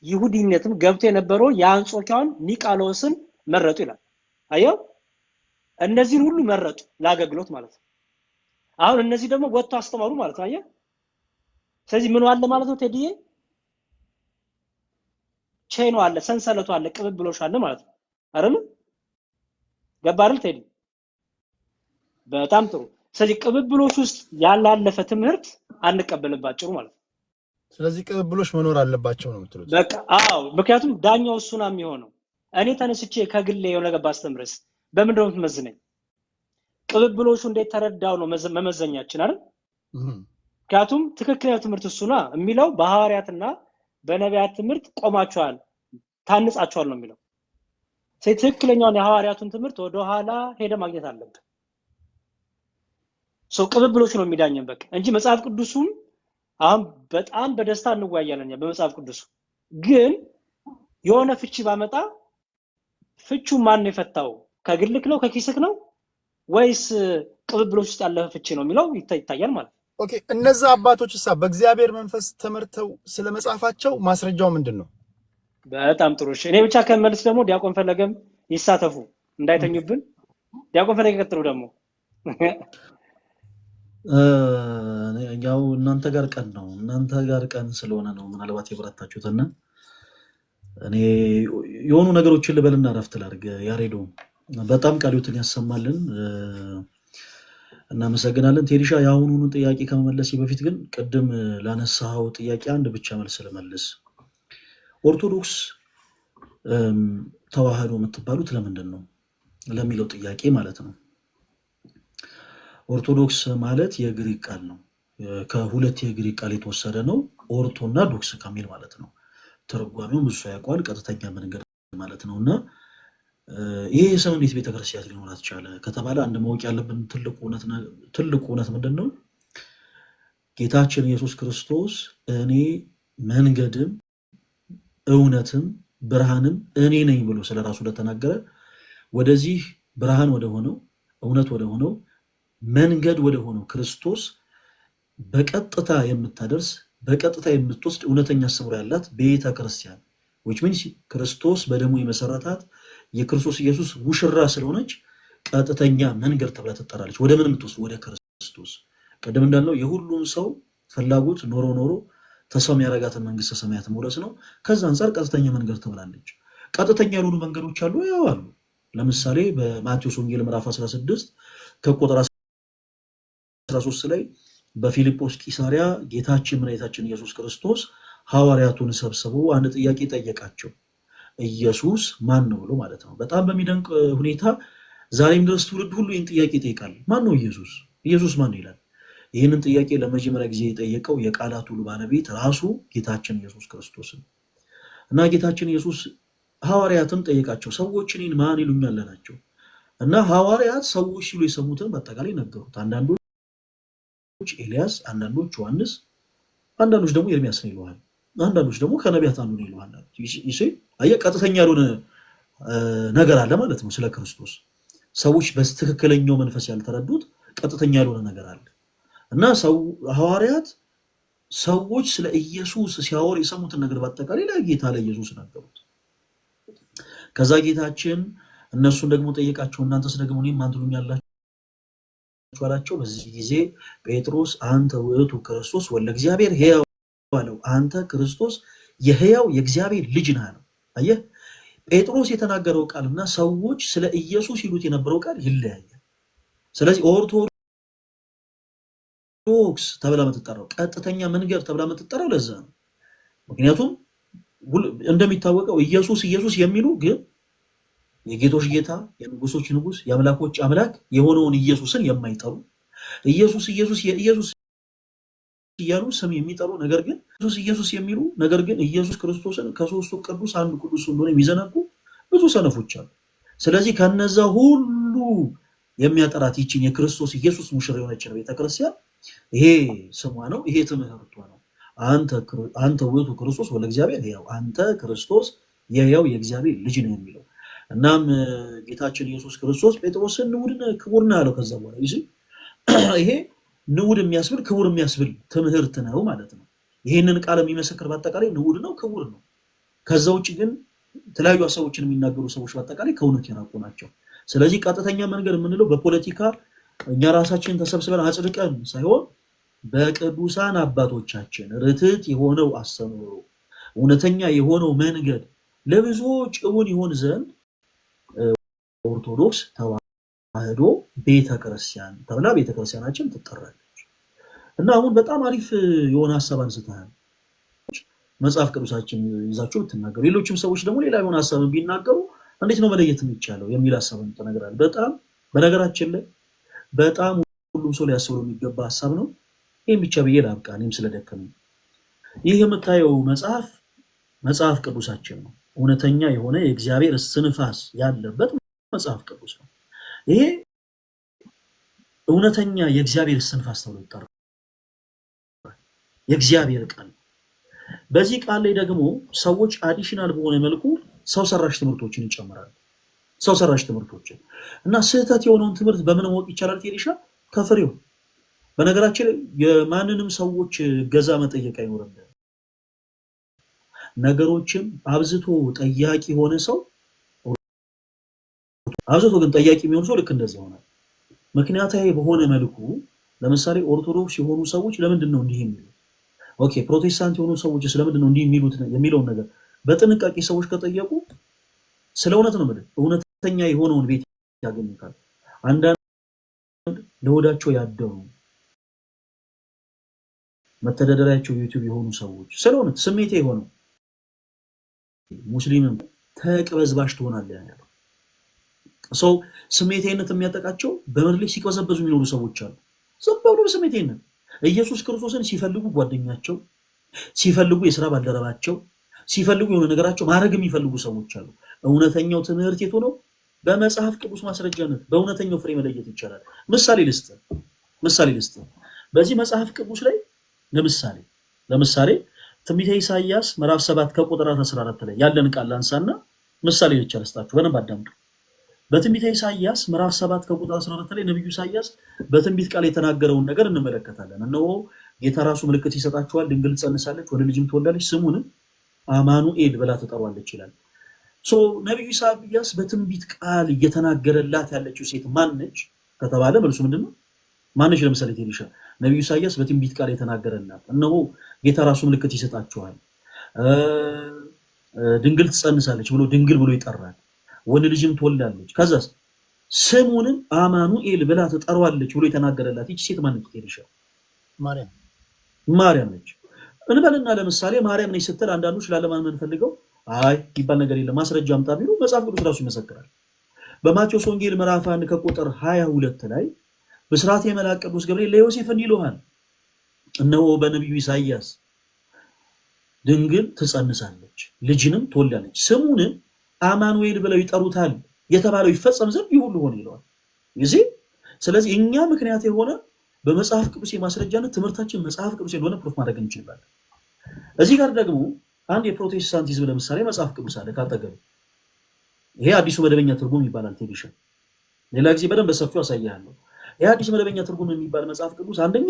ይሁዲነትም ገብቶ የነበረው የአንጾኪያውን ኒቃሎስን መረጡ ይላል። አየው እነዚህን ሁሉ መረጡ ለአገልግሎት ማለት ነው። አሁን እነዚህ ደግሞ ወጥቶ አስተማሩ ማለት ነው። አየህ ስለዚህ ምን አለ ማለት ነው ቴዲዬ ቼኑ አለ፣ ሰንሰለቱ አለ፣ ቅብብሎሽ አለ ማለት ነው አይደል? ገባ አይደል ቴዲ? በጣም ጥሩ። ስለዚህ ቅብብሎሽ ውስጥ ያላለፈ ትምህርት አንቀበልባቸው ማለት ነው። ስለዚህ ቅብብሎሽ መኖር አለባቸው ነው የምትሉት? በቃ አዎ፣ ምክንያቱም ዳኛው እሱ ነው የሚሆነው። እኔ ተነስቼ ከግሌ የሆነ ነገር ባስተምርስ በምንድን ነው የምትመዝነኝ? ቅብብሎሹ እንዴት ተረዳው ነው መመዘኛችን አይደል? ምክንያቱም ትክክለኛው ትምህርት እሱ ነው የሚለው በሐዋርያትና በነቢያት ትምህርት ቆማቸዋል ታንጻቸዋል ነው የሚለው። ስለዚህ ትክክለኛውን የሐዋርያቱን ትምህርት ወደ ኋላ ሄደ ማግኘት አለብን። ቅብብሎሹ ነው የሚዳኘን በቃ እንጂ መጽሐፍ ቅዱሱም አሁን በጣም በደስታ እንወያያለን በመጽሐፍ ቅዱሱ ግን የሆነ ፍቺ ባመጣ ፍቹ ማን ነው የፈታው? ከግልክ ነው ከኪስክ ነው ወይስ ቅብብሎሽ ውስጥ ያለፈ ፍቺ ነው የሚለው ይታያል ማለት ነው። ኦኬ እነዛ አባቶችሳ በእግዚአብሔር መንፈስ ተመርተው ስለመጻፋቸው ማስረጃው ምንድነው? በጣም ጥሩ። እኔ ብቻ ከመልስ ደግሞ ዲያቆን ፈለገም ይሳተፉ እንዳይተኙብን። ዲያቆን ፈለገ ቀጥሉ ደግሞ ያው እናንተ ጋር ቀን ስለሆነ ነው ምናልባት የበረታችሁትና እኔ የሆኑ ነገሮችን ልበልና ረፍት ላድርግ። ያሬዶ በጣም ቃሉትን ያሰማልን እናመሰግናለን። ቴዲሻ የአሁኑን ጥያቄ ከመመለስ በፊት ግን ቅድም ላነሳው ጥያቄ አንድ ብቻ መልስ ልመልስ። ኦርቶዶክስ ተዋህዶ የምትባሉት ለምንድን ነው ለሚለው ጥያቄ ማለት ነው። ኦርቶዶክስ ማለት የግሪክ ቃል ነው። ከሁለት የግሪክ ቃል የተወሰደ ነው። ኦርቶና ዶክስ ከሚል ማለት ነው። ተርጓሚው ብዙ ያውቀዋል። ቀጥተኛ መንገድ ማለት ነውና ይሄ የሰው እንዴት ቤተክርስቲያን ሊኖራት ቻለ ከተባለ አንድ ማወቅ ያለብን ትልቁ እውነት ምንድነው? ጌታችን ኢየሱስ ክርስቶስ እኔ መንገድም እውነትም ብርሃንም እኔ ነኝ ብሎ ስለራሱ ለተናገረ ወደዚህ ብርሃን ወደ ሆነው እውነት ወደ ሆነው መንገድ ወደ ሆነው ክርስቶስ በቀጥታ የምታደርስ በቀጥታ የምትወስድ እውነተኛ ስምሮ ያላት ቤተ ክርስቲያን which means ክርስቶስ በደሙ የመሰረታት የክርስቶስ ኢየሱስ ውሽራ ስለሆነች ቀጥተኛ መንገድ ተብላ ትጠራለች። ወደ ምን የምትወስድ? ወደ ክርስቶስ። ቀደም እንዳልነው የሁሉም ሰው ፍላጎት ኖሮ ተስፋ ያረጋትን መንግስተ ሰማያት መውረስ ነው። ከዛ አንፃር ቀጥተኛ መንገድ ትብላለች። ቀጥተኛ ያልሆኑ መንገዶች አሉ። ያው አሉ። ለምሳሌ በማቴዎስ ወንጌል ምዕራፍ 16 ከቁጥር 13 ላይ በፊልጶስ ቂሳሪያ ጌታችን መድኃኒታችን ኢየሱስ ክርስቶስ ሐዋርያቱን ሰብስቦ አንድ ጥያቄ ጠየቃቸው። ኢየሱስ ማን ነው ብሎ ማለት ነው። በጣም በሚደንቅ ሁኔታ ዛሬም ድረስ ትውልድ ሁሉ ይህን ጥያቄ ይጠይቃል። ማን ነው ኢየሱስ? ኢየሱስ ማን ነው ይላል። ይህንን ጥያቄ ለመጀመሪያ ጊዜ የጠየቀው የቃላት ሁሉ ባለቤት ራሱ ጌታችን ኢየሱስ ክርስቶስ ነው። እና ጌታችን ኢየሱስ ሐዋርያትን ጠየቃቸው። ሰዎች እኔን ማን ይሉኛል አላቸው። እና ሐዋርያት ሰዎች ሲሉ የሰሙትን በአጠቃላይ ነገሩት። አንዳንዶች ኤልያስ፣ አንዳንዶች ዮሐንስ፣ አንዳንዶች ደግሞ ኤርሚያስ ነው ይሉሃል፣ አንዳንዶች ደግሞ ከነቢያት አንዱ ነው ይሉሃል። አየህ፣ ቀጥተኛ ያልሆነ ነገር አለ ማለት ነው። ስለ ክርስቶስ ሰዎች በትክክለኛው መንፈስ ያልተረዱት ቀጥተኛ ያልሆነ ነገር አለ እና ሐዋርያት ሰዎች ስለ ኢየሱስ ሲያወሩ የሰሙትን ነገር በአጠቃላይ ለጌታ ለኢየሱስ ነገሩት። ከዛ ጌታችን እነሱን ደግሞ ጠየቃቸው። እናንተስ ደግሞ እኔን ማን ትሉኛላችሁ አላቸው። በዚህ ጊዜ ጴጥሮስ አንተ ውእቱ ክርስቶስ ወልደ እግዚአብሔር ሕያው አለው። አንተ ክርስቶስ የሕያው የእግዚአብሔር ልጅ ነህ አለው። አየህ፣ ጴጥሮስ የተናገረው ቃልና ሰዎች ስለ ኢየሱስ ይሉት የነበረው ቃል ይለያያል። ስለዚህ ኦርቶዶክስ ተብላ የምትጠራው ቀጥተኛ መንገድ ተብላ የምትጠራው ለዛ ነው። ምክንያቱም እንደሚታወቀው ኢየሱስ የሚሉ ግን የጌቶች ጌታ የንጉሶች ንጉስ የአምላኮች አምላክ የሆነውን ኢየሱስን የማይጠሩ ኢየሱስ እያሉ ስም የሚጠሩ ነገር ግን ኢየሱስ የሚሉ ነገር ግን ኢየሱስ ክርስቶስን ከሶስቱ ቅዱስ አንዱ ቅዱስ እንደሆነ የሚዘነጉ ብዙ ሰነፎች አሉ። ስለዚህ ከነዛ ሁሉ የሚያጠራት ይችን የክርስቶስ ኢየሱስ ሙሽራ የሆነችን ቤተክርስቲያን ይሄ ስሟ ነው፣ ይሄ ትምህርቷ ነው። አንተ ውእቱ ክርስቶስ ወልደ እግዚአብሔር ሕያው፣ አንተ ክርስቶስ የሕያው የእግዚአብሔር ልጅ ነው የሚለው። እናም ጌታችን ኢየሱስ ክርስቶስ ጴጥሮስን ክቡር ነህ አለው። ከዛ በኋላ ይሄ ንዑድ የሚያስብል ክቡር የሚያስብል ትምህርት ነው ማለት ነው። ይሄንን ቃል የሚመሰክር በአጠቃላይ ንዑድ ነው፣ ክቡር ነው። ከዛ ውጭ ግን የተለያዩ ሀሳቦችን የሚናገሩ ሰዎች በአጠቃላይ ከእውነት የራቁ ናቸው። ስለዚህ ቀጥተኛ መንገድ የምንለው በፖለቲካ እኛ ራሳችንን ተሰብስበን አጽድቀን ሳይሆን በቅዱሳን አባቶቻችን ርትዕት የሆነው አስተምህሮ እውነተኛ የሆነው መንገድ ለብዙዎች እውን ይሆን ዘንድ ኦርቶዶክስ ተዋህዶ ቤተክርስቲያን ተብላ ቤተክርስቲያናችን ትጠራለች። እና አሁን በጣም አሪፍ የሆነ ሀሳብ አንስተሃል። መጽሐፍ ቅዱሳችን ይዛችሁ ብትናገሩ፣ ሌሎችም ሰዎች ደግሞ ሌላ የሆነ ሀሳብን ቢናገሩ እንዴት ነው መለየት የሚቻለው የሚል ሀሳብን ትነግራለህ። በጣም በነገራችን ላይ በጣም ሁሉም ሰው ሊያስበው የሚገባ ሀሳብ ነው። ይህም ብቻ ብዬ ላብቃ፣ እኔም ስለደከመኝ። ይህ የምታየው መጽሐፍ ቅዱሳችን ነው። እውነተኛ የሆነ የእግዚአብሔር እስትንፋስ ያለበት መጽሐፍ ቅዱስ ነው። ይሄ እውነተኛ የእግዚአብሔር እስትንፋስ ተብሎ ይጠራል። የእግዚአብሔር ቃል። በዚህ ቃል ላይ ደግሞ ሰዎች አዲሽናል በሆነ መልኩ ሰው ሰራሽ ትምህርቶችን ይጨምራሉ። ሰው ሰራሽ ትምህርቶችን እና ስህተት የሆነውን ትምህርት በምን ማወቅ ይቻላል? ቴሪሻ ከፍሬው። በነገራችን ላይ የማንንም ሰዎች ገዛ መጠየቅ አይኖርም። ነገሮችን አብዝቶ ጠያቂ የሆነ ሰው አብዝቶ ግን ጠያቂ የሚሆን ሰው ልክ እንደዚህ ይሆናል። ምክንያታዊ በሆነ መልኩ ለምሳሌ ኦርቶዶክስ የሆኑ ሰዎች ለምንድን ነው እንዲህ የሚሉት? ኦኬ ፕሮቴስታንት የሆኑ ሰዎች ስለምንድን ነው እንዲህ የሚሉት የሚለውን ነገር በጥንቃቄ ሰዎች ከጠየቁ ስለ እውነት ነው ማለት እውነተኛ የሆነውን ቤት ያገኙታል። አንዳንድ ለሆዳቸው ያደሩ መተዳደሪያቸው ዩቲዩብ የሆኑ ሰዎች ስለ እውነት ስሜቴ የሆነው ሙስሊምም ተቅበዝባሽ ትሆናለህ ያለው ሰው ስሜቴነት የሚያጠቃቸው በምድር ላይ ሲቀዘበዙ የሚኖሩ ሰዎች አሉ። ዝም ብሎ ስሜቴነት ኢየሱስ ክርስቶስን ሲፈልጉ ጓደኛቸው፣ ሲፈልጉ የሥራ ባልደረባቸው፣ ሲፈልጉ የሆነ ነገራቸው ማድረግ የሚፈልጉ ሰዎች አሉ። እውነተኛው ትምህርት የቱ ነው? በመጽሐፍ ቅዱስ ማስረጃነት በእውነተኛው ፍሬ መለየት ይቻላል። ምሳሌ ልስጥ። በዚህ መጽሐፍ ቅዱስ ላይ ለምሳሌ ትንቢተ ኢሳይያስ ምዕራፍ 7 ከቁጥር 14 ላይ ያለን ቃል አንሳና ምሳሌ ብቻ ልስጣችሁ፣ በደንብ አዳምጡ። በትንቢተ ኢሳይያስ ምዕራፍ 7 ከቁጥር 14 ላይ ነብዩ ኢሳይያስ በትንቢት ቃል የተናገረውን ነገር እንመለከታለን። እነሆ ጌታ ራሱ ምልክት ይሰጣችኋል፣ ድንግል ትጸንሳለች፣ ወንድ ልጅም ትወልዳለች፣ ስሙንም አማኑኤል ብላ ትጠራዋለች ይላል። ነብዩ ኢሳይያስ በትንቢት ቃል እየተናገረላት ያለችው ሴት ማነች ከተባለ መልሱ ምንድነው? ማነች? ለምሳሌ ቴሪሻ ነብዩ ኢሳይያስ በትንቢት ቃል የተናገረላት እነሆ ጌታ ራሱ ምልክት ይሰጣችኋል፣ ድንግል ትጸንሳለች ብሎ ድንግል ብሎ ይጠራል፣ ወንድ ልጅም ትወልዳለች፣ ከዛስ ስሙንም አማኑኤል ብላ ትጠራዋለች ብሎ የተናገረላት ይህች ሴት ማነች? ቴሪሻ ማርያም ነች እንበልና ለምሳሌ ማርያም ነች ስትል አንዳንዶች ላለማመን ፈልገው አይ ይባል ነገር የለም ማስረጃ አምጣ ቢሉ መጽሐፍ ቅዱስ ራሱ ይመሰክራል። በማቴዎስ ወንጌል ምዕራፍ 1 ከቁጥር 22 ላይ በስርዓተ መልአክ ቅዱስ ገብርኤል ለዮሴፍ እንዲህ ይለዋል፣ እነሆ በነቢዩ ኢሳይያስ ድንግል ትጸንሳለች፣ ልጅንም ትወልዳለች፣ ስሙንም አማኑኤል ብለው ይጠሩታል የተባለው ይፈጸም ዘንድ ይህ ሁሉ ሆነ ይለዋል። እዚህ ስለዚህ እኛ ምክንያት የሆነ በመጽሐፍ ቅዱስ የማስረጃነት ትምህርታችን መጽሐፍ ቅዱስ እንደሆነ ፕሩፍ ማድረግ እንችላለን። እዚህ ጋር ደግሞ አንድ የፕሮቴስታንቲዝም ለምሳሌ መጽሐፍ ቅዱስ አለ ካጠገብ። ይሄ አዲሱ መደበኛ ትርጉም ይባላል። ቴዲሻ ሌላ ጊዜ በደንብ በሰፊው አሳያለሁ። ይሄ አዲሱ መደበኛ ትርጉም የሚባል መጽሐፍ ቅዱስ አንደኛ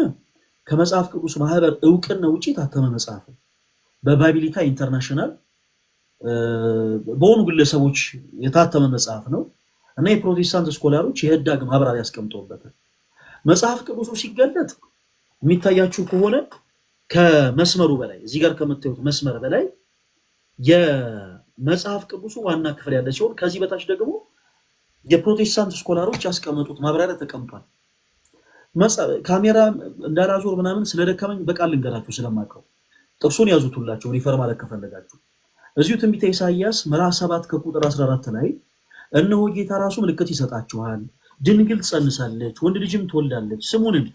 ከመጽሐፍ ቅዱስ ማህበር እውቅና ውጪ ታተመ መጽሐፍ ነው። በባይብሊካ ኢንተርናሽናል በሆኑ ግለሰቦች የታተመ መጽሐፍ ነው እና የፕሮቴስታንት ስኮላሮች የህዳግ ማብራሪያ ያስቀምጠውበታል። መጽሐፍ ቅዱሱ ሲገለጥ የሚታያችሁ ከሆነ ከመስመሩ በላይ እዚህ ጋር ከምታዩት መስመር በላይ የመጽሐፍ ቅዱሱ ዋና ክፍል ያለ ሲሆን ከዚህ በታች ደግሞ የፕሮቴስታንት ስኮላሮች ያስቀመጡት ማብራሪያ ተቀምጧል። ካሜራ እንዳላዞር ምናምን ስለደከመኝ በቃል ልንገራችሁ ስለማውቀው ጥቅሱን ያዙትላችሁ ሪፈር ማለት ከፈለጋችሁ እዚሁ ትንቢተ ኢሳይያስ ምዕራፍ 7 ከቁጥር 14 ላይ እነሆ ጌታ ራሱ ምልክት ይሰጣችኋል፣ ድንግል ትጸንሳለች፣ ወንድ ልጅም ትወልዳለች፣ ስሙንም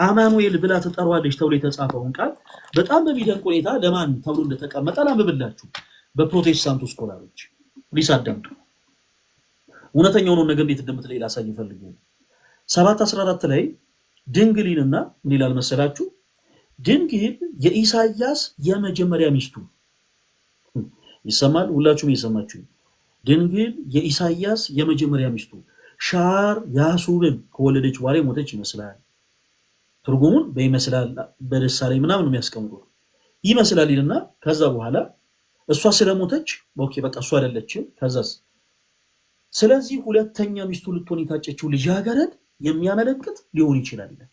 አማኑኤል ብላ ትጠራዋለች ተብሎ የተጻፈውን ቃል በጣም በሚደንቅ ሁኔታ ለማን ተብሎ እንደተቀመጠ ላንብብላችሁ። በፕሮቴስታንቱ ስኮላሮች ሊሳደምጡ እውነተኛውን ነገር እንዴት እንደምትለይ ላሳይ ፈልጌ 7:14 ላይ ድንግሊንና ምን ይላል መሰላችሁ? ድንግል የኢሳይያስ የመጀመሪያ ሚስቱ ይሰማል። ሁላችሁም እየሰማችሁ ድንግል የኢሳይያስ የመጀመሪያ ሚስቱ ሻር ያሱብን ከወለደች በኋላ ሞተች ይመስላል። ትርጉሙን በይመስላል በደሳሌ ምናምን የሚያስቀምጡት ይመስላል ይልና ከዛ በኋላ እሷ ስለሞተች ኦኬ በቃ እሷ አይደለችም ከዛስ ስለዚህ ሁለተኛ ሚስቱ ልትሆን የታጨችው ልጃገረድ የሚያመለክት ሊሆን ይችላል ይላል።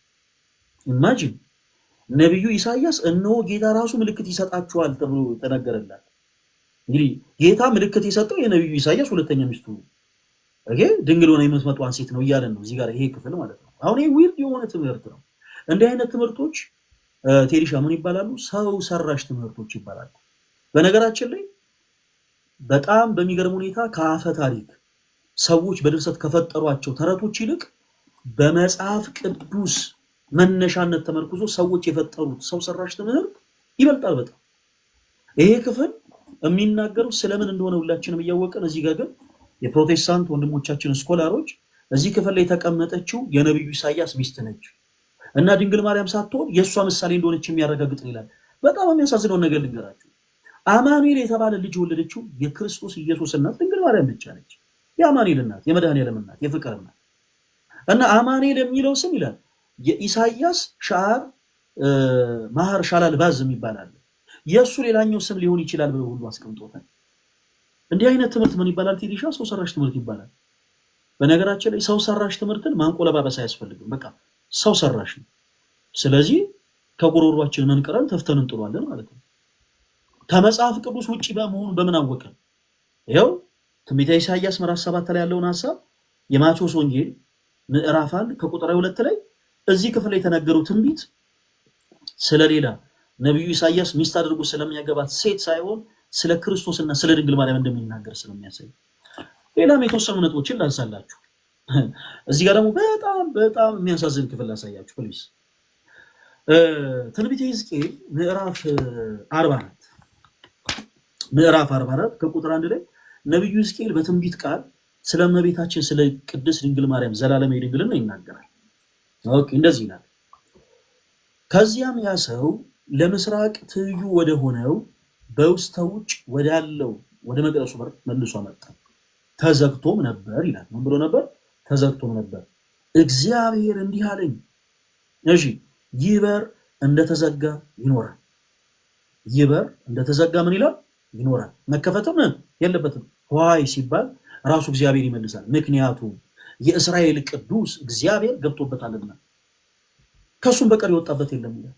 ኢማጂን ነብዩ ኢሳይያስ እነሆ ጌታ ራሱ ምልክት ይሰጣችኋል ተብሎ ተነገረላት። እንግዲህ ጌታ ምልክት የሰጠው የነብዩ ኢሳይያስ ሁለተኛ ሚስቱ ኦኬ ድንግል ሆና የምትመጣዋን ሴት ነው እያለን ነው እዚህ ጋር ይሄ ክፍል ማለት ነው። አሁን ይሄ ዊርድ የሆነ ትምህርት ነው። እንዲህ አይነት ትምህርቶች ቴሪሻ ምን ይባላሉ? ሰው ሰራሽ ትምህርቶች ይባላሉ። በነገራችን ላይ በጣም በሚገርም ሁኔታ ከአፈ ታሪክ ሰዎች በድርሰት ከፈጠሯቸው ተረቶች ይልቅ በመጽሐፍ ቅዱስ መነሻነት ተመርኩዞ ሰዎች የፈጠሩት ሰው ሰራሽ ትምህርት ይበልጣል በጣም። ይሄ ክፍል የሚናገረው ስለምን እንደሆነ ሁላችንም እያወቀን እዚህ ጋር ግን የፕሮቴስታንት ወንድሞቻችን ስኮላሮች እዚህ ክፍል ላይ የተቀመጠችው የነብዩ ኢሳይያስ ሚስት ነች እና ድንግል ማርያም ሳትሆን የእሷ ምሳሌ እንደሆነች የሚያረጋግጥ ይላል። በጣም የሚያሳዝነውን ነገር ልንገራችሁ። አማኑኤል የተባለ ልጅ የወለደችው የክርስቶስ ኢየሱስ እናት ድንግል ማርያም ብቻ ነች። የአማኑኤል እናት፣ የመድኃኔዓለም እናት፣ የፍቅር እናት እና አማኑኤል የሚለው ስም ይላል የኢሳይያስ ሻር ማህር ሻላል ባዝ የሚባላል የእሱ ሌላኛው ስም ሊሆን ይችላል ብለው ሁሉ አስቀምጦታል። እንዲህ አይነት ትምህርት ምን ይባላል? ቴዲሻ ሰው ሰራሽ ትምህርት ይባላል። በነገራችን ላይ ሰው ሰራሽ ትምህርትን ማንቆለባበስ አያስፈልግም። በቃ ሰው ሰራሽ ነው። ስለዚህ ከጉሮሯችን መንቀረን ተፍተን እንጥሏለን ማለት ነው። ከመጽሐፍ ቅዱስ ውጪ በመሆኑ በምን አወቀን? ይኸው ትንቢተ ኢሳይያስ ምዕራፍ 7 ላይ ያለውን ሐሳብ የማቴዎስ ወንጌል ምዕራፍ 1 ከቁጥር 2 ላይ እዚህ ክፍል ላይ የተነገረው ትንቢት ስለሌላ ነብዩ ኢሳይያስ ሚስት አድርጎ ስለሚያገባት ሴት ሳይሆን ስለ ክርስቶስና ስለ ድንግል ማርያም እንደሚናገር ስለሚያሳይ ሌላም የተወሰኑ ነጥቦችን ላንሳላችሁ። እዚህ ጋር ደግሞ በጣም የሚያሳዝን ክፍል ላሳያችሁ ፕሊዝ። ትንቢተ ሕዝቅኤል ምዕራፍ 44 ከቁጥር 1 ላይ ነብዩ ሕዝቅኤል በትንቢት ቃል ስለ እመቤታችን ስለ ቅድስት ድንግል ማርያም ዘላለማዊ ድንግልና ይናገራል። ኦኬ እንደዚህ ይላል። ከዚያም ያ ሰው ለምስራቅ ትይዩ ወደ ሆነው በውስተ ውጭ ወዳለው ወደ መቅደሱ በር መልሶ መጣ፣ ተዘግቶም ነበር ይላል። ምን ብሎ ነበር? ተዘግቶም ነበር። እግዚአብሔር እንዲህ አለኝ፣ እሺ ይህ በር እንደተዘጋ ይኖራል። ይህ በር እንደተዘጋ ምን ይላል? ይኖራል። መከፈትም የለበትም። ዋይ ሲባል ራሱ እግዚአብሔር ይመልሳል። ምክንያቱም የእስራኤል ቅዱስ እግዚአብሔር ገብቶበታልና ከሱም በቀር የወጣበት የለም ይላል።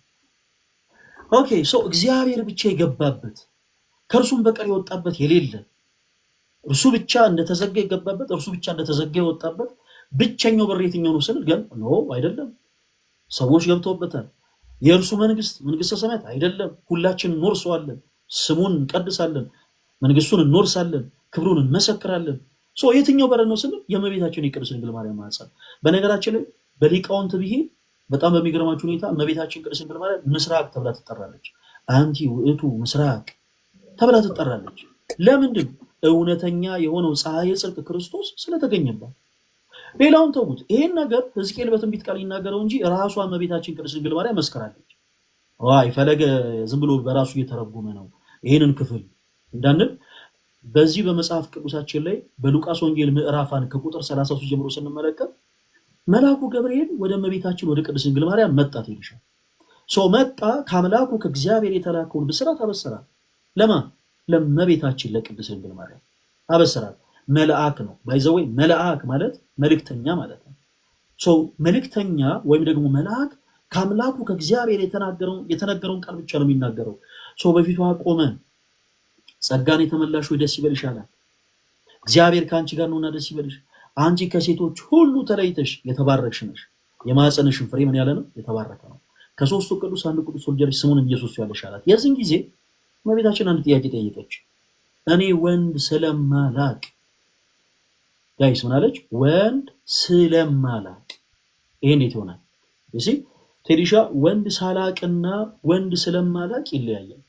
ኦኬ ሶ እግዚአብሔር ብቻ የገባበት ከእርሱም በቀር የወጣበት የሌለ እርሱ ብቻ እንደተዘጋ የገባበት እርሱ ብቻ እንደተዘጋ የወጣበት ብቸኛው በር የትኛው ነው ስንል ግን ኖ አይደለም፣ ሰዎች ገብተውበታል። የእርሱ መንግስተ ሰማያት አይደለም፣ ሁላችን እንወርሰዋለን፣ ስሙን እንቀድሳለን፣ መንግስቱን እንወርሳለን፣ ክብሩን እንመሰክራለን። ሶ የትኛው በር ነው ስንል የእመቤታችን የቅድስት ድንግል ማርያም ማኅፀን። በነገራችን ላይ በሊቃውንት ብሂል በጣም በሚገርማችሁ ሁኔታ እመቤታችን ቅድስት ድንግል ማርያም ምስራቅ ተብላ ትጠራለች። አንቲ ውእቱ ምስራቅ ተብላ ትጠራለች። ለምንድን? እውነተኛ የሆነው ፀሐየ ጽድቅ ክርስቶስ ስለተገኘባት። ሌላውን ተውት። ይሄን ነገር ሕዝቅኤል በትንቢት ቃል ይናገረው እንጂ ራሷ እመቤታችን ቅድስት ድንግል ማርያም መስከራለች። ዋይ ፈለገ ዝም ብሎ በራሱ እየተረጎመ ነው ይሄንን ክፍል እንዳንል በዚህ በመጽሐፍ ቅዱሳችን ላይ በሉቃስ ወንጌል ምዕራፍ 1 ከቁጥር 33 ጀምሮ ስንመለከት መልአኩ ገብርኤል ወደ እመቤታችን ወደ ቅድስት ድንግል ማርያም መጣ። ይልሻል ሰው መጣ ከአምላኩ ከእግዚአብሔር የተላከውን ብስራት አበሰራት። ለማ ለእመቤታችን ለቅድስት ድንግል ማርያም አበሰራት። መልአክ ነው ባይዘወይ መልአክ ማለት መልእክተኛ ማለት ነው። ሰው መልእክተኛ ወይም ደግሞ መልአክ ከአምላኩ ከእግዚአብሔር የተነገረውን ቃል ብቻ ነው የሚናገረው። ሰው በፊቷ ቆመ፣ ጸጋን የተመላሽ ሆይ ደስ ይበልሽ አላት። እግዚአብሔር ከአንቺ ጋር ነውና ደስ ይበልሽ፣ አንቺ ከሴቶች ሁሉ ተለይተሽ የተባረክሽ ነሽ፣ የማኅፀንሽን ፍሬ ምን ያለ ነው? የተባረከ ነው። ከሦስቱ ቅዱስ አንዱ ቅዱስ ወልደሽ ስሙንም ኢየሱስ ያለሽ አላት። የዚህን ጊዜ እመቤታችን አንድ ጥያቄ ጠየቀች። እኔ ወንድ ስለማላቅ ጋይስ ምን አለች? ወንድ ስለማላቅ። ይሄ እንዴት ይሆናል? እሺ ቴዲሻ ወንድ ሳላቅና ወንድ ስለማላቅ ይለያያል።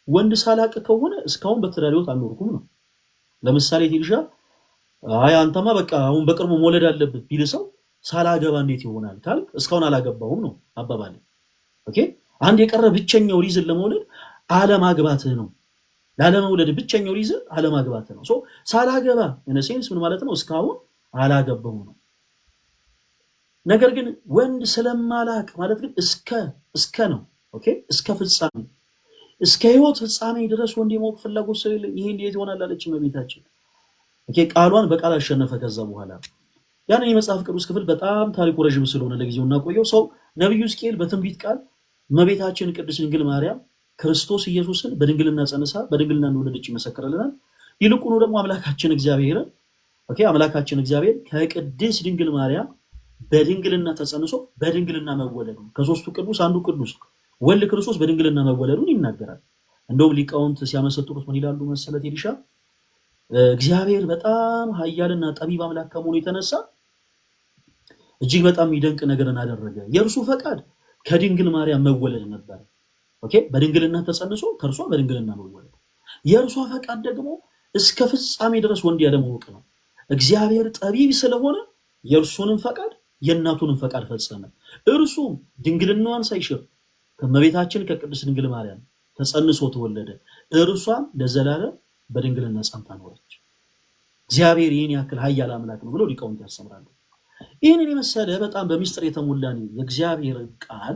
ወንድ ሳላቅ ከሆነ እስካሁን በትዳር ሕይወት አልኖርኩም ነው። ለምሳሌ ቴዲሻ አይ አንተማ በቃ አሁን በቅርቡ መውለድ አለብህ ቢል ሰው ሳላገባ እንዴት ይሆናል ካልክ እስካሁን አላገባሁም ነው አባባል። ኦኬ አንድ የቀረ ብቸኛው ሪዝን ለመውለድ አለማግባትህ ነው። ላለመውለድ ብቸኛው ሪዝን አለማግባትህ ነው። ሶ ሳላገባ እነ ሴንስ ምን ማለት ነው? እስካሁን አላገባሁም ነው። ነገር ግን ወንድ ስለማላቅ ማለት ግን እስከ ነው። ኦኬ እስከ ፍጻሜ እስከ ሕይወት ፍጻሜ ድረስ ወንድ የማወቅ ፍላጎት ስለሌለኝ ይሄ እንዴት ይሆናል አለች እመቤታችን። ኦኬ ቃሏን በቃል አሸነፈ። ከዛ በኋላ ያንን የመጽሐፍ ቅዱስ ክፍል በጣም ታሪኩ ረዥም ስለሆነ ለጊዜው እናቆየው። ሰው ነብዩ ሕዝቅኤል በትንቢት ቃል እመቤታችን ቅድስት ድንግል ማርያም ክርስቶስ ኢየሱስን በድንግልና ጸንሳ በድንግልና እንደወለደች ይመሰክርልናል። ይልቁኑ ደግሞ አምላካችን እግዚአብሔር ከቅድስት ድንግል ማርያም በድንግልና ተጸንሶ በድንግልና መወለዱ ከሶስቱ ቅዱስ አንዱ ቅዱስ ወልድ ክርስቶስ በድንግልና መወለዱን ይናገራል። እንደውም ሊቃውንት ሲያመሰጥሩት ምን ይላሉ መሰለት ኤሊሻ? እግዚአብሔር በጣም ኃያልና ጠቢብ አምላክ ከመሆኑ የተነሳ እጅግ በጣም የሚደንቅ ነገርን አደረገ። የእርሱ ፈቃድ ከድንግል ማርያም መወለድ ነበር። ኦኬ በድንግልና ተጸንሶ ከእርሷ በድንግልና መወለድ። የእርሷ ፈቃድ ደግሞ እስከ ፍጻሜ ድረስ ወንድ ያለማወቅ ነው። እግዚአብሔር ጠቢብ ስለሆነ የእርሱንም ፈቃድ የእናቱንም ፈቃድ ፈጸመ። እርሱም ድንግልናዋን ሳይሽር ከእመቤታችን ከቅድስት ድንግል ማርያም ተጸንሶ ተወለደ። እርሷም ለዘላለም በድንግልና ጸንታ ኖረች። እግዚአብሔር ይህን ያክል ኃያል አምላክ ነው ብለው ሊቃውንት ያስተምራሉ። ይህንን የመሰለ በጣም በሚስጥር የተሞላ የእግዚአብሔር ቃል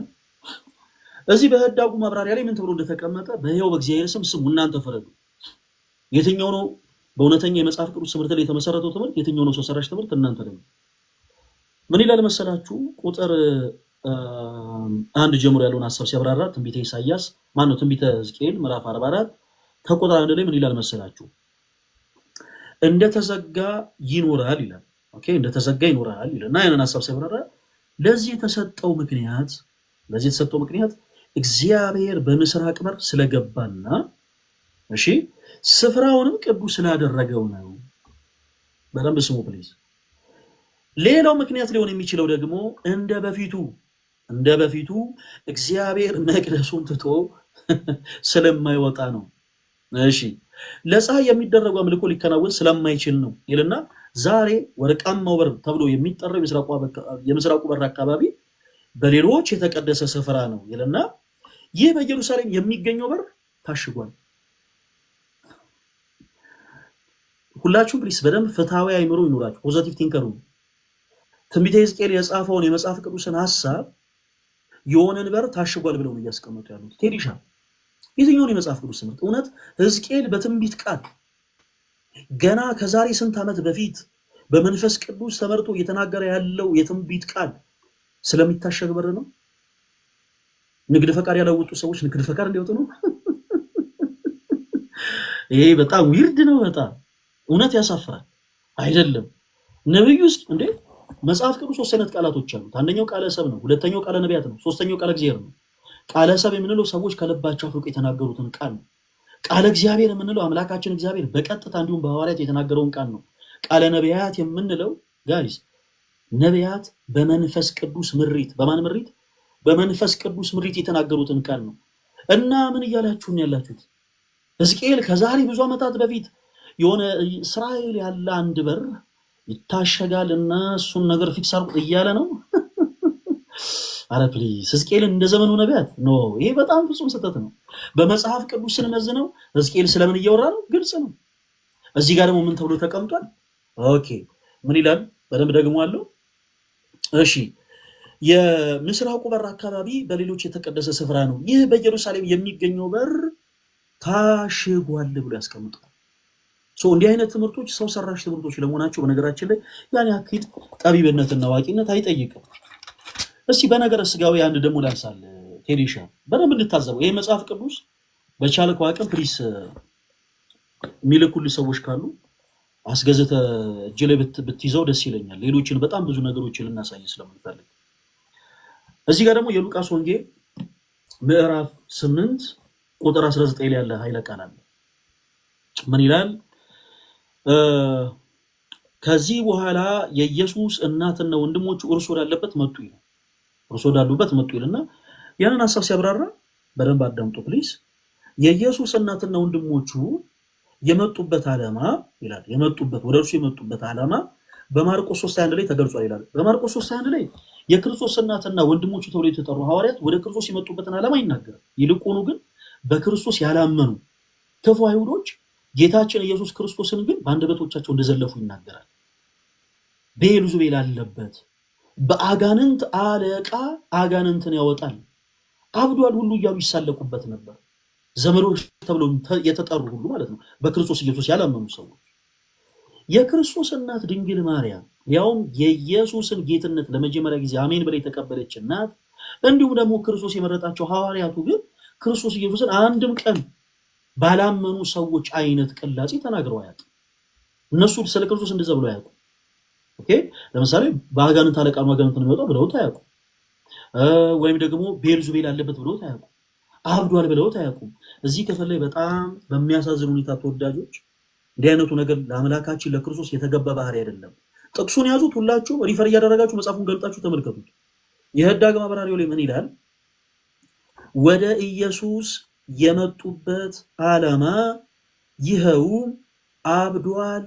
እዚህ በህዳጉ ማብራሪያ ላይ ምን ተብሎ እንደተቀመጠ በሕያው በእግዚአብሔር ስም ስሙ እናንተ ፍረዱ። የትኛው ነው በእውነተኛ የመጽሐፍ ቅዱስ ትምህርት ላይ የተመሰረተው ትምህርት? የትኛው ነው ሰው ሰራሽ ትምህርት? እናንተ ደግሞ ምን ይላል መሰላችሁ? ቁጥር 1 ጀምሮ ያለውን ሐሳብ ሲያብራራ ትንቢተ ኢሳይያስ ትንቢተ ሕዝቅኤል ምዕራፍ 44 ከቁጥር 1 ላይ ምን ይላል መሰላችሁ? እንደተዘጋ ይኖራል ይላል። ኦኬ እንደተዘጋ ይኖራል ይላልና ያንን ሐሳብ ሲያብራራ ለዚህ የተሰጠው ምክንያት እግዚአብሔር በምስራቅ በር ስለገባና እሺ ስፍራውንም ቅዱስ ስላደረገው ነው። በደንብ ስሙ ፕሊዝ። ሌላው ምክንያት ሊሆን የሚችለው ደግሞ እንደ በፊቱ እግዚአብሔር መቅደሱን ትቶ ስለማይወጣ ነው። እሺ ለፀሐይ የሚደረጉ አምልኮ ሊከናወን ስለማይችል ነው ይልና ዛሬ ወርቃማው በር ተብሎ የሚጠራው የምስራቁ በር አካባቢ በሌሎች የተቀደሰ ስፍራ ነው ይልና ይህ በኢየሩሳሌም የሚገኘው በር ታሽጓል። ሁላችሁም ፕሊስ በደንብ ፍትሃዊ አይምሮ ይኖራችሁ፣ ፖዚቲቭ ቲንከሩ ትንቢተ ሕዝቅኤል የጻፈውን የመጽሐፍ ቅዱስን ሐሳብ የሆነን በር ታሽጓል ብለው እያስቀመጡ ያሉት ቴዲሻ የትኛውን የመጽሐፍ ቅዱስ ትምህርት? እውነት ሕዝቅኤል በትንቢት ቃል ገና ከዛሬ ስንት ዓመት በፊት በመንፈስ ቅዱስ ተመርቶ እየተናገረ ያለው የትንቢት ቃል ስለሚታሸግ በር ነው? ንግድ ፈቃድ ያላወጡ ሰዎች ንግድ ፈቃድ እንዲወጡ ነው? ይሄ በጣም ዊርድ ነው። በጣም እውነት ያሳፍራል። አይደለም ነብዩ እንዴ መጽሐፍ ቅዱስ ሶስት አይነት ቃላቶች አሉት። አንደኛው ቃለ ሰብ ነው፣ ሁለተኛው ቃለ ነቢያት ነው፣ ሶስተኛው ቃለ እግዚአብሔር ነው። ቃለ ሰብ የምንለው ሰዎች ከልባቸው አፍልቀው የተናገሩትን ቃል ነው። ቃለ እግዚአብሔር የምንለው አምላካችን እግዚአብሔር በቀጥታ እንዲሁም በሐዋርያት የተናገረውን ቃል ነው። ቃለ ነቢያት የምንለው ጋይስ ነቢያት በመንፈስ ቅዱስ ምሪት፣ በማን ምሪት? በመንፈስ ቅዱስ ምሪት የተናገሩትን ቃል ነው። እና ምን እያላችሁን ያላችሁት? ሕዝቅኤል ከዛሬ ብዙ ዓመታት በፊት የሆነ እስራኤል ያለ አንድ በር ይታሸጋል እና እሱን ነገር ፊክስ አድርጉ እያለ ነው። አረ ፕሊዝ ሕዝቅኤልን እንደ ዘመኑ ነቢያት ኖ፣ ይሄ በጣም ፍጹም ስህተት ነው። በመጽሐፍ ቅዱስ ስንመዝነው ሕዝቅኤል ስለምን እያወራ ነው? ግልጽ ነው። እዚህ ጋር ደግሞ ምን ተብሎ ተቀምጧል? ኦኬ ምን ይላል? በደንብ ደግሞ አለው። እሺ የምስራቁ በር አካባቢ በሌሎች የተቀደሰ ስፍራ ነው፣ ይህ በኢየሩሳሌም የሚገኘው በር ታሽጓል ብሎ ያስቀምጣል። እንዲህ አይነት ትምህርቶች ሰው ሰራሽ ትምህርቶች ለመሆናቸው በነገራችን ላይ ያን ያክል ጠቢብነትና አዋቂነት አይጠይቅም። እስቲ በነገረ ስጋዊ አንድ ደግሞ ላንሳል ቴዲሻ በደንብ እንድታዘበው። ይሄ መጽሐፍ ቅዱስ በቻልከው አቅም ፕሊስ የሚልኩልህ ሰዎች ካሉ አስገዝተ እጅ ላይ ብትይዘው ደስ ይለኛል። ሌሎችን በጣም ብዙ ነገሮችን ልናሳይ ስለምንፈልግ። እዚህ ጋር ደግሞ የሉቃስ ወንጌል ምዕራፍ 8 ቁጥር 19 ላይ ያለ ኃይለ ቃል አለ። ምን ይላል? ከዚህ በኋላ የኢየሱስ እናትና ወንድሞቹ እርሱ ወዳለበት መጡ ይላል። እርሱ ወዳሉበት መጡ ይልና ያንን ሐሳብ ሲያብራራ በደንብ አዳምጡ ፕሊዝ። የኢየሱስ እናትና ወንድሞቹ የመጡበት ዓላማ ይላል። ወደ እርሱ የመጡበት ዓላማ በማርቆስ 3:21 ላይ ተገልጿል ይላል። በማርቆስ 3:21 ላይ የክርስቶስ እናትና ወንድሞቹ ተብለው የተጠሩ ሐዋርያት ወደ ክርስቶስ የመጡበትን ዓላማ ይናገራል። ይልቁኑ ግን በክርስቶስ ያላመኑ ክፉ አይሁዶች ጌታችን ኢየሱስ ክርስቶስን ግን በአንደበቶቻቸው እንደዘለፉ ይናገራል። ቤልዙቤል አለበት፣ በአጋንንት አለቃ አጋንንትን ያወጣል፣ አብዷል ሁሉ እያሉ ይሳለቁበት ነበር። ዘመዶች ተብለው የተጠሩ ሁሉ ማለት ነው፣ በክርስቶስ ኢየሱስ ያላመኑ ሰዎች። የክርስቶስ እናት ድንግል ማርያም ያውም የኢየሱስን ጌትነት ለመጀመሪያ ጊዜ አሜን ብላ የተቀበለች እናት፣ እንዲሁም ደግሞ ክርስቶስ የመረጣቸው ሐዋርያቱ ግን ክርስቶስ ኢየሱስን አንድም ቀን ባላመኑ ሰዎች አይነት ቅላጼ ተናግረው አያውቁም። እነሱ ስለ ክርስቶስ እንደዛ ብለው አያውቁም። ኦኬ፣ ለምሳሌ በአጋንንት አለቃ ነው አጋንንት ነው የሚወጣው ብለውት አያውቁም። ወይም ደግሞ ቤልዙቤል አለበት ብለውት አያውቁም። አብዷል ብለውት አያውቁም። እዚህ ክፍል ላይ በጣም በሚያሳዝን ሁኔታ ተወዳጆች፣ እንዲህ አይነቱ ነገር ለአምላካችን ለክርስቶስ የተገባ ባህሪ አይደለም። ጥቅሱን ያዙት፣ ሁላችሁ ሪፈር እያደረጋችሁ መጽሐፉን ገልጣችሁ ተመልከቱት። የህዳግ ማብራሪያው ላይ ምን ይላል? ወደ ኢየሱስ የመጡበት ዓላማ ይኸውም አብዷል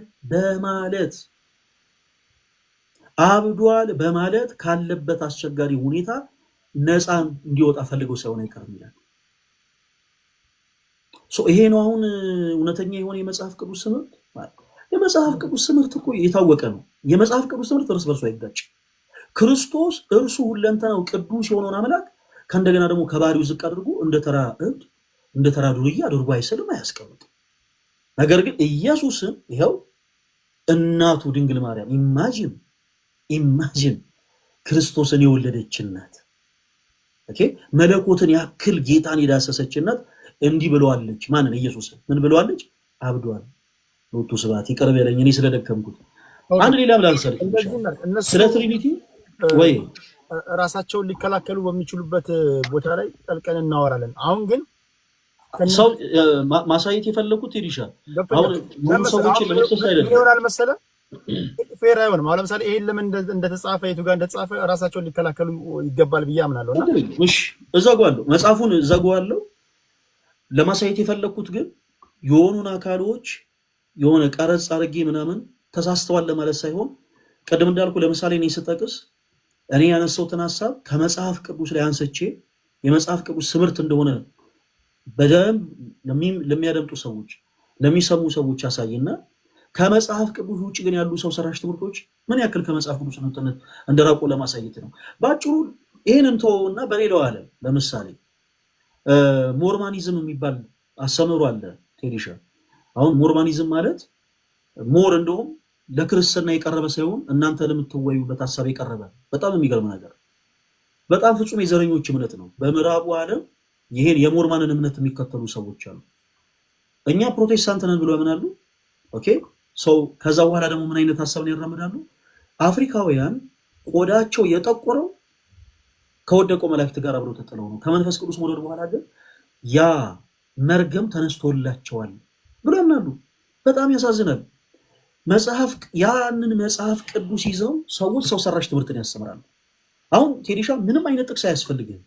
በማለት ካለበት አስቸጋሪ ሁኔታ ነፃ እንዲወጣ ፈልገው ሳይሆን አይቀርም ይላል። ይሄ ነው አሁን እውነተኛ የሆነ የመጽሐፍ ቅዱስ ትምህርት። የመጽሐፍ ቅዱስ ትምህርት እኮ የታወቀ ነው። የመጽሐፍ ቅዱስ ትምህርት እርስ በርሱ አይጋጭ። ክርስቶስ እርሱ ሁለንተናው ቅዱስ የሆነውን አምላክ ከእንደገና ደግሞ ከባህሪው ዝቅ አድርጎ እንደ ተራ እብድ እንደ ተራ ዱርዬ አድርጎ አይሰልም፣ አያስቀምጥም። ነገር ግን ኢየሱስን ይኸው እናቱ ድንግል ማርያም ኢማጂን ክርስቶስን የወለደች እናት፣ ኦኬ፣ መለኮትን ያክል ጌታን የዳሰሰች እናት እንዲህ ብለዋለች። ማንን? ኢየሱስን ምን ብለዋለች? አብዷል። ሎቱ ስብሐት ይቅር በለኝ እኔ ስለደከምኩት። አንድ ሌላ ብላልሰር ስለ ትሪኒቲ ወይ ራሳቸውን ሊከላከሉ በሚችሉበት ቦታ ላይ ጠልቀን እናወራለን። አሁን ግን ሰው ማሳየት የፈለኩት ይዲሻል አሁን ሙሉ ሰዎችን ለመጥቀስ አይደለም ይሆናል መሰለ ፌር አይሆንም። አሁን ለምሳሌ ይሄን ለምን እንደተጻፈ የቱ ጋር እንደተጻፈ ራሳቸውን ሊከላከሉ ይገባል ብዬ አምናለሁና እሺ እዛጓለሁ፣ መጽሐፉን እዛጓለሁ። ለማሳየት የፈለኩት ግን የሆኑን አካሎች የሆነ ቀረጽ አድርጌ ምናምን ተሳስተዋል ለማለት ሳይሆን ቀደም እንዳልኩ ለምሳሌ እኔ ስጠቅስ እኔ ያነሳሁትን ሐሳብ ከመጽሐፍ ቅዱስ ላይ አንስቼ የመጽሐፍ ቅዱስ ትምህርት እንደሆነ በደንብ ለሚያደምጡ ሰዎች ለሚሰሙ ሰዎች ያሳይና ከመጽሐፍ ቅዱስ ውጭ ግን ያሉ ሰው ሰራሽ ትምህርቶች ምን ያክል ከመጽሐፍ ቅዱስ እንደራቁ ለማሳየት ነው። ባጭሩ ይሄንን ተወውና በሌላው ዓለም ለምሳሌ ሞርማኒዝም የሚባል አስተምህሮ አለ ቴዲሻ። አሁን ሞርማኒዝም ማለት ሞር እንደውም ለክርስትና የቀረበ ሳይሆን እናንተ ለምትወዩበት ሐሳብ የቀረበ በጣም የሚገርም ነገር፣ በጣም ፍጹም የዘረኞች እምነት ነው። በምዕራቡ ዓለም ይሄን የሞርማንን እምነት የሚከተሉ ሰዎች አሉ። እኛ ፕሮቴስታንት ነን ብሎ ያምናሉ። ኦኬ ሰው ከዛ በኋላ ደግሞ ምን አይነት ሐሳብን ያራምዳሉ? አፍሪካውያን ቆዳቸው የጠቆረው ከወደቀው መላእክት ጋር አብረው ተጥለው ነው። ከመንፈስ ቅዱስ መውረድ በኋላ ግን ያ መርገም ተነስቶላቸዋል ብሎ ያምናሉ። በጣም ያሳዝናል። ያንን መጽሐፍ ቅዱስ ይዘው ሰዎች ሰው ሰራሽ ትምህርትን ያስተምራሉ። አሁን ቴዲሻ ምንም አይነት ጥቅስ አያስፈልግም።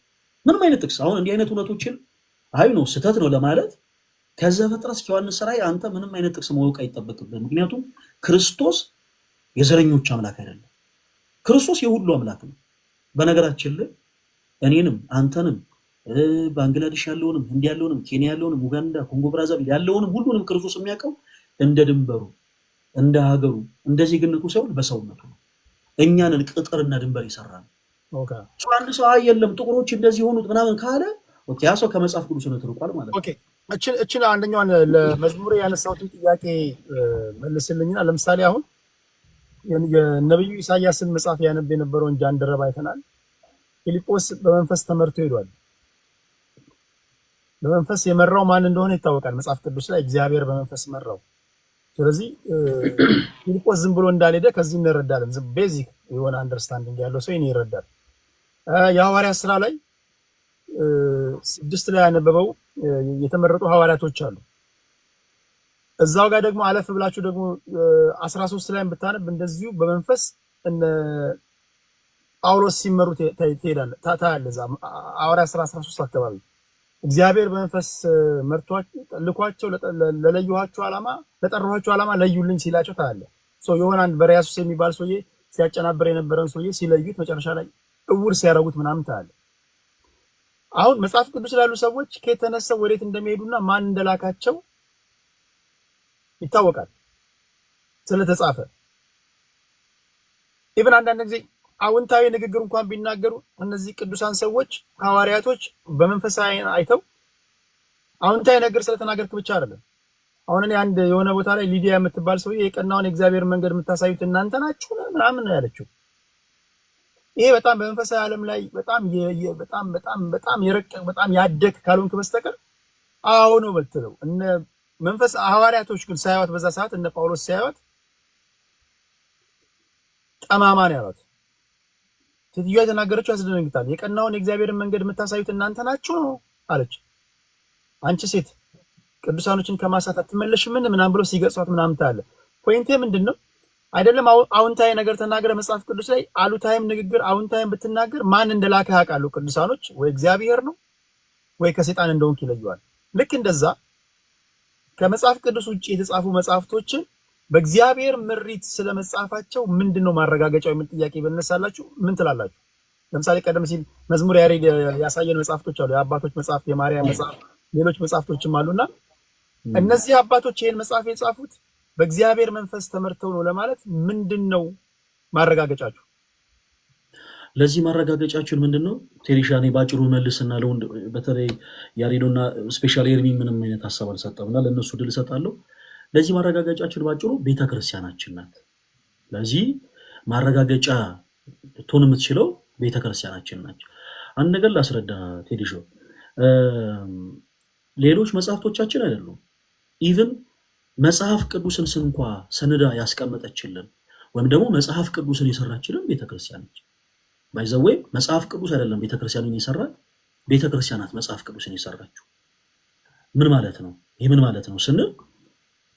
ምንም አይነት ጥቅስ አሁን እንዲህ አይነት እውነቶችን አይ ነው ስህተት ነው ለማለት ከዘፍጥረት እስከ ዮሐንስ ራእይ አንተ ምንም አይነት ጥቅስ ማወቅ አይጠበቅብህም። ምክንያቱም ክርስቶስ የዘረኞች አምላክ አይደለም። ክርስቶስ የሁሉ አምላክ ነው። በነገራችን ላይ እኔንም አንተንም ባንግላዴሽ ያለውንም ህንድ ያለውንም ኬንያ ያለውንም ኡጋንዳ፣ ኮንጎ ብራዛቪል ያለውንም ሁሉንም ክርስቶስ የሚያውቀው እንደ ድንበሩ እንደ ሀገሩ እንደ ዜግነቱ ሳይሆን በሰውነቱ ነው። እኛንን ቅጥርና ድንበር ይሰራል። ኦኬ አንድ ሰው የለም ጥቁሮች እንደዚህ ሆኑት ምናምን ካለ ኦኬ ያ ሰው ከመጽሐፍ ቅዱስ ነው ተርቋል ማለት ነው። ኦኬ እቺን አንደኛውን ለመዝሙር ያነሳሁትን ጥያቄ መልስልኝና ለምሳሌ አሁን የነብዩ ኢሳያስን መጽሐፍ ያነብ የነበረውን ጃንደረባ አይተናል። ፊልጶስ በመንፈስ ተመርቶ ሄዷል። በመንፈስ የመራው ማን እንደሆነ ይታወቃል። መጽሐፍ ቅዱስ ላይ እግዚአብሔር በመንፈስ መራው። ስለዚህ ፊልጶስ ዝም ብሎ እንዳልሄደ ከዚህ እንረዳለን። ዝም ቤዚክ የሆነ አንደርስታንዲንግ ያለው ሰው ይረዳል። የሐዋርያት ስራ ላይ 6 ላይ ያነበበው የተመረጡ ሐዋርያቶች አሉ። እዛው ጋር ደግሞ አለፍ ብላችሁ ደግሞ 13 ላይ ብታነብ እንደዚሁ በመንፈስ እነ ጳውሎስ ሲመሩ ትሄዳለህ ታያለህ። እዛ ሐዋርያት ስራ 13 አካባቢ እግዚአብሔር በመንፈስ መርቷቸው ልኳቸው ለለዩዋቸው ዓላማ ለጠራኋቸው ዓላማ ለዩልኝ ሲላቸው ታያለህ። የሆነ አንድ በሪያሱስ የሚባል ሰውዬ ሲያጨናብር የነበረውን ሰውዬ ሲለዩት መጨረሻ ላይ እውር ሲያረጉት ምናምን ታያለህ። አሁን መጽሐፍ ቅዱስ ላሉ ሰዎች ከተነሰው ወዴት እንደሚሄዱና ማን እንደላካቸው ይታወቃል ስለተጻፈ። ኢቭን አንዳንድ ጊዜ አዎንታዊ ንግግር እንኳን ቢናገሩ እነዚህ ቅዱሳን ሰዎች ሐዋርያቶች በመንፈሳዊ አይተው አዎንታዊ ነገር ስለተናገርክ ብቻ አይደለም። አሁን እኔ አንድ የሆነ ቦታ ላይ ሊዲያ የምትባል ሰው የቀናውን የእግዚአብሔር መንገድ የምታሳዩት እናንተ ናችሁ ምናምን ነው ያለችው። ይሄ በጣም በመንፈሳዊ ዓለም ላይ በጣም የረቀቅ በጣም ያደግ ካልሆንክ በስተቀር አዎ ነው የምትለው። እነ መንፈስ ሐዋርያቶች ግን ሳይዋት በዛ ሰዓት እነ ጳውሎስ ሳይዋት ጠማማ ነው ያሏት። ሴትዮዋ የተናገረችው ያስደነግጣል። የቀናውን የእግዚአብሔርን መንገድ የምታሳዩት እናንተ ናችሁ ነው አለች። አንቺ ሴት ቅዱሳኖችን ከማሳት አትመለሽም ምናምን ብሎ ሲገጽዋት ምናምን ታለ። ፖይንቴ ምንድነው? አይደለም አዎንታዊ ነገር ተናገረ መጽሐፍ ቅዱስ ላይ አሉታዊም ንግግር አዎንታዊም ብትናገር ማን እንደላከ ያውቃሉ ቅዱሳኖች። ወይ እግዚአብሔር ነው ወይ ከሰይጣን እንደሆንክ ይለዩዋል። ልክ እንደዛ ከመጽሐፍ ቅዱስ ውጪ የተጻፉ መጽሐፍቶችን በእግዚአብሔር ምሪት ስለመጻፋቸው ምንድነው ማረጋገጫው የሚል ጥያቄ በነሳላችሁ ምን ትላላችሁ? ለምሳሌ ቀደም ሲል መዝሙር ያሬድ ያሳየን መጽሐፍቶች አሉ። የአባቶች መጽሐፍት፣ የማርያም መጽሐፍ፣ ሌሎች መጽሐፍቶችም አሉና እነዚህ አባቶች ይሄን መጽሐፍ የጻፉት በእግዚአብሔር መንፈስ ተመርተው ነው ለማለት ምንድነው ማረጋገጫችሁ? ለዚህ ማረጋገጫችን ምንድነው? ቴሪሻኔ ባጭሩ መልስና ለወንድ በተለይ ያሬዶና ስፔሻሊ ኤርሚ ምንም አይነት ሐሳብ አልሰጠምና ለነሱ ድል እሰጣለሁ። ለዚህ ማረጋገጫችን ባጭሩ ቤተክርስቲያናችን ናት። ለዚህ ማረጋገጫ ልትሆን የምትችለው ቤተክርስቲያናችን ናት። አንድ ነገር ላስረዳ ቴዲሾ፣ ሌሎች መጽሐፍቶቻችን አይደሉም። ኢቭን መጽሐፍ ቅዱስን እንኳ ሰነዳ ያስቀመጠችልን ወይም ደግሞ መጽሐፍ ቅዱስን የሰራችልን ቤተክርስቲያን ነች። ባይዘዌ መጽሐፍ ቅዱስ አይደለም ቤተክርስቲያንን የሰራት፣ ቤተክርስቲያናት መጽሐፍ ቅዱስን የሰራችው። ምን ማለት ነው? ይህ ምን ማለት ነው ስንል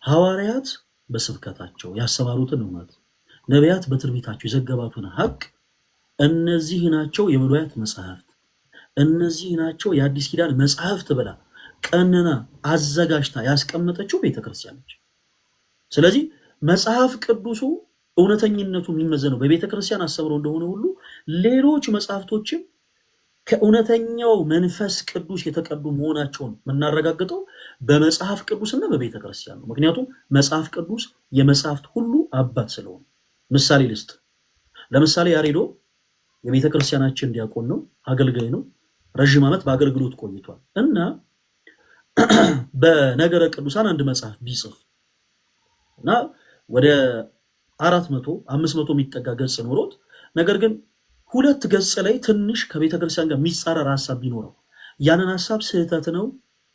ሐዋርያት በስብከታቸው ያስተማሩትን እውነት፣ ነቢያት በትንቢታቸው የዘገባቱን ሐቅ፣ እነዚህ ናቸው የብሉያት መጽሐፍት፣ እነዚህ ናቸው የአዲስ ኪዳን መጽሐፍት ብላ ቀንና አዘጋጅታ ያስቀመጠችው ቤተክርስቲያን ነች። ስለዚህ መጽሐፍ ቅዱሱ እውነተኝነቱ የሚመዘነው በቤተክርስቲያን አስተምሮ እንደሆነ ሁሉ ሌሎች መጽሐፍቶችም ከእውነተኛው መንፈስ ቅዱስ የተቀዱ መሆናቸውን የምናረጋግጠው በመጽሐፍ ቅዱስና በቤተክርስቲያን ነው። ምክንያቱም መጽሐፍ ቅዱስ የመጽሐፍት ሁሉ አባት ስለሆነ። ምሳሌ ልስጥ። ለምሳሌ ያሬዶ የቤተክርስቲያናችን ዲያቆን ነው፣ አገልጋይ ነው። ረዥም ዓመት በአገልግሎት ቆይቷል እና በነገረ ቅዱሳን አንድ መጽሐፍ ቢጽፍ እና ወደ 400-500 የሚጠጋ ገጽ ኖሮት ነገር ግን 2 ገጽ ላይ ትንሽ ከቤተክርስቲያን ጋር የሚጻረር ሐሳብ ቢኖረው ያንን ሐሳብ ስህተት ነው፣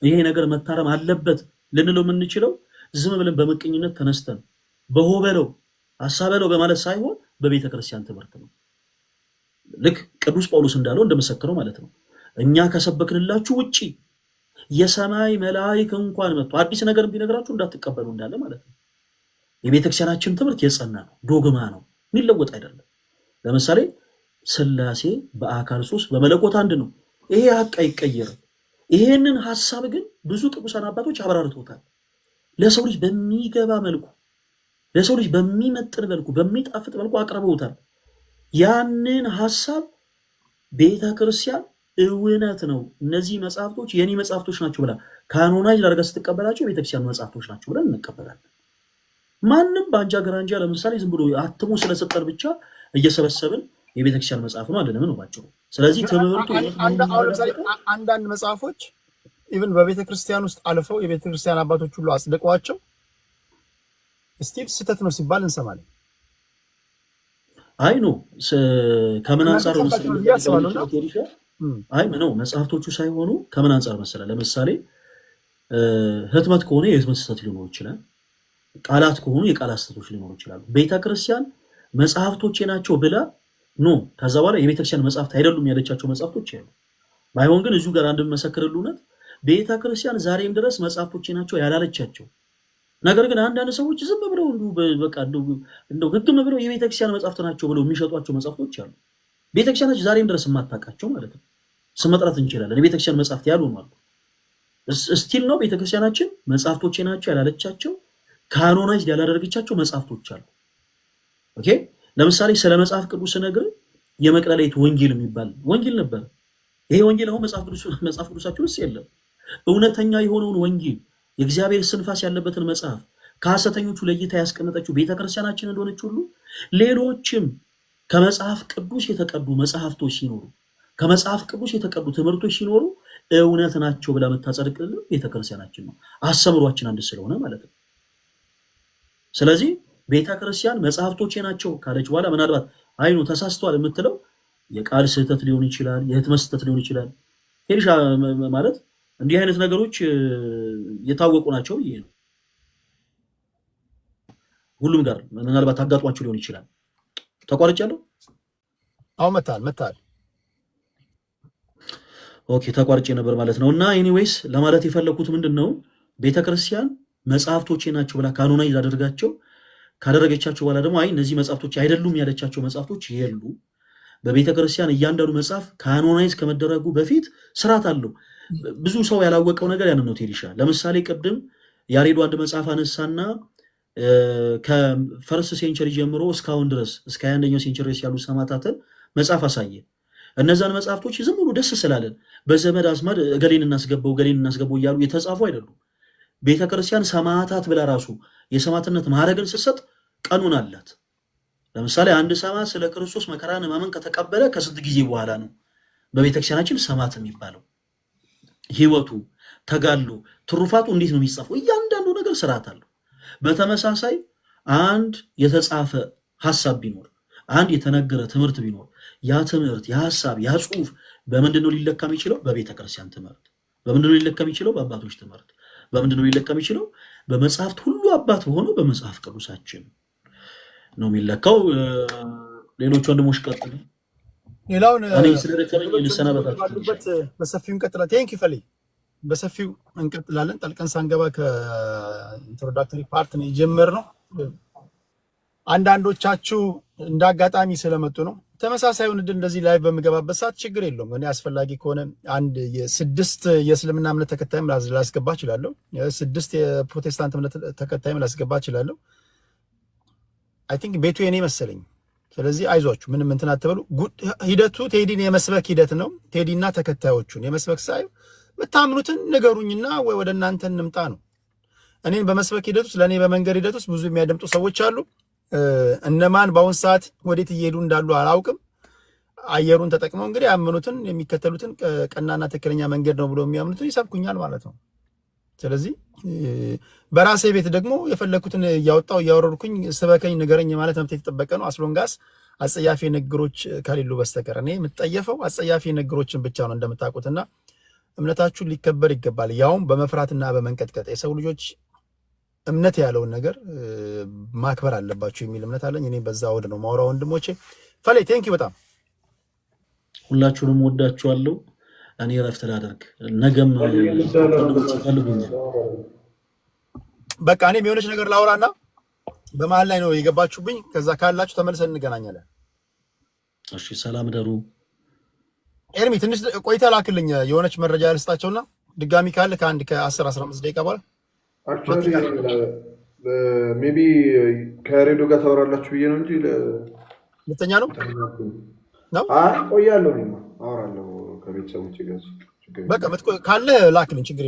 ይሄ ነገር መታረም አለበት ልንለው የምንችለው ዝም ብለን በመቀኝነት ተነስተን በሆበለው አሳበለው በማለት ሳይሆን በቤተክርስቲያን ትምህርት ነው። ልክ ቅዱስ ጳውሎስ እንዳለው እንደመሰከረው ማለት ነው። እኛ ከሰበክንላችሁ ውጪ የሰማይ መላእክት እንኳን መጥቶ አዲስ ነገር ቢነግራችሁ እንዳትቀበሉ እንዳለ ማለት ነው። የቤተክርስቲያናችን ትምህርት የጸና ነው፣ ዶግማ ነው፣ የሚለወጥ አይደለም። ለምሳሌ ሥላሴ በአካል ሶስት በመለኮት አንድ ነው። ይሄ ሐቅ አይቀየርም። ይሄንን ሐሳብ ግን ብዙ ቅዱሳን አባቶች አብራርተውታል። ለሰው ልጅ በሚገባ መልኩ፣ ለሰው ልጅ በሚመጥን መልኩ፣ በሚጣፍጥ መልኩ አቅርበውታል። ያንን ሐሳብ ቤተክርስቲያን እውነት ነው፣ እነዚህ መጽሐፍቶች የኔ መጽሐፍቶች ናቸው ብላ ካኖናይዝ አድርጋ ስትቀበላቸው የቤተክርስቲያን መጽሐፍቶች ናቸው ብለን እንቀበላለን። ማንም በአንጃ ግራንጃ ለምሳሌ ዝም ብሎ አትሞ ስለሰጠን ብቻ እየሰበሰብን የቤተክርስቲያን መጽሐፍ ነው አለንም ነው ባጭሩ። ስለዚህ ትምህርቱ አንዳንድ መጽሐፎች ኢቭን በቤተክርስቲያን ውስጥ አልፈው የቤተክርስቲያን አባቶች ሁሉ አጽድቀዋቸው ስቲል ስህተት ነው ሲባል እንሰማለን። አይ ነው ከምን አንፃር አይ ነው መጽሐፍቶቹ ሳይሆኑ ከምን አንፃር መሰለ? ለምሳሌ ህትመት ከሆነ የህትመት ስህተት ሊኖር ይችላል። ቃላት ከሆኑ የቃላት ስህተቶች ሊኖሩ ይችላሉ። ቤተክርስቲያን መጽሐፍቶቼ ናቸው ብላ ኖ ከዛ በኋላ የቤተክርስቲያን መጽሐፍት አይደሉም ያለቻቸው መጽሐፍቶች ያሉ ባይሆን ግን እዚሁ ጋር አንድ መሰከረሉነት ቤተክርስቲያን ዛሬም ድረስ መጽሐፍቶቼ ናቸው ያላለቻቸው ነገር ግን አንዳንድ ሰዎች ዝም ብለው በቃ እንደው ግግም ብለው የቤተክርስቲያን መጽሐፍት ናቸው ብለው የሚሸጧቸው መጽሐፍቶች አሉ። ቤተክርስቲያናችን ዛሬም ድረስ የማታውቃቸው ማለት ነው። ስም መጥራት እንችላለን። የቤተክርስቲያን መጽሐፍት ያሉ ማለት ስቲል ነው ቤተክርስቲያናችን መጽሐፍቶቼ ናቸው ያላለቻቸው ካኖናይዝ ያላደረገቻቸው መጽሐፍቶች አሉ። ኦኬ ለምሳሌ ስለ መጽሐፍ ቅዱስ ነገር የመቅደላዊት ወንጌል የሚባል ወንጌል ነበር። ይሄ ወንጌል አሁን መጽሐፍ ቅዱሳችን ውስጥ የለም። እውነተኛ የሆነውን ወንጌል የእግዚአብሔር ስንፋስ ያለበትን መጽሐፍ ከሐሰተኞቹ ለይታ ያስቀመጠችው ቤተክርስቲያናችን እንደሆነች ሁሉ ሌሎችም ከመጽሐፍ ቅዱስ የተቀዱ መጽሐፍቶች ሲኖሩ ከመጽሐፍ ቅዱስ የተቀዱ ትምህርቶች ሲኖሩ እውነት ናቸው ብላ የምታጸድቅልን ቤተክርስቲያናችን ነው። አስተምሯችን አንድ ስለሆነ ማለት ነው። ስለዚህ ቤተክርስቲያን መጽሐፍቶቼ ናቸው ካለች በኋላ ምናልባት አይኑ ተሳስቷል የምትለው የቃል ስህተት ሊሆን ይችላል፣ የህትመት ስህተት ሊሆን ይችላል። ሄልሻ ማለት እንዲህ አይነት ነገሮች የታወቁ ናቸው። ይሄ ነው ሁሉም ጋር ምናልባት አጋጥሟቸው ሊሆን ይችላል። ተቋርጫለሁ። አዎ መታል። ኦኬ ተቋርጬ ነበር ማለት ነው። እና ኤኒዌይስ ለማለት የፈለኩት ምንድነው ቤተክርስቲያን መጽሐፍቶቼ ናቸው ብላ ካኖናይዝ ካደረገቻቸው በኋላ ደግሞ አይ እነዚህ መጽሐፍቶች አይደሉም ያለቻቸው መጽሐፍቶች የሉ። በቤተክርስቲያን እያንዳንዱ መጽሐፍ ካኖናይዝ ከመደረጉ በፊት ስርዓት አለው። ብዙ ሰው ያላወቀው ነገር ያንን ነው። ቴዲሻ ለምሳሌ ቅድም ያሬዱ አንድ መጽሐፍ አነሳና ከፈርስት ሴንቸሪ ጀምሮ እስካሁን ድረስ እስከ 21ኛው ሴንቸሪ ያሉ ሰማዕታትን መጽሐፍ አሳየ። እነዛን መጽሐፍቶች ዝም ብሎ ደስ ስላለን በዘመድ አዝማድ እገሌን እናስገባው እያሉ የተጻፉ አይደሉም። ቤተክርስቲያን ሰማዕታት ብላ ራሱ የሰማዕትነት ማዕረግን ስትሰጥ ቀኑን አላት። ለምሳሌ አንድ ሰማዕት ስለ ክርስቶስ መከራን ሕማምን ከተቀበለ ከስንት ጊዜ በኋላ ነው በቤተክርስቲያናችን ሰማዕት የሚባለው? ህይወቱ፣ ተጋድሎ፣ ትሩፋቱ እንዴት ነው የሚጻፈው? እያንዳንዱ ነገር ስርዓት አለው። በተመሳሳይ አንድ የተጻፈ ሐሳብ ቢኖር አንድ የተነገረ ትምህርት ቢኖር ያ ትምህርት ያ ሐሳብ ያ ጽሑፍ በምንድን ነው ሊለካ የሚችለው? በቤተክርስቲያን ትምህርት። በምንድን ነው ሊለካ የሚችለው? በአባቶች ትምህርት። በምንድን ነው ሊለካ የሚችለው? በመጽሐፍት ሁሉ አባት በሆነው በመጽሐፍ ቅዱሳችን ነው የሚለካው። ሌሎች ወንድሞች ቀጥሉ። ሌላውን እኔ ስለደከመኝ ልሰናበታችሁ። በሰፊው እንቀጥላለን። ቴንክ ዩ ፈሊ። በሰፊው እንቀጥላለን። ጠልቀን ሳንገባ ከኢንትሮዳክተሪ ፓርት ነው የጀመርነው። አንዳንዶቻችሁ እንደ አጋጣሚ ስለመጡ ነው። ተመሳሳዩን እድል እንደዚህ ላይ በምገባበት ሰዓት ችግር የለውም። እኔ አስፈላጊ ከሆነ አንድ 6 የእስልምና እምነት ተከታይም ላስገባ እችላለሁ። 6 የፕሮቴስታንት እምነት ተከታይም ላስገባ እችላለሁ። አይ ቲንክ ቤቱ የኔ መሰለኝ። ስለዚህ አይዟችሁ፣ ምንም እንትን አትበሉ። ሂደቱ ቴዲን የመስበክ ሂደት ነው። ቴዲና ተከታዮቹን የመስበክ ሳይሆን የምታምኑትን ንገሩኝና ወደ እናንተ እንምጣ ነው። እኔን በመስበክ ሂደት ውስጥ ለእኔ በመንገድ ሂደት ውስጥ ብዙ የሚያደምጡ ሰዎች አሉ። እነማን በአሁን ሰዓት ወዴት እየሄዱ እንዳሉ አላውቅም። አየሩን ተጠቅመው እንግዲህ ያመኑትን የሚከተሉትን ቀናና ትክክለኛ መንገድ ነው ብሎ የሚያምኑትን ይሰብኩኛል ማለት ነው። ስለዚህ በራሴ ቤት ደግሞ የፈለኩትን እያወጣው እያወረድኩኝ ስበከኝ ንገረኝ ማለት መብት የተጠበቀ ነው። አስሎንጋስ አጸያፊ ንግግሮች ከሌሉ በስተቀር እኔ የምትጠየፈው አጸያፊ ንግግሮችን ብቻ ነው እንደምታውቁትና እምነታችሁ ሊከበር ይገባል። ያውም በመፍራትና በመንቀጥቀጥ የሰው ልጆች እምነት ያለውን ነገር ማክበር አለባችሁ የሚል እምነት አለኝ። እኔ በዛ ወደ ነው ማውራ ወንድሞቼ። ፈሌ ቴንክ ዩ በጣም ሁላችሁንም ወዳችኋለሁ። እኔ ረፍት ላደርግ ነገም ፈልጉኛል። በቃ እኔም የሆነች ነገር ላውራና በመሀል ላይ ነው የገባችሁብኝ። ከዛ ካላችሁ ተመልሰን እንገናኛለን። እሺ ሰላም ደሩ። ኤርሚ ትንሽ ቆይታ ላክልኝ የሆነች መረጃ ያልስጣቸውና ድጋሚ ካለ ከአንድ ከ10-15 ደቂቃ በኋላ አክቹዋሊ ሜቢ ከሬዲዮ ጋር ታወራላችሁ ብዬ ነው እንጂ ሁለተኛ ነው ነው ቆያለሁ። አወራለሁ ከቤተሰቦቼ ጋር። በቃ ካለ ላክልኝ ችግር